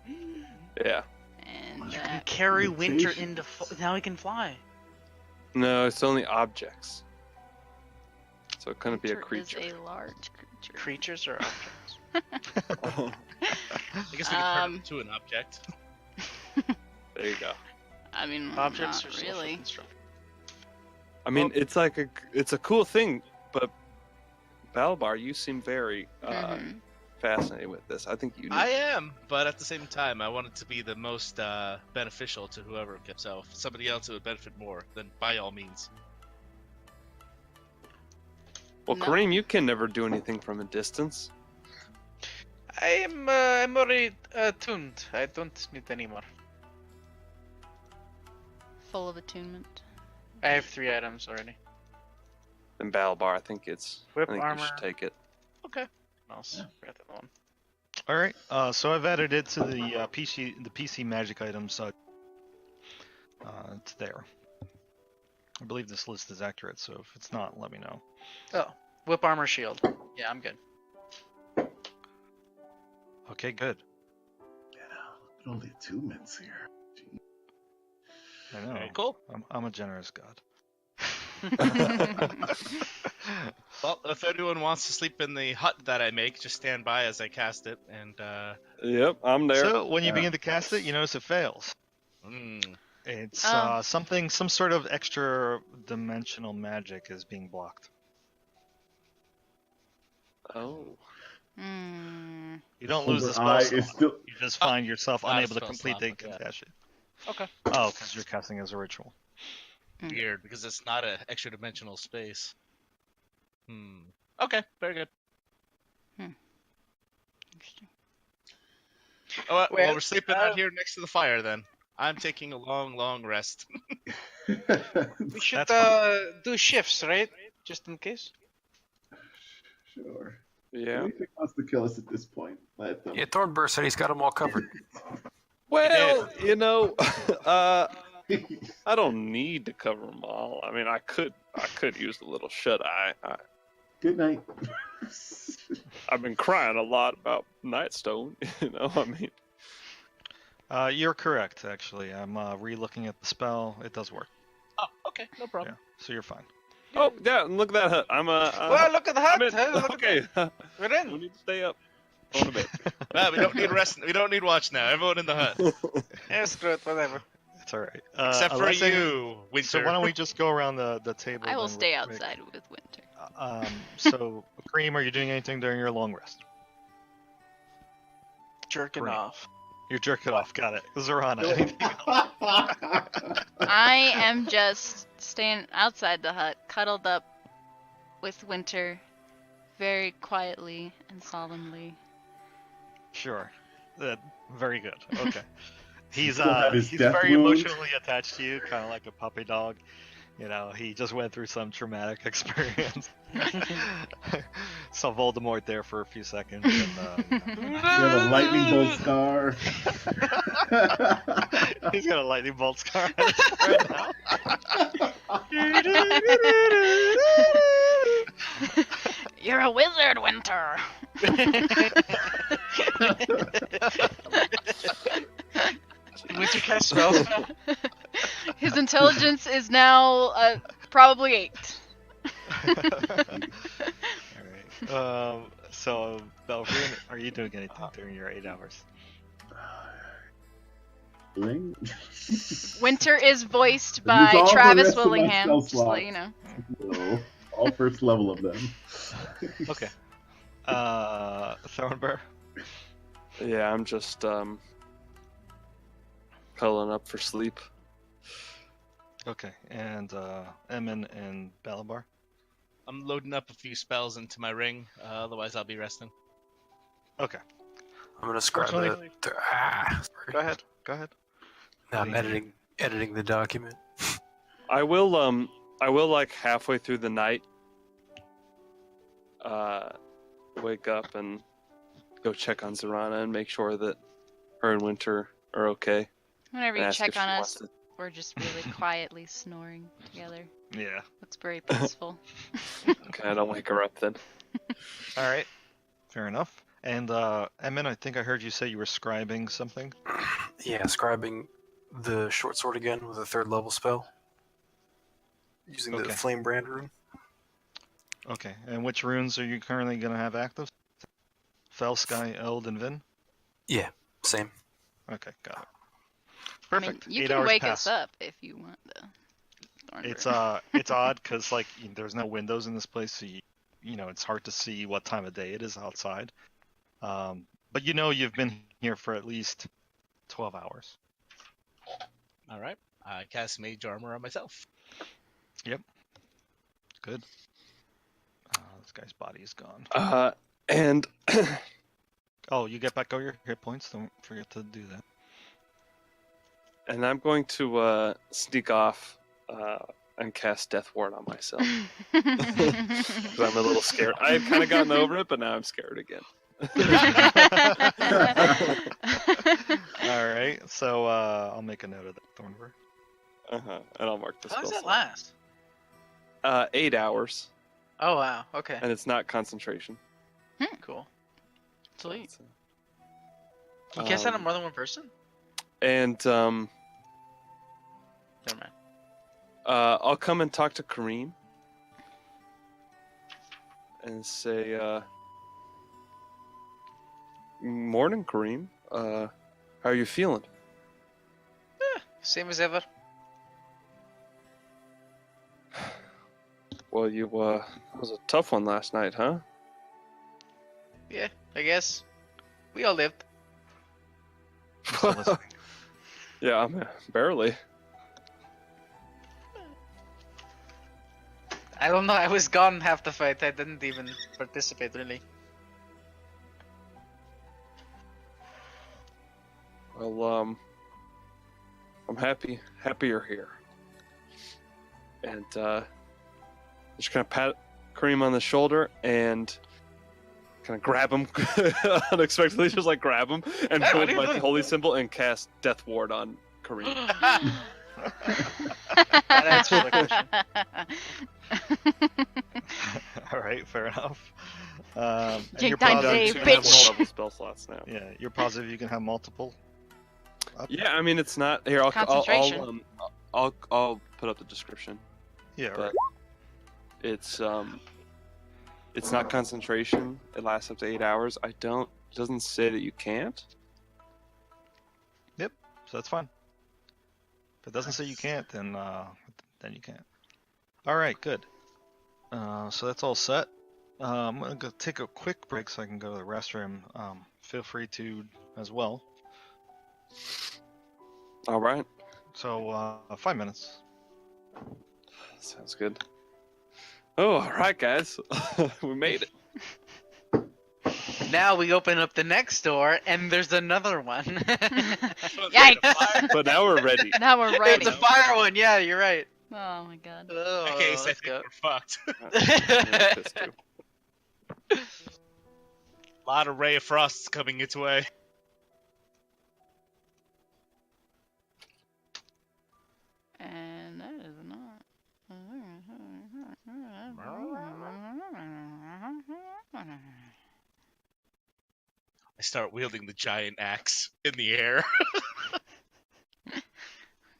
Yeah. And You can carry Winter Mutation. into. Now he can fly. No, it's only objects. So it couldn't be a Winter creature. is a large creature. Creatures or objects? I guess we can turn it into an object. There you go. I mean, Objects not or social really. construct? I mean, it's a cool thing, but Balbar, you seem very Mhm. fascinated with this. I think you. I am, but at the same time, I want it to be the most beneficial to whoever it gives out. If somebody else would benefit more, then by all means. Well, No. Kareem, you can never do anything from a distance. I'm already attuned. I don't need any more. Full of attunement. I have 3 items already. And Balbar, I think you Armor. should take it. Else. Forgot that one. All right. So I've added it to the PC magic items. It's there. I believe this list is accurate. So if it's not, let me know. Oh, whip armor shield. Yeah, I'm good. Okay, good. Yeah, but only 2 mints here. Gee. I know. Very cool. I'm a generous god. Well, if anyone wants to sleep in the hut that I make, just stand by as I cast it, and Yep, I'm there. So when you Yeah. begin to cast it, you notice it fails. It's Oh. some sort of extra dimensional magic is being blocked. Oh. Hmm. You don't lose the spell Eye slot. is still. You just find yourself not a unable to spell complete slot, the but yeah. confession. Okay. Oh, because you're casting as a ritual. Weird, because it's not an extra dimensional space. Okay, very good. Interesting. Oh, well, Well, we're sleeping out here next to the fire then. I'm taking a long, long rest. We should That's do shifts, right? Just in case. Sure. Yeah. Anything wants to kill us at this point? Let them. Yeah, Thornburst said he's got them all covered. Well, I don't need to cover them all. I mean, I could use a little shut eye. Good night. I've been crying a lot about Nightstone. I mean, You're correct, actually. I'm re-looking at the spell. It does work. Oh, okay, no problem. Yeah, so you're fine. oh yeah, and look at that hut. I'm Well, look at the hut. I'm in. Hey, look at Okay, that. We're no in. need to stay up. Going to bed. Well, we don't need rest. We don't need watch now. Everyone in the hut, Yeah, screw it. Whatever. It's all right. except for Alessa, you, Winter. So why don't we just go around the table? I will then, stay Rick? outside with Winter. So, Kareem, are you doing anything during your long rest? Jerking Great. off. You're jerking off. Got it. Zorana, anything? I am just staying outside the hut, cuddled up with Winter, very quietly and solemnly. Sure. Very good. Okay. He's Still have his he's death very wound. emotionally attached to you, kind of like a puppy dog. You know, he just went through some traumatic experience. Saw Voldemort there for a few seconds. And, You have a lightning bolt scar. he's got a lightning bolt scar on his right now. You're a wizard, Winter. Winter cast spells. His intelligence is now probably 8. Alright. So, Belgreen, are you doing anything during your 8 hours? Bling. Winter is voiced Use by all the Travis rest of my Willingham. spell Just to let slots. you know. No. All first level of them. Okay. Thornbear. Yeah, I'm just cuddling up for sleep. Okay, and Emin and Balabar. I'm loading up a few spells into my ring. Otherwise, I'll be resting. Okay. I'm gonna scribe Fortunately- it. Sorry. Go ahead. Go ahead. No, I'm editing the document. I will like halfway through the night wake up and go check on Zarana and make sure that her and Winter are okay. Whenever and you ask check if on she us, wants to- we're just really quietly snoring together. Yeah. Looks very peaceful. Okay, I don't wake her up then. All right. Fair enough. And Emin, I think I heard you say you were scribing something. Yeah, scribing the short sword again with a 3rd level spell. Using the Okay. Flame Brand rune. Okay. And which runes are you currently gonna have active? Fel, Sky, Eld, and Vin. Yeah, same. Okay, got it. I mean, Perfect. you 8 can hours wake pass. us up if you want though. It's it's odd because like there's no windows in this place, so you know it's hard to see what time of day it is outside. But you know you've been here for at least 12 hours. All right. I cast Mage Armor on myself. Good. This guy's body is gone. And Oh, you get back all your hit points. Don't forget to do that. and I'm going to sneak off and cast Death Ward on myself. 'Cause I'm a little scared. I had kind of gotten over it, but now I'm scared again. All right. So I'll make a note of that, Thornberg. And I'll mark the How spell does that slot. last? 8 hours, Oh wow. Okay. and it's not concentration. Cool. Sweet. So, Can you cast that on um, more than one person? And Never mind. I'll come and talk to Kareem and say, "Morning, Kareem. How are you feeling?" Same as ever. Well, it was a tough one last night, huh? Yeah, I guess. We all lived. Still listening. Yeah, I mean, barely. I don't know. I was gone half the fight. I didn't even participate really. Well, I'm happy you're here. And just gonna pat Kareem on the shoulder and kind of grab him unexpectedly, just like grab him and Hey, what hold are you my doing? holy symbol and cast Death Ward on Kareem. That answers the question. All right. Fair enough. And Take you're time, positive Dave, you Two can have bitch. level spell slots now. Yeah, you're positive you can have multiple. Yeah, I mean it's not here. Concentration. I'll put up the description. Yeah. But Right. it's not concentration. It lasts up to 8 hours. It doesn't say that you can't. So that's fine. If it doesn't say you can't, then you can't. All right, good. So that's all set. I'm gonna go take a quick break so I can go to the restroom. Feel free to as well. All right, So 5 minutes. sounds good. Oh, all right, guys, we made it. Now we open up the next door, and there's another one. Yikes! But now we're ready. Now we're ready. It's a fire one. Yeah, you're right. Oh my god. Oh, In case I let's think go. we're fucked. Yeah, this too. A lot of Ray of Frosts coming its way. And that is not. I start wielding the giant axe in the air.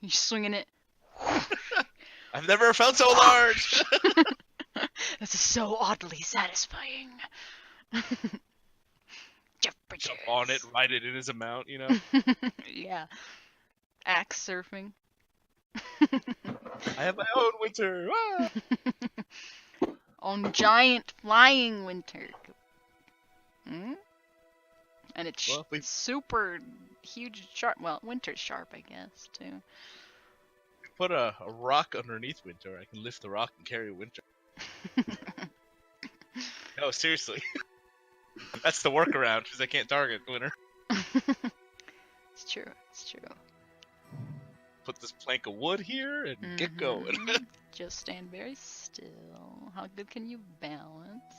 You swinging it. I've never felt so large. This is so oddly satisfying. Jeff Bridges. Jump on it, ride it in as a mount, you know. Yeah. Axe surfing. I have my own winter. Ah! on giant flying winter. Hmm? And it's Well, we- super huge sharp. Well, winter's sharp, I guess, too. Put a rock underneath Winter. I can lift the rock and carry Winter. No, seriously. That's the workaround, because I can't target Winter. It's true. It's true. Put this plank of wood here and get going. Mhm. Just stand very still. How good can you balance?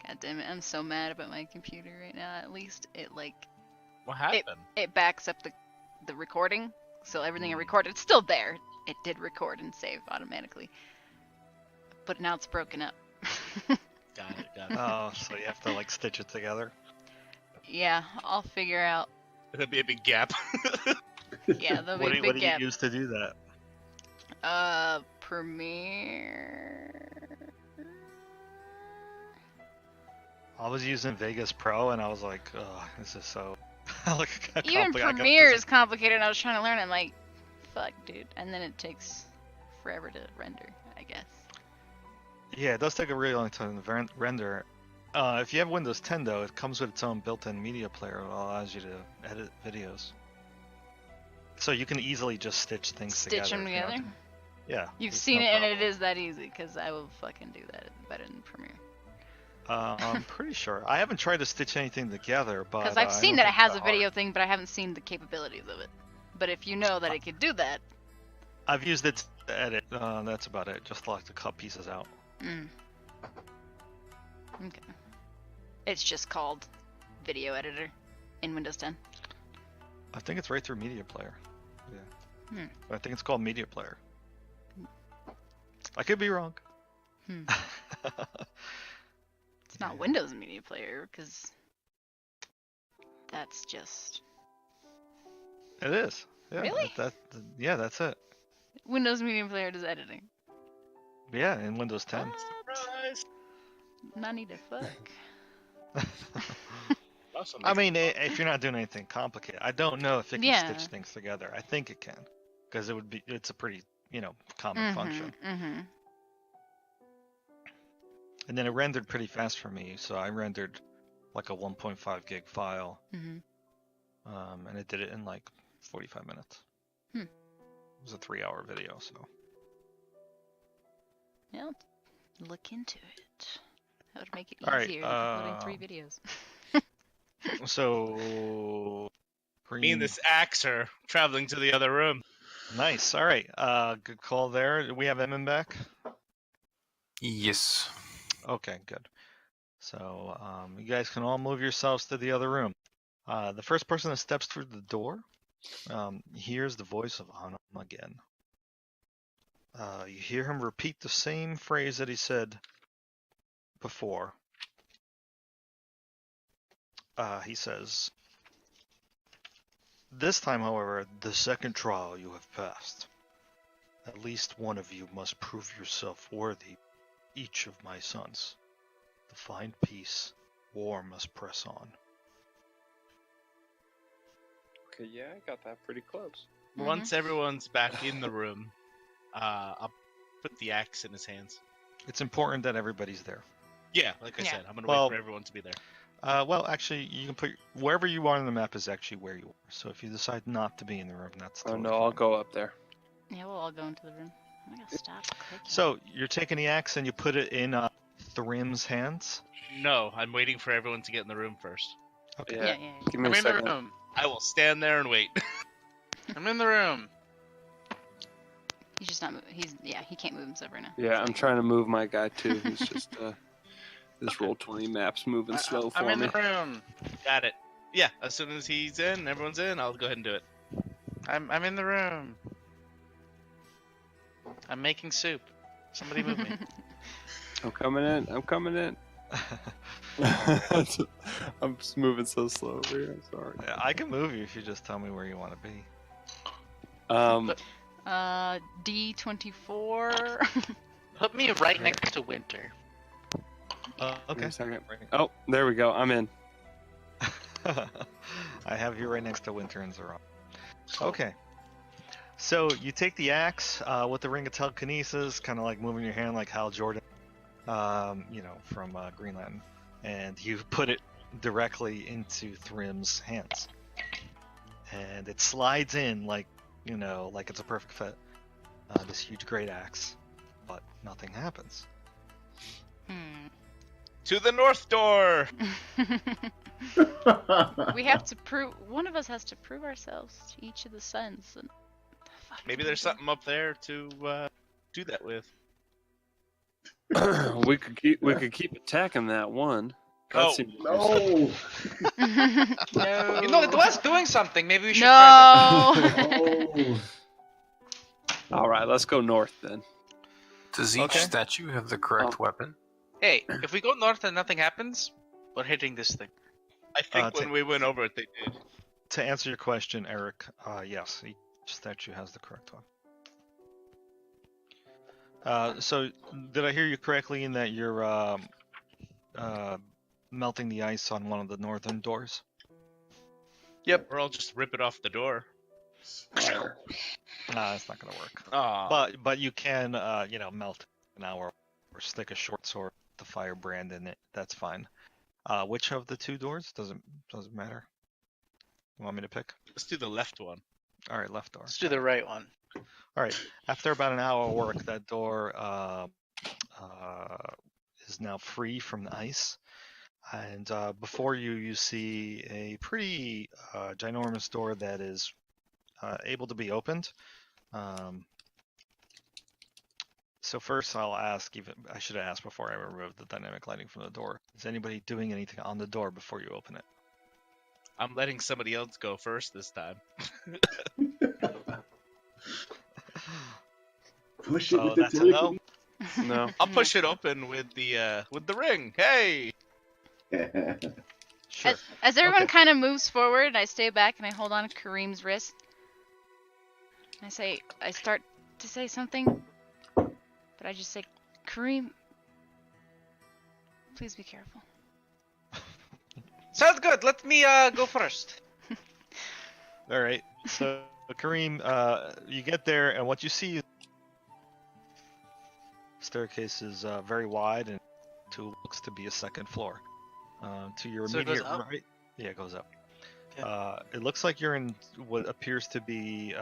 God damn it, I'm so mad about my computer right now. At least it What happened? it backs up the recording, so everything I recorded, it's still there. It did record and save automatically. But now it's broken up. Got it. Oh, so you have to like stitch it together. Yeah, I'll figure out. There'll be a big gap. Yeah, there'll be What a do big you gap. use to do that? Premiere. I was using Vegas Pro, and I was like, oh, this is so. Even Premiere is complicated, and I was trying to learn it. I'm like, fuck, dude. And then it takes forever to render, I guess. Yeah, it does take a really long time to render. If you have Windows 10, though, it comes with its own built-in media player that allows you to edit videos. So you can easily just stitch things together. Stitch them if you want together? to. Yeah. You've it's seen no it, and problem. it is that easy, because I will fucking do that better than Premiere. I'm pretty sure. I haven't tried to stitch anything together, but Because I've I seen don't that it think has it's a that video thing, but I haven't seen the capabilities of it. But if you know that it could do that, hard. I've used it to edit. That's about it. Just like to cut pieces out. Okay. It's just called Video Editor in Windows 10. I think it's right through Media Player. Yeah. Hmm. I think it's called Media Player. I could be wrong. Hmm. It's not Windows Media Player, because that's just... It is. Yeah, Really? Yeah, that's it. Windows Media Player does editing. Yeah, in Windows 10. Surprise! Nani the fuck? Awesome. I mean, if you're not doing anything complicated, I don't know if it can Yeah. stitch things together. I think it can, because it's a pretty, common function. Mm-hmm. And then it rendered pretty fast for me, so I rendered like a 1.5 gig file, Mm-hmm. and it did it in like 45 minutes. Hmm. It was a 3-hour video, so. Yeah, look into it. That would make it All right, easier than uploading 3 videos. So. Me and this axe are traveling to the other room. Nice. All right. Good call there. We have Emin back. Yes. Okay, good. So, you guys can all move yourselves to the other room. The first person that steps through the door hears the voice of Anam again. You hear him repeat the same phrase that he said before. He says, "This time, however, the second trial you have passed. At least one of you must prove yourself worthy, each of my sons. To find peace, war must press on." Okay, yeah, I got that pretty close. Once everyone's back in the room, I'll put the axe in his hands. It's important that everybody's there. Yeah, like I Yeah. said, I'm gonna Well- wait for everyone to be there. Well, actually, you can put wherever you are on the map is actually where you are. So if you decide not to be in the room, that's Oh totally no, I'll fine. go up there. Yeah, we'll all go into the room. I'm gonna stop clicking. So you're taking the axe and you put it in Thrim's hands. No, I'm waiting for everyone to get in the room first. Okay. Yeah. yeah. Give me I'm a in the second. room. I will stand there and wait. I'm in the room. He's just not. He can't move himself right now. Yeah, I'm trying to move my guy too. He's just this roll 20 map's moving slow for I'm in me. the room. Got it. Yeah, as soon as he's in, everyone's in, I'll go ahead and do it. I'm in the room. I'm making soup. Somebody move me. I'm coming in. I'm coming in. I'm just moving so slow over here. I'm sorry. Yeah, I can move you if you just tell me where you want to be. D24. Put me right next to Winter. Give me Okay. a second. Oh, there we go. I'm in. I have you right next to Winter and Zeron. Okay. So you take the axe with the ring of telekinesis, kind of like moving your hand like Hal Jordan, from Green Lantern, and you put it directly into Thrim's hands, and it slides in like it's a perfect fit. This huge great axe, but nothing happens. To the north door. We have to prove. One of us has to prove ourselves to each of the suns. And Maybe there's something up there to do that with. we could keep attacking that one. That Oh, seems No. No. You know, it was doing something. Maybe we should try no. Oh. All right, let's go north then. Does each Okay. statue have the correct weapon? that. Hey, if we go north and nothing happens, we're hitting this thing. I think when we went over it, they did. To answer your question, Eric, yes, each statue has the correct one. So, did I hear you correctly in that you're melting the ice on one of the northern doors? Or I'll just rip it off the door. Fire. Nah, that's not gonna work. Aw. But you can, melt an hour or stick a short sword, with the firebrand in it. That's fine. Which of the two doors? Doesn't matter. You want me to pick? Let's do the left one. All right, left door. Let's do the right one. All right. After about an hour of work, that door is now free from the ice. And before you see a pretty ginormous door that is able to be opened. So first, I'll ask. I should have asked before I removed the dynamic lighting from the door. Is anybody doing anything on the door before you open it? I'm letting somebody else go first this time. Push So it with the that's a no. No. I'll push it open with the ring. Hey. telekinesis. Sure. As everyone Okay. kind of moves forward, I stay back and I hold on to Kareem's wrist. I start to say something, but I just say, Kareem, please be careful. Sounds good. Let me go first. All right. So Kareem, you get there, and what you see is staircase is very wide and to looks to be a second floor. To your So it goes immediate up? right, yeah, it goes up. Okay. It looks like you're in what appears to be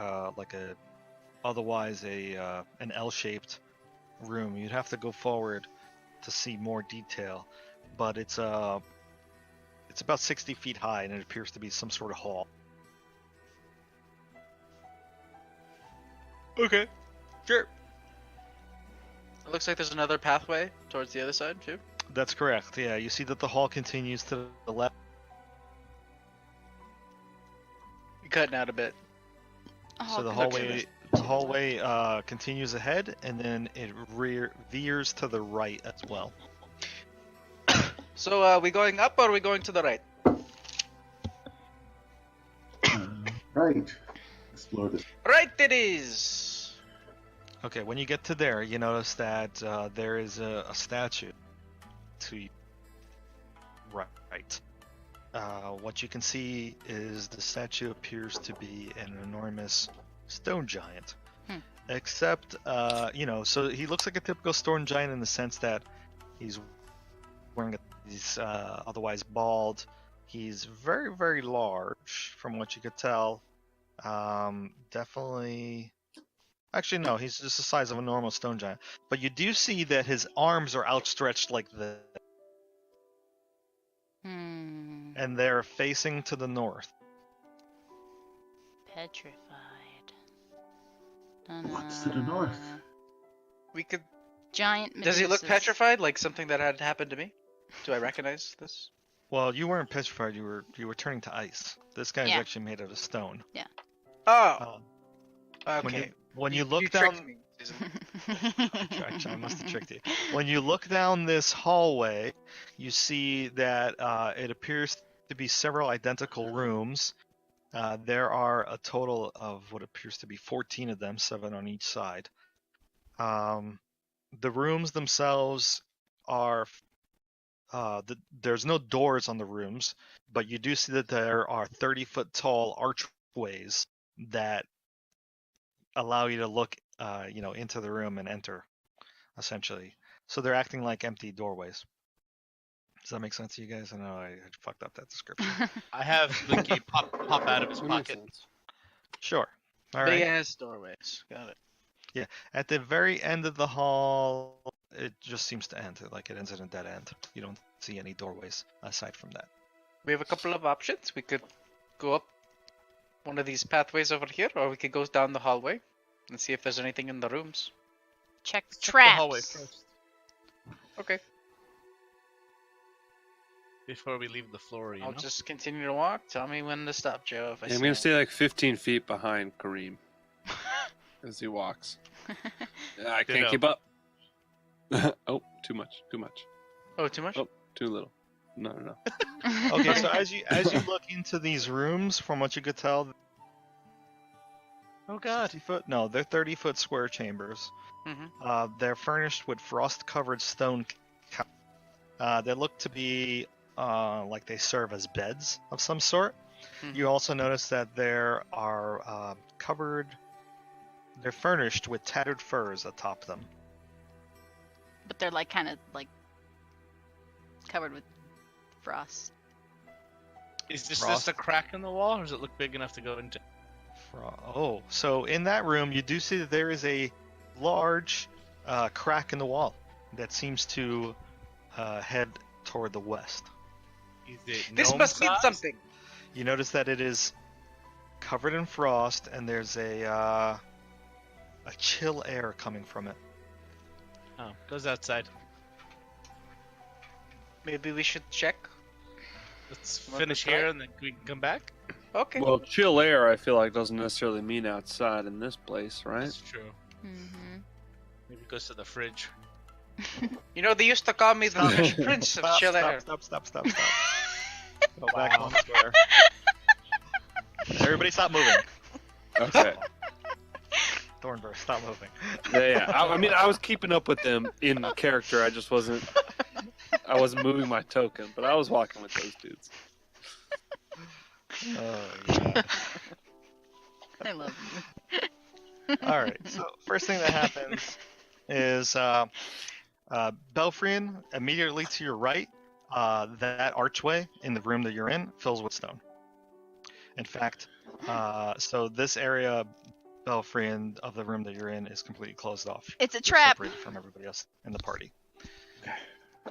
otherwise an L-shaped room. You'd have to go forward to see more detail, but it's about 60 feet high, and it appears to be some sort of hall. Okay. Sure. It looks like there's another pathway towards the other side too. That's correct. Yeah, you see that the hall continues to the left. You're cutting out a bit. So the Okay. hallway continues ahead, and then it veers to the right as well. So are we going up or are we going to the right? Right. Explore this. Right it is. Okay, when you get to there, you notice that there is a statue to your right. What you can see is the statue appears to be an enormous stone giant. Except, so he looks like a typical stone giant in the sense that he's wearing he's otherwise bald. He's very, very large from what you could tell. Definitely. Actually, no, he's just the size of a normal stone giant. But you do see that his arms are outstretched like this, and they're facing to the north. Petrified. What's to the north? We could. Giant. Does he look Medusas. petrified, like something that had happened to me? Do I recognize this? Well, you weren't petrified. You were turning to ice. This guy's Yeah. actually made out of stone. Oh, When okay. you look you down, tricked me, Susan. I must have tricked you. When you look down this hallway, you see that it appears to be several identical rooms. There are a total of what appears to be 14 of them, 7 on each side. The rooms themselves are there's no doors on the rooms, but you do see that there are 30-foot tall archways that allow you to look, into the room and enter, essentially. So they're acting like empty doorways. Does that make sense to you guys? I know I fucked up that description. I have Blinky pop out of his That makes pocket. sense. Sure. All Big right. ass doorways. Got it. At the very end of the hall, it just seems to end. Like it ends in a dead end. You don't see any doorways aside from that. We have a couple of options. We could go up one of these pathways over here, or we could go down the hallway and see if there's anything in the rooms. Check Check traps. the hallway first Okay. before we leave the floor. I'll just continue to walk. Tell me when to stop, Joe. If I Yeah, see I'm gonna it. stay like 15 feet behind Kareem as he walks. Yeah, I can't Ditto. keep up. Oh, too much. Too much. Oh, too much? Oh, too little. No. Okay, so as you look into these rooms, from what you could tell, Oh god. 60-foot? No, they're 30-foot square chambers. Mhm. They're furnished with frost-covered stone. They look to be like they serve as beds of some sort. Mhm. You also notice that there are They're furnished with tattered furs atop them. But they're like kind of like covered with frost. Is this Frost. just a crack in the wall, or does it look big enough to go into? Oh, so in that room, you do see that there is a large crack in the wall that seems to head toward the west. Is it This gnome must mean size? something. You notice that it is covered in frost, and there's a chill air coming from it. Oh, goes outside. Maybe we should check. Let's Want finish to try? here and then we can come back. Okay. Well, chill air, I feel like, doesn't necessarily mean outside in this place, right? That's true. Mm-hmm. Maybe it goes to the fridge. You know, they used to call me the Fresh Prince of Chill Air. Stop. Go back on square. Everybody stop moving. Okay. Thornburg, stop moving. Yeah. I mean, I was keeping up with them in character. I just wasn't. I wasn't moving my token, but I was walking with those dudes. Oh, yeah. I love you. All right. So first thing that happens is Belfrian, immediately to your right, that archway in the room that you're in fills with stone. In fact, so this area, Belfrian, of the room that you're in is completely closed off. It's a You're trap. separated from everybody else in the party.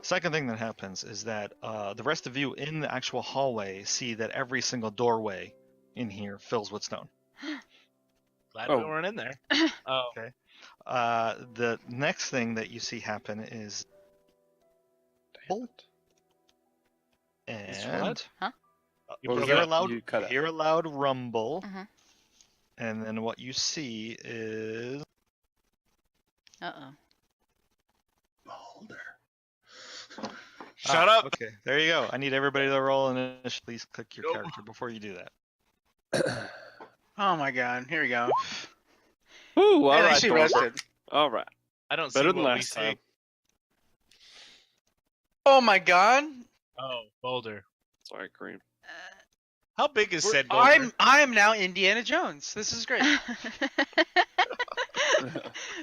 Second thing that happens is that the rest of you in the actual hallway see that every single doorway in here fills with stone. Glad Oh. we weren't in there. Oh, Okay. The next thing that you see happen is Is and what? Huh? You What was broke hear it a up. loud You cut out. hear a loud rumble, Mhm. and then what you see is Uh-oh. Boulder. Shut up. Okay, there you go. I need everybody to roll and initially please click your Nope. character before you do that. Oh my god, here we go. Ooh, all At right, least she Thornburg. rested. All right. I don't Better see than what we last see. time. Oh my god. Oh, boulder. Sorry, Kareem. How big is said boulder? I'm now Indiana Jones. This is great.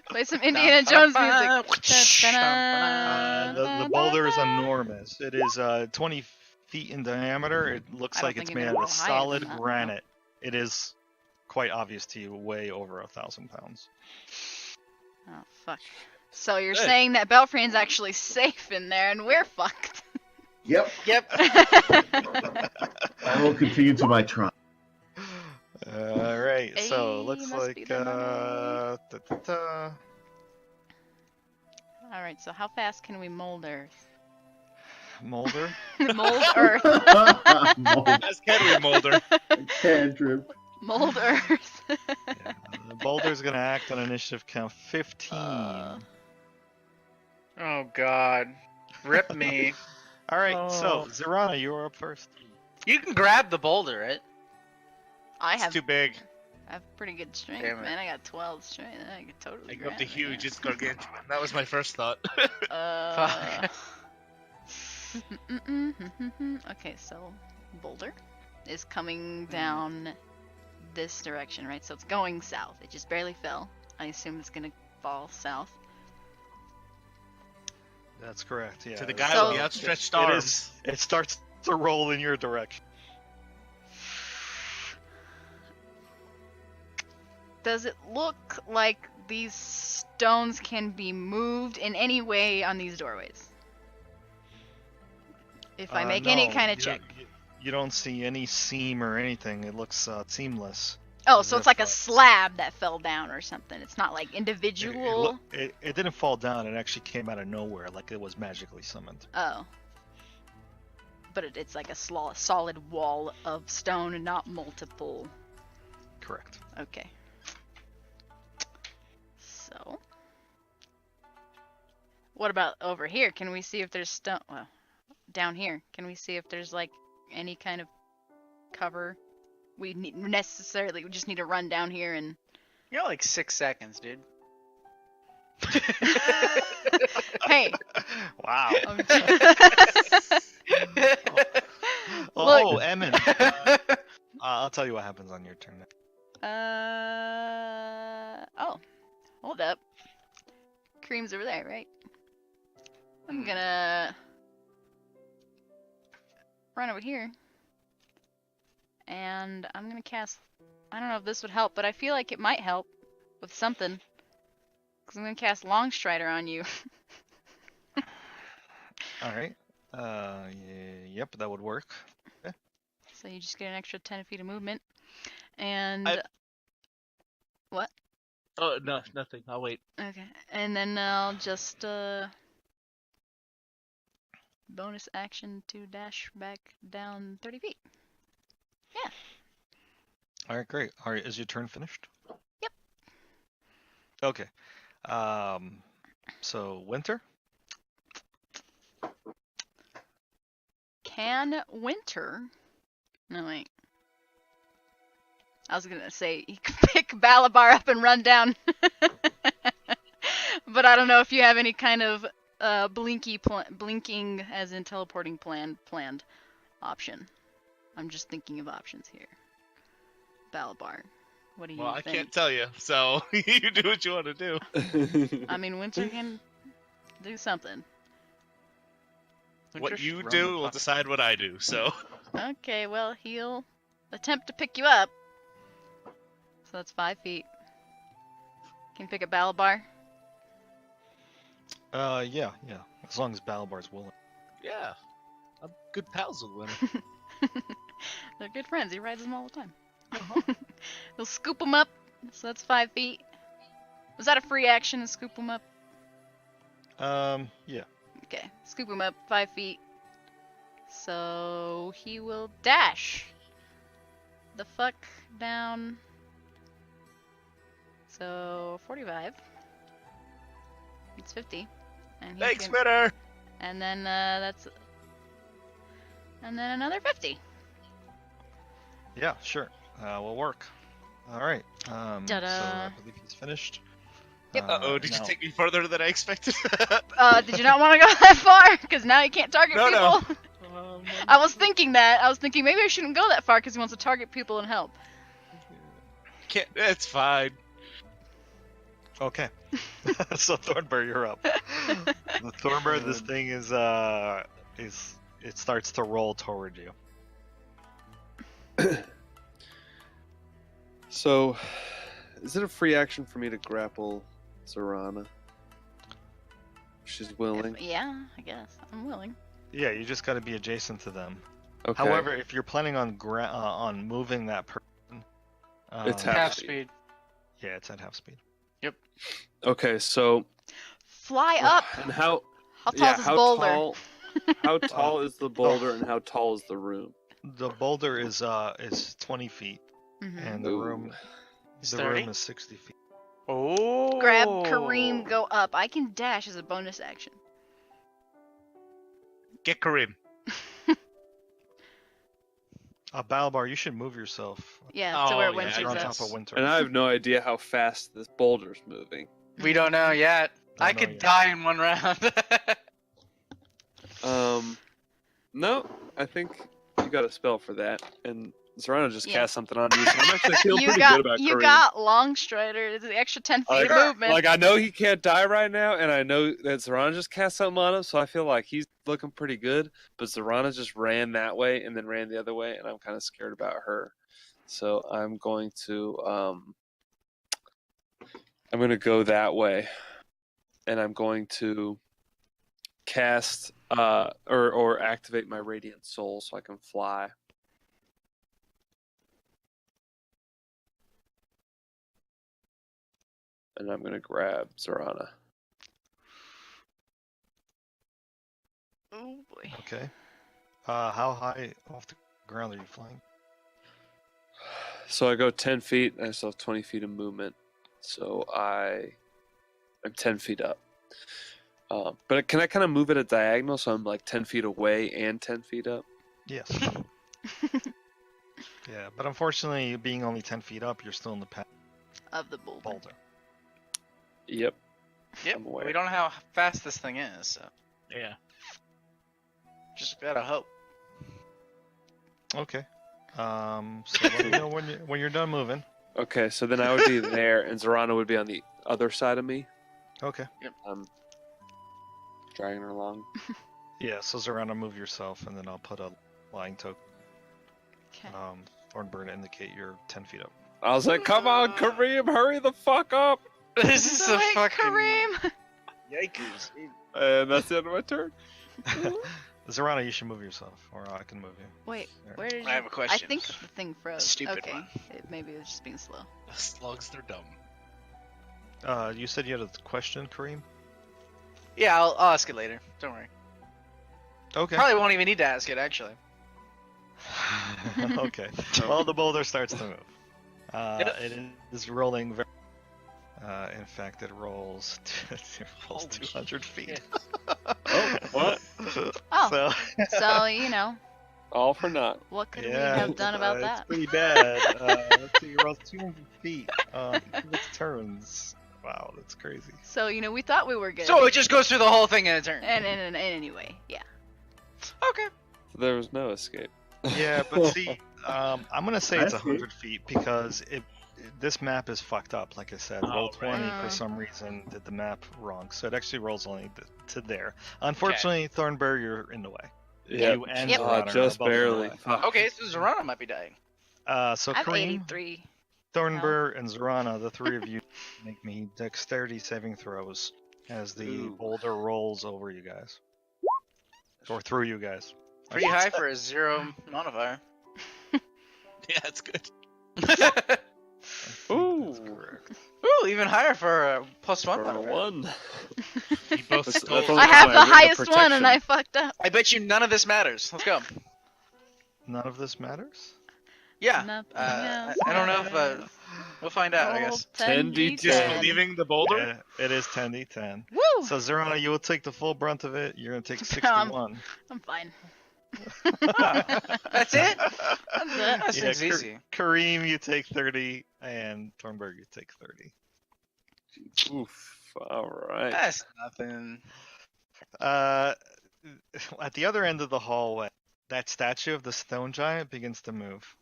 Play some Indiana Jones music. The boulder is enormous. It is 20 feet in diameter. It looks I don't like it's think it made can out go of higher solid than that, no. granite. It is quite obvious to you, way over 1,000 pounds. Oh, fuck. So you're Good. saying that Belfrian's actually safe in there and we're fucked. Yep. Yep. I will continue to my trial. All right, so Hey, looks must like be the money. Alright, so how fast can we mold Earth? Molder. Mold Earth. Mold As can we, Molder? cantrip. Mold Earth. Yeah, the boulder's gonna act on initiative count 15. Oh god. Rip me. All right, so Oh. Zirana, you are up first. You can grab the boulder, right? I It's have, too big. I have pretty good strength, Damn it. man. I got 12 strength. I could totally I go up grab to it, huge. yeah. It's gargantuan. That was my first thought. Fuck. Okay, so Boulder is coming down this direction, right? So it's going south. It just barely fell. I assume it's gonna fall south. That's correct. Yeah. To the guy So- with the outstretched It arms. is. It starts to roll in your direction. Does it look like these stones can be moved in any way on these doorways? If I make any No, kind of you check. don't- You don't see any seam or anything. It looks seamless. Oh, as so it's if, like a slab that fell down or something. It's not like individual. It didn't fall down. It actually came out of nowhere, like it was magically summoned. Oh. But it's like a solid wall of stone and not multiple. Correct. Okay. So. What about over here? Can we see if there's stone? Well, down here. Can we see if there's like any kind of cover? We just need to run down here and. You got like 6 seconds, dude. Hey. Wow. Look. Oh, Emin. I'll tell you what happens on your turn. Oh, hold up. Cream's over there, right? I'm gonna run over here. And I'm gonna cast, I don't know if this would help, but I feel like it might help with something. Because I'm gonna cast Longstrider on you. All right. Yep, that would work. So you just get an extra 10 feet of movement. And what? Oh, no, nothing. I'll wait. Okay. And then I'll just bonus action to dash back down 30 feet. All right, great. All right, is your turn finished? Yep. Okay. So Winter. Can Winter? No, wait. I was gonna say you can pick Balabar up and run down, but I don't know if you have any kind of blinking as in teleporting planned option. I'm just thinking of options here. Balabar, what do you Well, I think? can't tell you, so you do what you want to do. I mean, Winter can do something. What Winter you should do run the will fuck- decide what I do, so. Okay, well, he'll attempt to pick you up. So that's 5 feet. Can you pick up Balabar? Yeah. As long as Balabar's willing. Yeah. I'm good pals with Winter. They're good friends. He rides them all the time. He'll scoop him up. So that's 5 feet. Was that a free action to scoop him up? Yeah. Okay, scoop him up 5 feet. So he will dash the fuck down. So 45. It's 50. And he's Thanks, gonna- Winter! And then that's. And then another 50. Yeah, sure. Will work. All right. So Ta-da. I believe he's finished. Yep. Uh-oh, did you now- take me further than I expected? Did you not want to go that far? Because now you can't target No, people. no. I was thinking that. I was thinking maybe I shouldn't go that far because he wants to target people and help. Can't, it's fine. Okay. So Thornbird, you're up. The Thornbird, this thing is it starts to roll toward you. So, is it a free action for me to grapple Zarana? She's willing. Yeah, I guess. I'm willing. Yeah, you just got to be adjacent to them. Okay. However, if you're planning on on moving that person, It's Half half speed. Yeah, it's at half speed. Okay, so Fly up! and how How tall is this boulder? tall? How tall is the boulder and how tall is the room? The boulder is 20 feet, Mhm. and the room It's the 30? room is 60 feet. Oh. Grab Kareem, go up. I can dash as a bonus action. Get Kareem. Balabar, you should move yourself. Yeah, to Oh, where yeah, Winter's You're on at. top of Winter. And I have no idea how fast this boulder's moving. We don't know yet. I know could yet. die in one round. No, I think you got a spell for that, and Zorana just Yeah. cast something on you. So I'm actually feeling pretty good about you Kareem. got Long Strider, the extra 10 feet Like, of movement. like I know he can't die right now, and I know that Zorana just cast something on him, so I feel like he's looking pretty good. But Zorana just ran that way and then ran the other way, and I'm kind of scared about her. So I'm going to go that way, and I'm going to cast or activate my Radiant Soul so I can fly. And I'm going to grab Zorana. Oh boy. Okay. How high off the ground are you flying? So I go 10 feet, and I still have 20 feet of movement. So I'm 10 feet up. But can I kind of move at a diagonal so I'm like 10 feet away and 10 feet up? Yes. Yeah, but unfortunately, being only 10 feet up, you're still in the path Of the boulder. boulder. Yep. Yep. I'm aware. We don't know how fast this thing is, so Yeah. just gotta hope. Okay. So let me know when you're done moving. Okay, so then I would be there, and Zorana would be on the other side of me. Okay. Dragging her along. Yeah, so Zorana, move yourself, and then I'll put a lying token. Okay. Thornburn to indicate you're 10 feet up. I was like, come on, Kareem, hurry the fuck up! This is a Wait, fucking Kareem! yikes. And that's the end of my turn. Zorana, you should move yourself, or I can move you. Wait, There. where did you... I have a question. I think the thing froze. stupid okay. one. Maybe it was just being slow. Slugs, they're dumb. You said you had a question, Kareem? Yeah, I'll ask it later. Don't worry. Okay. Probably won't even need to ask it actually. Okay. Well, the boulder starts to move. Yep. It is rolling very. In fact, it rolls. It rolls Holy 200 feet. Oh, what? Oh. So, So, you know, All for naught. what could we yeah, have done about it's that? pretty bad. Let's see, it rolls 200 feet. Its turns. Wow, that's crazy. So, you know, we thought we were good. So it just goes through the whole thing in a turn. And anyway, yeah. Okay. There was no escape. Yeah, but see, I'm gonna say it's That's 100 feet because this map is fucked up. Like I said, roll 20 right. for some reason did the map wrong, so it actually rolls only to there. Unfortunately, Thornburg, you're in the way. Yeah, You and Yep. Zorana are just both in the barely. way. Fuck. Okay, so Zorana might be dying. So I have Kareem, 83. Thornburg, and Zorana, the three of you, make me dexterity saving throws as the Ooh. boulder rolls over you guys, or through you guys. Pretty high for a 0 modifier. Yeah, it's good. Ooh. That's correct. Ooh, even higher for a +1 For a modifier. 1. You both That's- stole. that's only I have my the ring of highest one and protection. I fucked up. I bet you none of this matters. Let's go. None of this matters. Yeah. Nothing I else don't know if matters. we'll find out. I Roll guess. 10d10. Just Leaving the boulder? Yeah, it is 10d10. Woo! So Zorana, you will take the full brunt of it. You're gonna take Um, 61. I'm fine. That's it? That's it. That Yeah, seems easy. Kareem, you take 30, and Thornburg, you take 30. Oof. All right. That's nothing. At the other end of the hallway, that statue of the stone giant begins to move.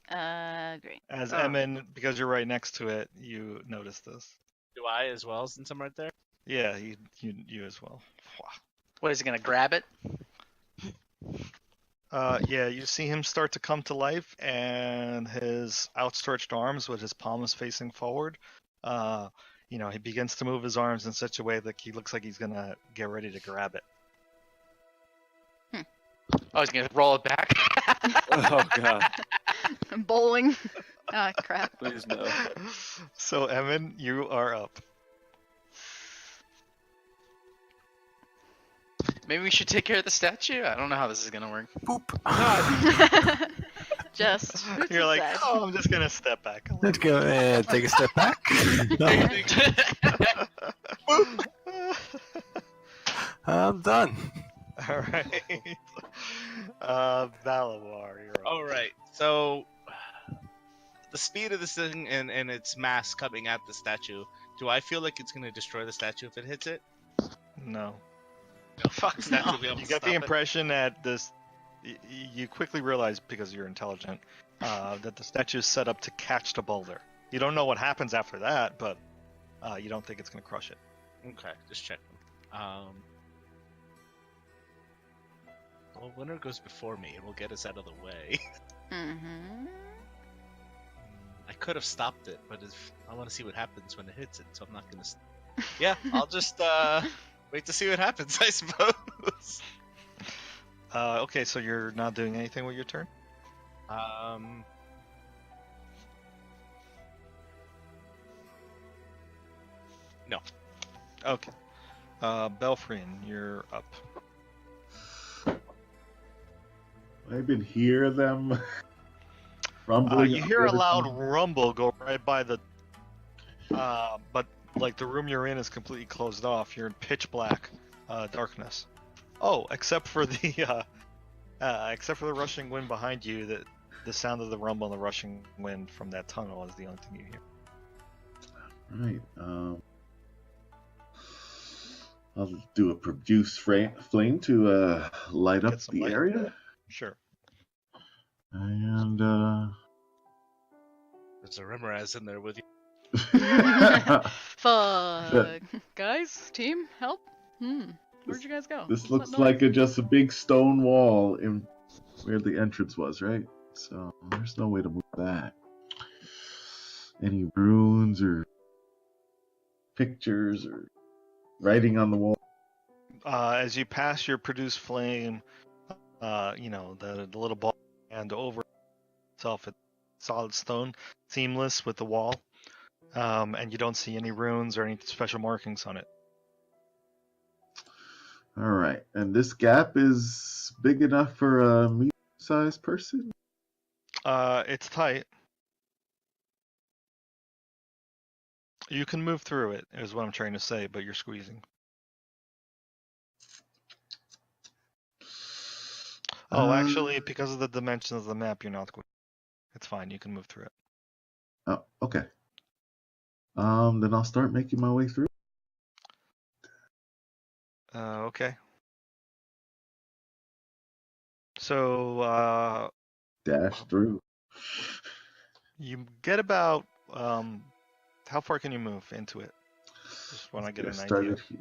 Great. As Oh. Emin, because you're right next to it, you notice this. Do I as well, since I'm right there? Yeah, you as well. What is he gonna grab it? Yeah, you see him start to come to life, and his outstretched arms, with his palms facing forward, he begins to move his arms in such a way that he looks like he's gonna get ready to grab it. Oh, he's gonna roll it back. Oh god. Bowling. Ah, crap. Please no. So, Emin, you are up. Maybe we should take care of the statue. I don't know how this is gonna work. Just. You're like, sad. oh, I'm just gonna step back a little. Let's go and take a step back. I'm done. All right. Valamar, you're up. All right. So the speed of this thing and its mass coming at the statue. Do I feel like it's gonna destroy the statue if it hits it? No. No, fuck. Statue will be able You to got the stop it. impression that you quickly realize, because you're intelligent, that the statue is set up to catch the boulder. You don't know what happens after that, but you don't think it's going to crush it. Okay, just checking. Well, winter goes before me, and we'll get us out of the way. Mm-hmm. I could have stopped it, but if I want to see what happens when it hits it, so I'm not gonna. Yeah, I'll just wait to see what happens, I suppose. Okay, so you're not doing anything with your turn? No. Okay. Belfrian, you're up. I even hear them rumbling. You hear a loud rumble go right by the. But like the room you're in is completely closed off. You're in pitch black darkness. Oh, except for the rushing wind behind you. The sound of the rumble and the rushing wind from that tunnel is the only thing you hear. Right. I'll do a produce flame to light Get up some the light. area. Sure. And There's a Remoraz in there with you. Fuck. Guys, team, help. Where'd you guys go? This What looks noise? like just a big stone wall in where the entrance was, right? So there's no way to move that. Any runes or pictures or writing on the wall? As you pass your produce flame, the little ball and over itself, it's solid stone, seamless with the wall, and you don't see any runes or any special markings on it. All right, and this gap is big enough for a medium-sized person? It's tight. You can move through it, is what I'm trying to say, but you're squeezing. Oh, actually, because of the dimensions of the map, you're not squeezing. It's fine, you can move through it. Oh, okay. Then I'll start making my way through. Okay. So, Dash through. you get about, how far can you move into it? Just want to get an idea. Started here.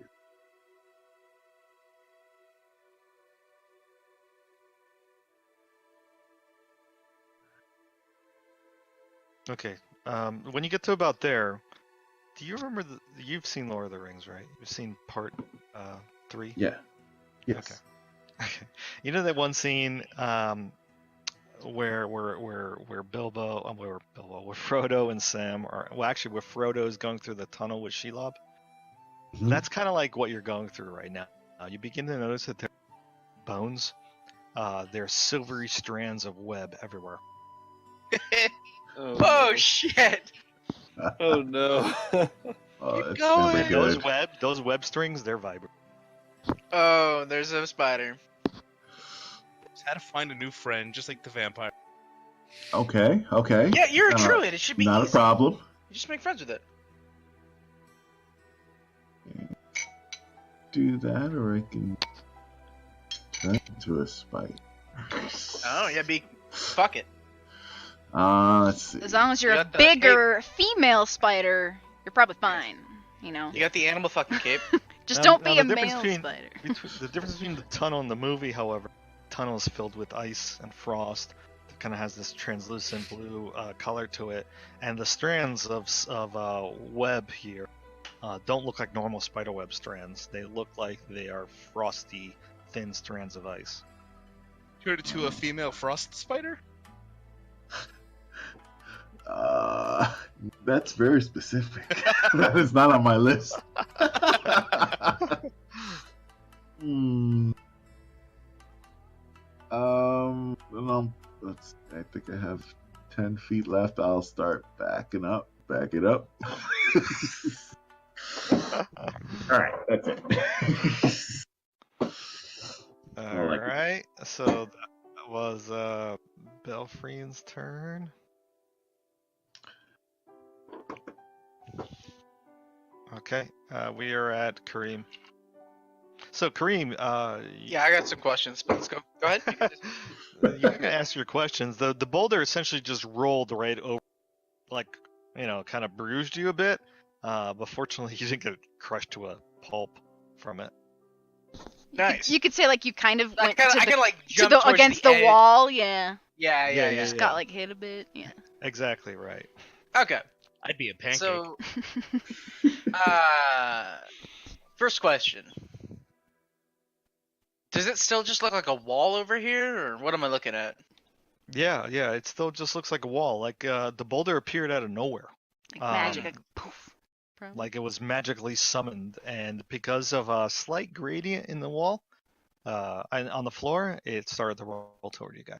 Okay. When you get to about there, do you remember you've seen Lord of the Rings, right? You've seen part 3? Yeah. Yes. Okay. You know that one scene where Frodo and Sam are, well, actually where Frodo is going through the tunnel with Shelob? Mhm. That's kind of like what you're going through right now. You begin to notice that there are bones. There are silvery strands of web everywhere. Oh shit! Oh no. Oh, Keep that's going. never good. Those web strings, they're vibrant. Oh, there's a spider. Just had to find a new friend, just like the vampire. Okay. Yeah, you're a druid. It should be Not easy. a problem. You just make friends with it. Do that, or I can turn into a spider. Oh, yeah, fuck it. Let's see. As long as you're You a got the bigger female spider, you're probably fine. You know. You got the animal fucking cape. Just Now- don't now be a the difference male between- spider. The difference between the tunnel and the movie, however, the tunnel is filled with ice and frost. It kind of has this translucent blue color to it, and the strands of web here don't look like normal spiderweb strands. They look like they are frosty, thin strands of ice. Turned into a female frost spider? That's very specific. That is not on my list. I think I have 10 feet left. I'll start backing up. Back it up. All right, that's it. All like it. right, so that was Belfrien's turn. Okay, we are at Kareem. So Kareem, Yeah, I got some questions, but let's go. Go ahead. You can just- you can ask your questions. The boulder essentially just rolled right over, like, kind of bruised you a bit. But fortunately, you didn't get crushed to a pulp from it. Nice. You could say like you kind of I went can, to I the, can like to jump the towards against the the edge. wall. Yeah. Yeah, Yeah, Just got like hit a bit. Yeah. Exactly right. Okay. I'd be a pancake. So, first question. Does it still just look like a wall over here, or what am I looking at? Yeah, it still just looks like a wall. Like the boulder appeared out of nowhere. Like magic, like poof. Probably. Like it was magically summoned, and because of a slight gradient in the wall, and on the floor, it started to roll toward you guys.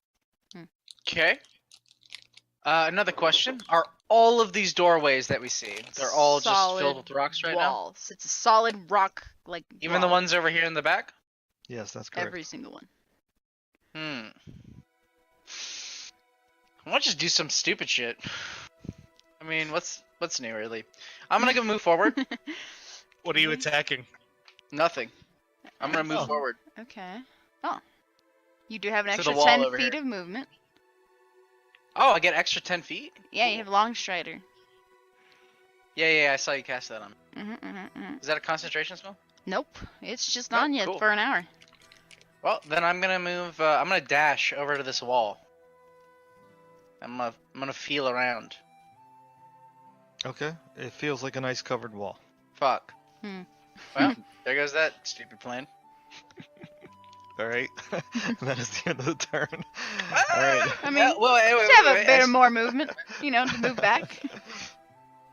Okay. Another question. Are all of these doorways that we see, they're all just filled Solid with rocks right now? walls. It's a solid rock, like Even the wall. ones over here in the back? Yes, that's correct. Every single one. I want to just do some stupid shit. I mean, what's new, really? I'm gonna move forward. What are you attacking? Nothing. I'm gonna move forward. Okay. Oh. You do have an To the extra wall 10 over feet here. of movement. Oh, I get extra 10 feet? Yeah, you have Long Strider. Yeah, I saw you cast that on. Mm-hmm. Is that a concentration spell? Nope. It's just Oh, on you cool. for an hour. Well, then I'm gonna move. I'm gonna dash over to this wall. I'm gonna feel around. Okay, it feels like an ice-covered wall. Fuck. Hmm. Well, there goes that stupid plan. All right, that is the end of the turn. All right. I mean, well, wait, just have wait, a bit of more movement, to move back.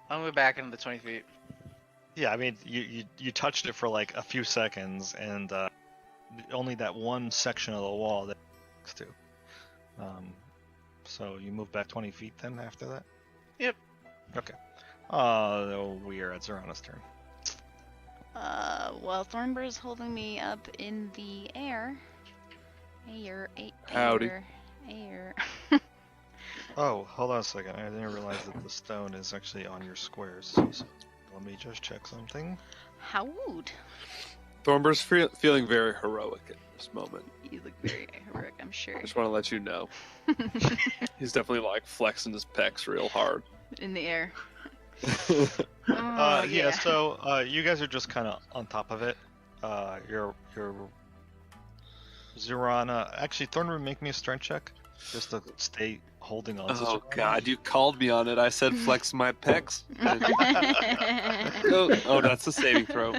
I'll move back into the 20 feet. Yeah, I mean, you touched it for like a few seconds, and only that one section of the wall that it next to. So you move back 20 feet then after that? Yep. Okay. We are at Zorana's turn. Well, Thornbur's holding me up in the air. Howdy. Air. Oh, hold on a second. I didn't realize that the stone is actually on your squares. So let me just check something. Howd. Thornbur's feeling very heroic at this moment. You look very heroic, I'm sure. I just want to let you know. He's definitely like flexing his pecs real hard. In the air. Yeah, so you guys are just kind of on top of it. Your Zorana. Actually, Thornburg, make me a strength check. Just to stay holding on to Oh Zorana. god, you called me on it. I said flex my pecs. Oh, that's the saving throw.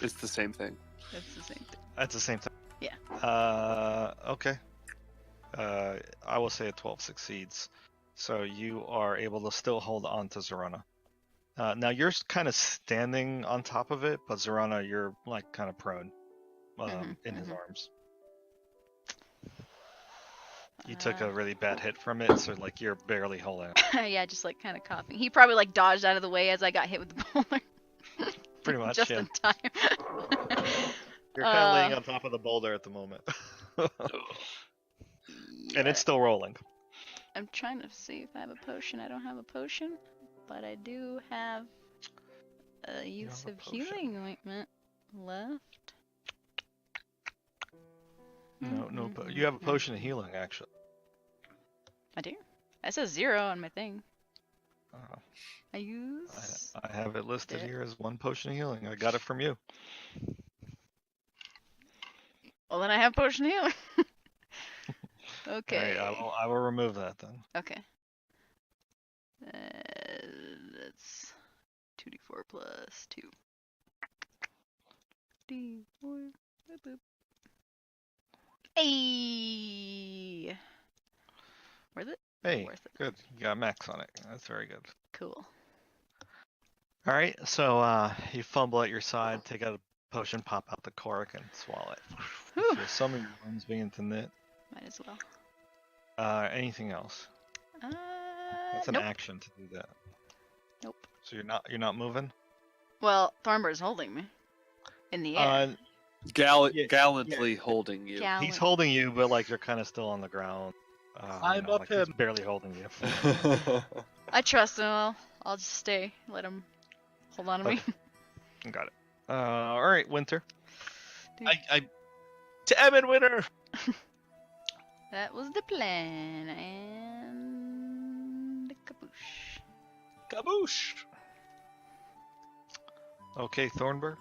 It's the same thing. That's the same thing. At the same time. Yeah. Okay. I will say a 12 succeeds. So you are able to still hold on to Zorana. Now you're kind of standing on top of it, but Zorana, you're like kind of prone in his arms. You took a really bad hit from it, so like you're barely holding on. Yeah, just like kind of coughing. He probably like dodged out of the way as I got hit with the boulder. Pretty much, Just yeah. in time. You're kind of laying on top of the boulder at the moment. And it's still rolling. I'm trying to see if I have a potion. I don't have a potion, but I do have a use of healing ointment left. No, but you have a potion of healing, actually. I do. That says 0 on my thing. Uh, I use. I have it listed here as 1 potion of healing. I got it from you. Well, then I have potion of healing. Okay. Alright, I will remove that then. Okay. That's 2d4 plus 2. D4. Boop, boop. Hey. Worth it? Hey, Worth it. good. You got max on it. That's very good. Cool. Alright, so you fumble at your side, take out a potion, pop out the cork, and swallow it. Whew. Feel some of your bones begin to knit. Might as well. Anything else? That's an Nope. action to do that. Nope. So you're not moving? Well, Thornbur's holding me. In the air. Yeah, Gallantly holding you. Gallant. He's holding you, but like you're kind of still on the ground. I'm up like he's him. barely holding you. I trust him. I'll just stay. Let him hold on to me. Got it. All right, Winter. I damn it, winner. That was the plan, and kaboosh. Kaboosh. Okay, Thornburg.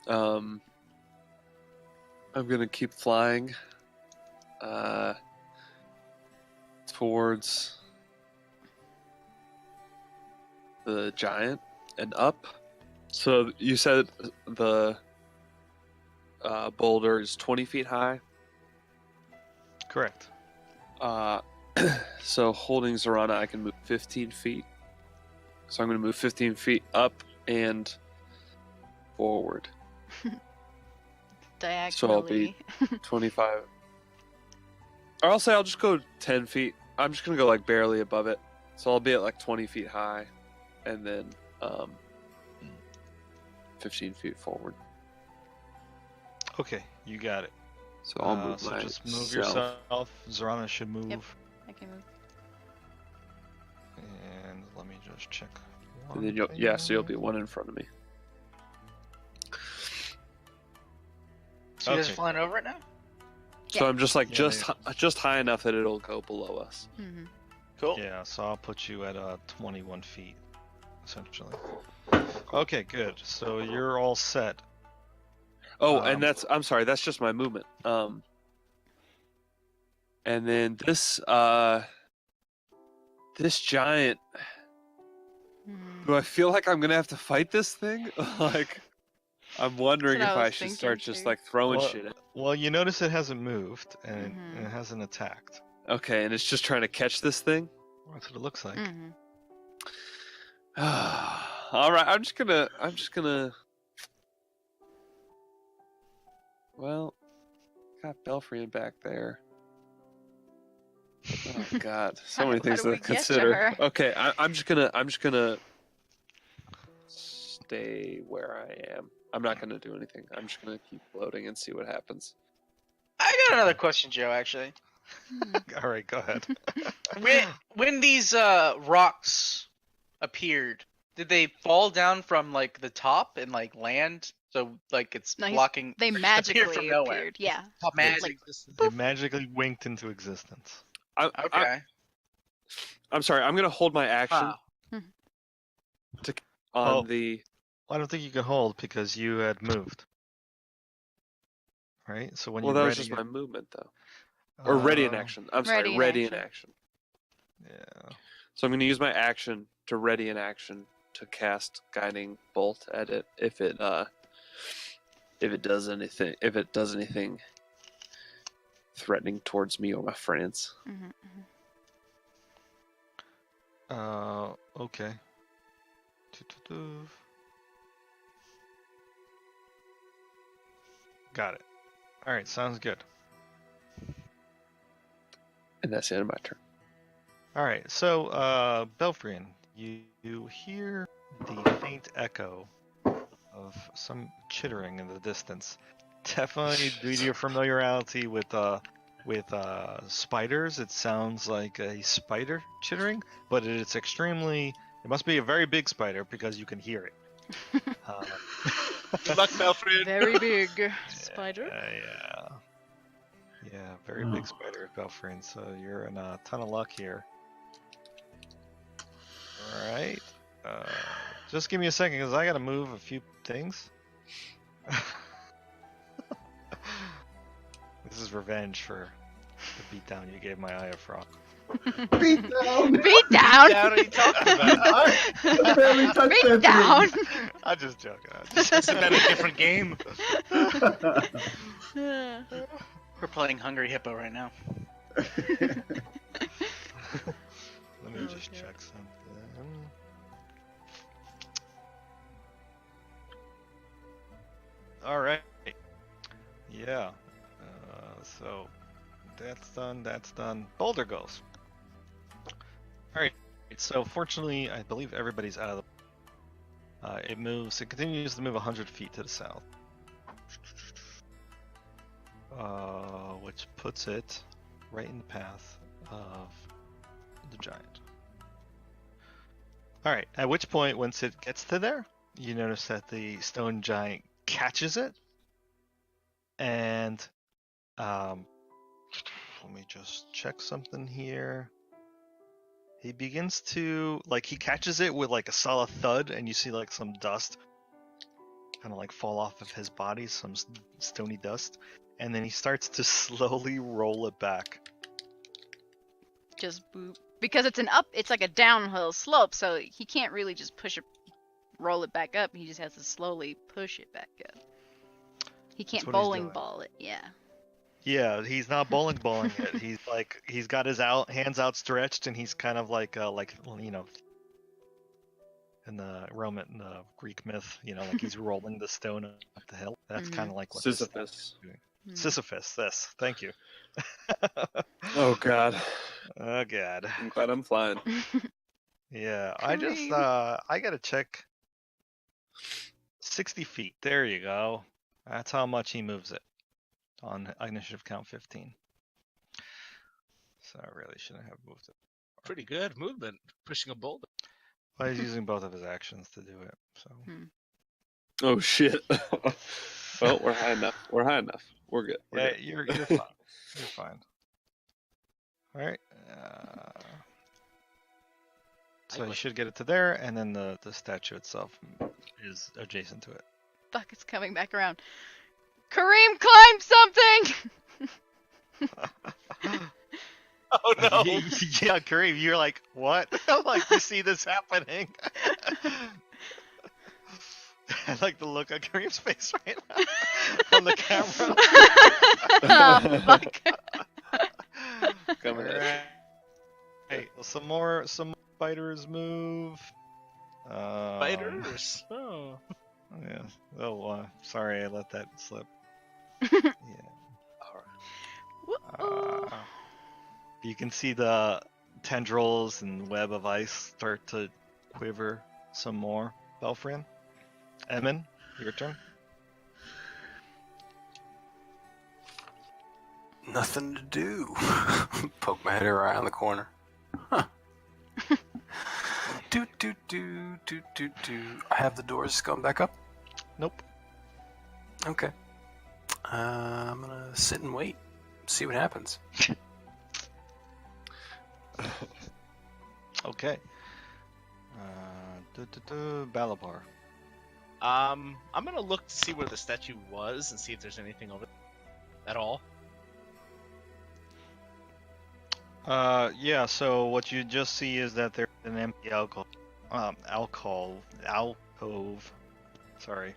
I'm gonna keep flying towards the giant and up. So you said the boulder is 20 feet high. Correct. So holding Zorana, I can move 15 feet. So I'm going to move 15 feet up and forward. Diagonally. So I'll be 25. Or I'll say I'll just go 10 feet. I'm just going to go like barely above it. So I'll be at like 20 feet high and then 15 feet forward. Okay, you got it. So I'll move So just move myself. yourself. Zorana should move. Yep. I can move. And let me just check. And then so you'll be one in front of me. So you guys are Okay. flying over it now? So I'm just like Yeah, just high enough that it'll go below us. Mm-hmm. Cool. Yeah, so I'll put you at 21 feet, essentially. Okay, good. So you're all set. Oh, Um, and I'm sorry, that's just my movement. And then this giant, do I feel like I'm gonna have to fight this thing? Like, I'm wondering That's if what I I was should thinking start just too. like throwing Well- shit at. Well, you notice it hasn't moved and Mhm. it hasn't attacked. Okay, and it's just trying to catch this thing. That's what it looks like. Mm-hmm. All right, I'm just gonna. Well, got Belfrian back there. Oh God, so How many do things we to get to consider. her? Okay, I'm just gonna stay where I am. I'm not gonna do anything. I'm just gonna keep floating and see what happens. I got another question, Joe. Actually, All right, go ahead. when these rocks appeared, did they fall down from like the top and like land? So like it's No, blocking. They appeared magically from nowhere. appeared. Yeah. Top magic. It magically winked into existence. Okay. I'm sorry. I'm gonna hold my action Wow. on Oh. the. I don't think you can hold because you had moved. Right? So when Well, you're that was ready, just my movement, though. Or ready in uh, action. I'm Ready sorry, in ready in action. action. Yeah. So I'm going to use my action to ready in action to cast guiding bolt at it if it does anything threatening towards me or my friends. Mm-hmm. Okay. Got it. All right, sounds good. And that's the end of my turn. All right, so Belfrian, you hear the faint echo of some chittering in the distance. Definitely, due to your familiarity with spiders, it sounds like a spider chittering, but it's extremely. It must be a very big spider because you can hear it. Good luck, Belfried. Very big spider. Yeah, very big spider, Belfrian. So you're in a ton of luck here. All right. Just give me a second, because I gotta move a few things. This is revenge for the beatdown you gave my Eye of Frost. Beat down! Beat down. Yeah, what are you talking about? I barely touched Beat that down. I'm just joking. Isn't that a different game? thing. We're playing Hungry Hippo right now. Let me just check something. All right. Yeah. So that's done. That's done. Boulder goes. All right. So fortunately, I believe everybody's out of the. It moves. It continues to move 100 feet to the south. Which puts it right in the path of the giant. Alright, at which point, once it gets to there, you notice that the stone giant catches it, and let me just check something here. He begins to he catches it with like a solid thud, and you see like some dust kind of like fall off of his body, some stony dust, and then he starts to slowly roll it back. Just boop. Because it's like a downhill slope, so he can't really just roll it back up. He just has to slowly push it back up. He can't That's what he's bowling doing. ball it, yeah. Yeah, he's not balling it. He's got his hands outstretched, and he's kind of like in the Greek myth, like he's rolling the stone up the hill. That's kind of like what this Sisyphus. is doing. Sisyphus, this. Thank you. Oh god. Oh god. I'm glad I'm flying. Yeah, I gotta check. 60 feet. There you go. That's how much he moves it on initiative count 15. So I really shouldn't have moved it. Pretty good movement, pushing a boulder. Well, he's using both of his actions to do it. So. Oh shit. Well, we're high enough. We're high enough. We're good. We're good. You're fine. You're fine. All right. So you should get it to there, and then the statue itself is adjacent to it. Fuck, it's coming back around. Kareem, climb something! Oh no! Yeah, Kareem, you're like, what? I'm like, you see this happening? I like the look on Kareem's face right now on the camera. Oh, fuck. Coming at Hey, some more spiders move. Spiders. Oh. Yeah. Oh, sorry, I let that slip. Yeah. You can see the tendrils and web of ice start to quiver some more. Belfrian, Emin, your turn. Nothing to do. Poke my head around the corner. Huh. Do. I have the doors going back up? Nope. Okay. I'm gonna sit and wait. See what happens. Okay. Balabar. I'm gonna look to see where the statue was and see if there's anything over there at all. Yeah, so what you just see is that there's an empty alcove. Sorry.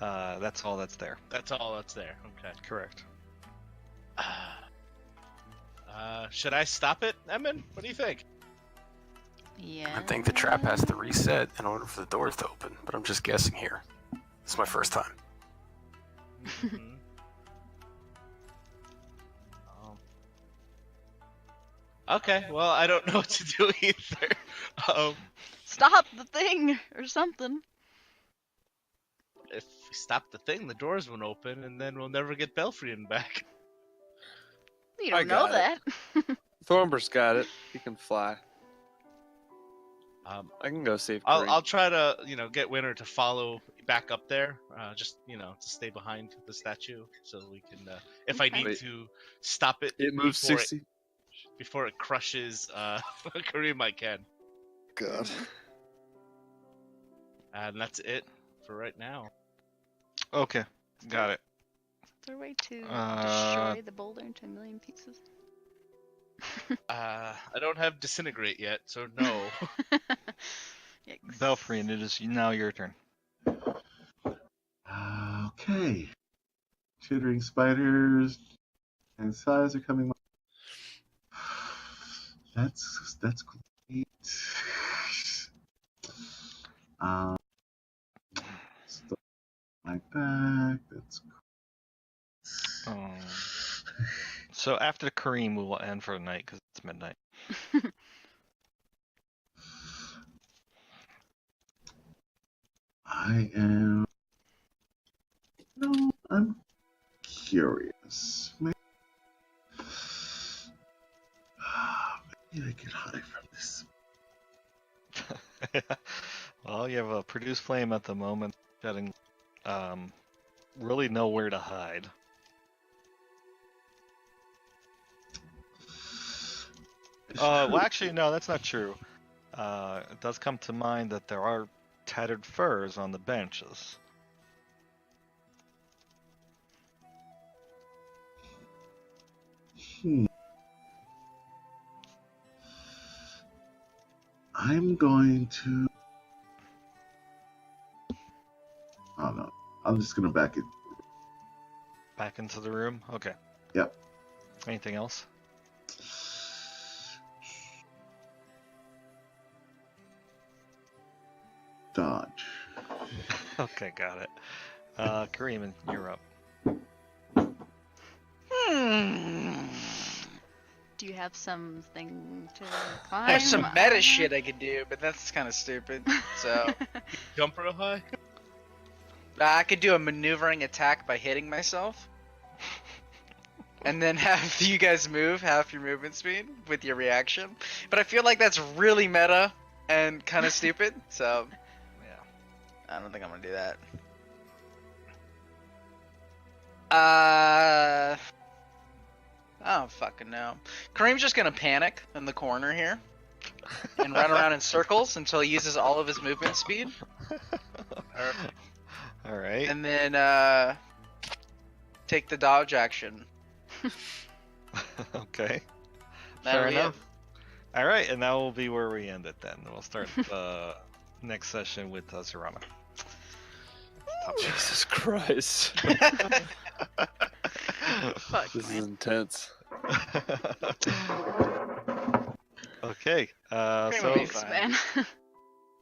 That's all that's there. That's all that's there. Okay. Correct. Should I stop it, Emin? What do you think? Yeah. I think the trap has to reset in order for the doors to open, but I'm just guessing here. It's my first time. Mm-hmm. Okay, well, I don't know what to do either. Stop the thing or something. If we stop the thing, the doors won't open, and then we'll never get Belfrian back. You don't know that. Thornbur's got it. He can fly. I can go save Kareem. I'll try to, get Winter to follow back up there, just, to stay behind the statue, so we can, if I need to stop it. It moves 60. Before it crushes Kareem, I can. God. And that's it for right now. Okay, got it. Is there a way to destroy the boulder into a million pieces? I don't have disintegrate yet, so no. Belfrian, it is now your turn. Okay. Chittering spiders and size are coming. That's great. Stuff like that. That's great. So after Kareem, we will end for the night because it's midnight. I'm curious. Maybe I get high from this. Well, you have a produce flame at the moment, shedding really nowhere to hide. Well, actually, no, that's not true. It does come to mind that there are tattered furs on the benches. I'm going to. Oh no, I'm just gonna back it. Back into the room? Okay. Yep. Anything else? Dodge. Okay, got it. Kareem, you're up. Do you have something to I climb? have some meta shit I could do, but that's kind of stupid. So Jump real high. I could do a maneuvering attack by hitting myself, and then have you guys move half your movement speed with your reaction. But I feel like that's really meta and kind of stupid. So yeah, I don't think I'm gonna do that. I don't fucking know. Kareem's just gonna panic in the corner here and run around in circles until he uses all of his movement speed. All right. And then take the dodge action. Okay. That'll Fair be enough. All right, and that will be where we end it then. We'll start next session with Zerana. Jesus Christ. Fuck, This is man. intense. Okay. Kareem So will be Thanks, fine. man.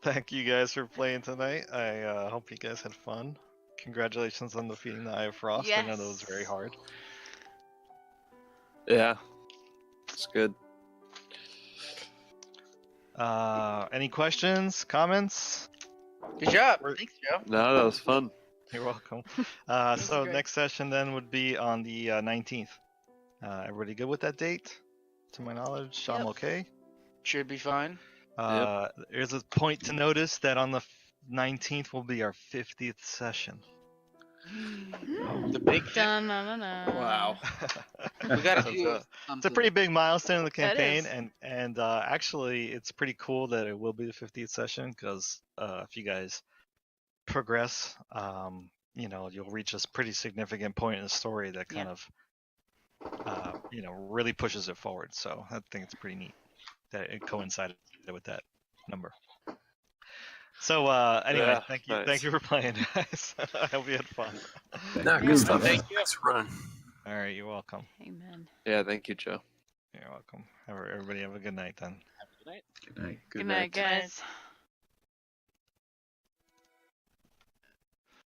thank you guys for playing tonight. I hope you guys had fun. Congratulations on defeating the Eye of Frost. I know that was very Yes. hard. Yeah. It's good. Any questions, comments? Good job. We're- Thanks, Joe. No, that was fun. You're welcome. was So great. next session then would be on the 19th. Everybody good with that date? To my knowledge, I'm Yep. okay. Should be fine. There's a point to notice that on the 19th will be our 50th session. The big Dun, dun, dun, dun. Wow. We gotta So do it's a pretty big milestone in the That campaign, is. and actually it's pretty cool that it will be the 50th session because if you guys progress, you'll reach this pretty significant point in the story that kind of really pushes it forward. So I think it's pretty neat that it coincided with that number. So anyway, Yeah, thank you nice. for playing, guys. I hope you had fun. No, Yeah. good stuff. Thank you. Thanks for running. All right, you're welcome. Amen. Yeah, thank you, Joe. You're welcome. Everybody have a good night then. Have a good night. Good night. Good night, guys.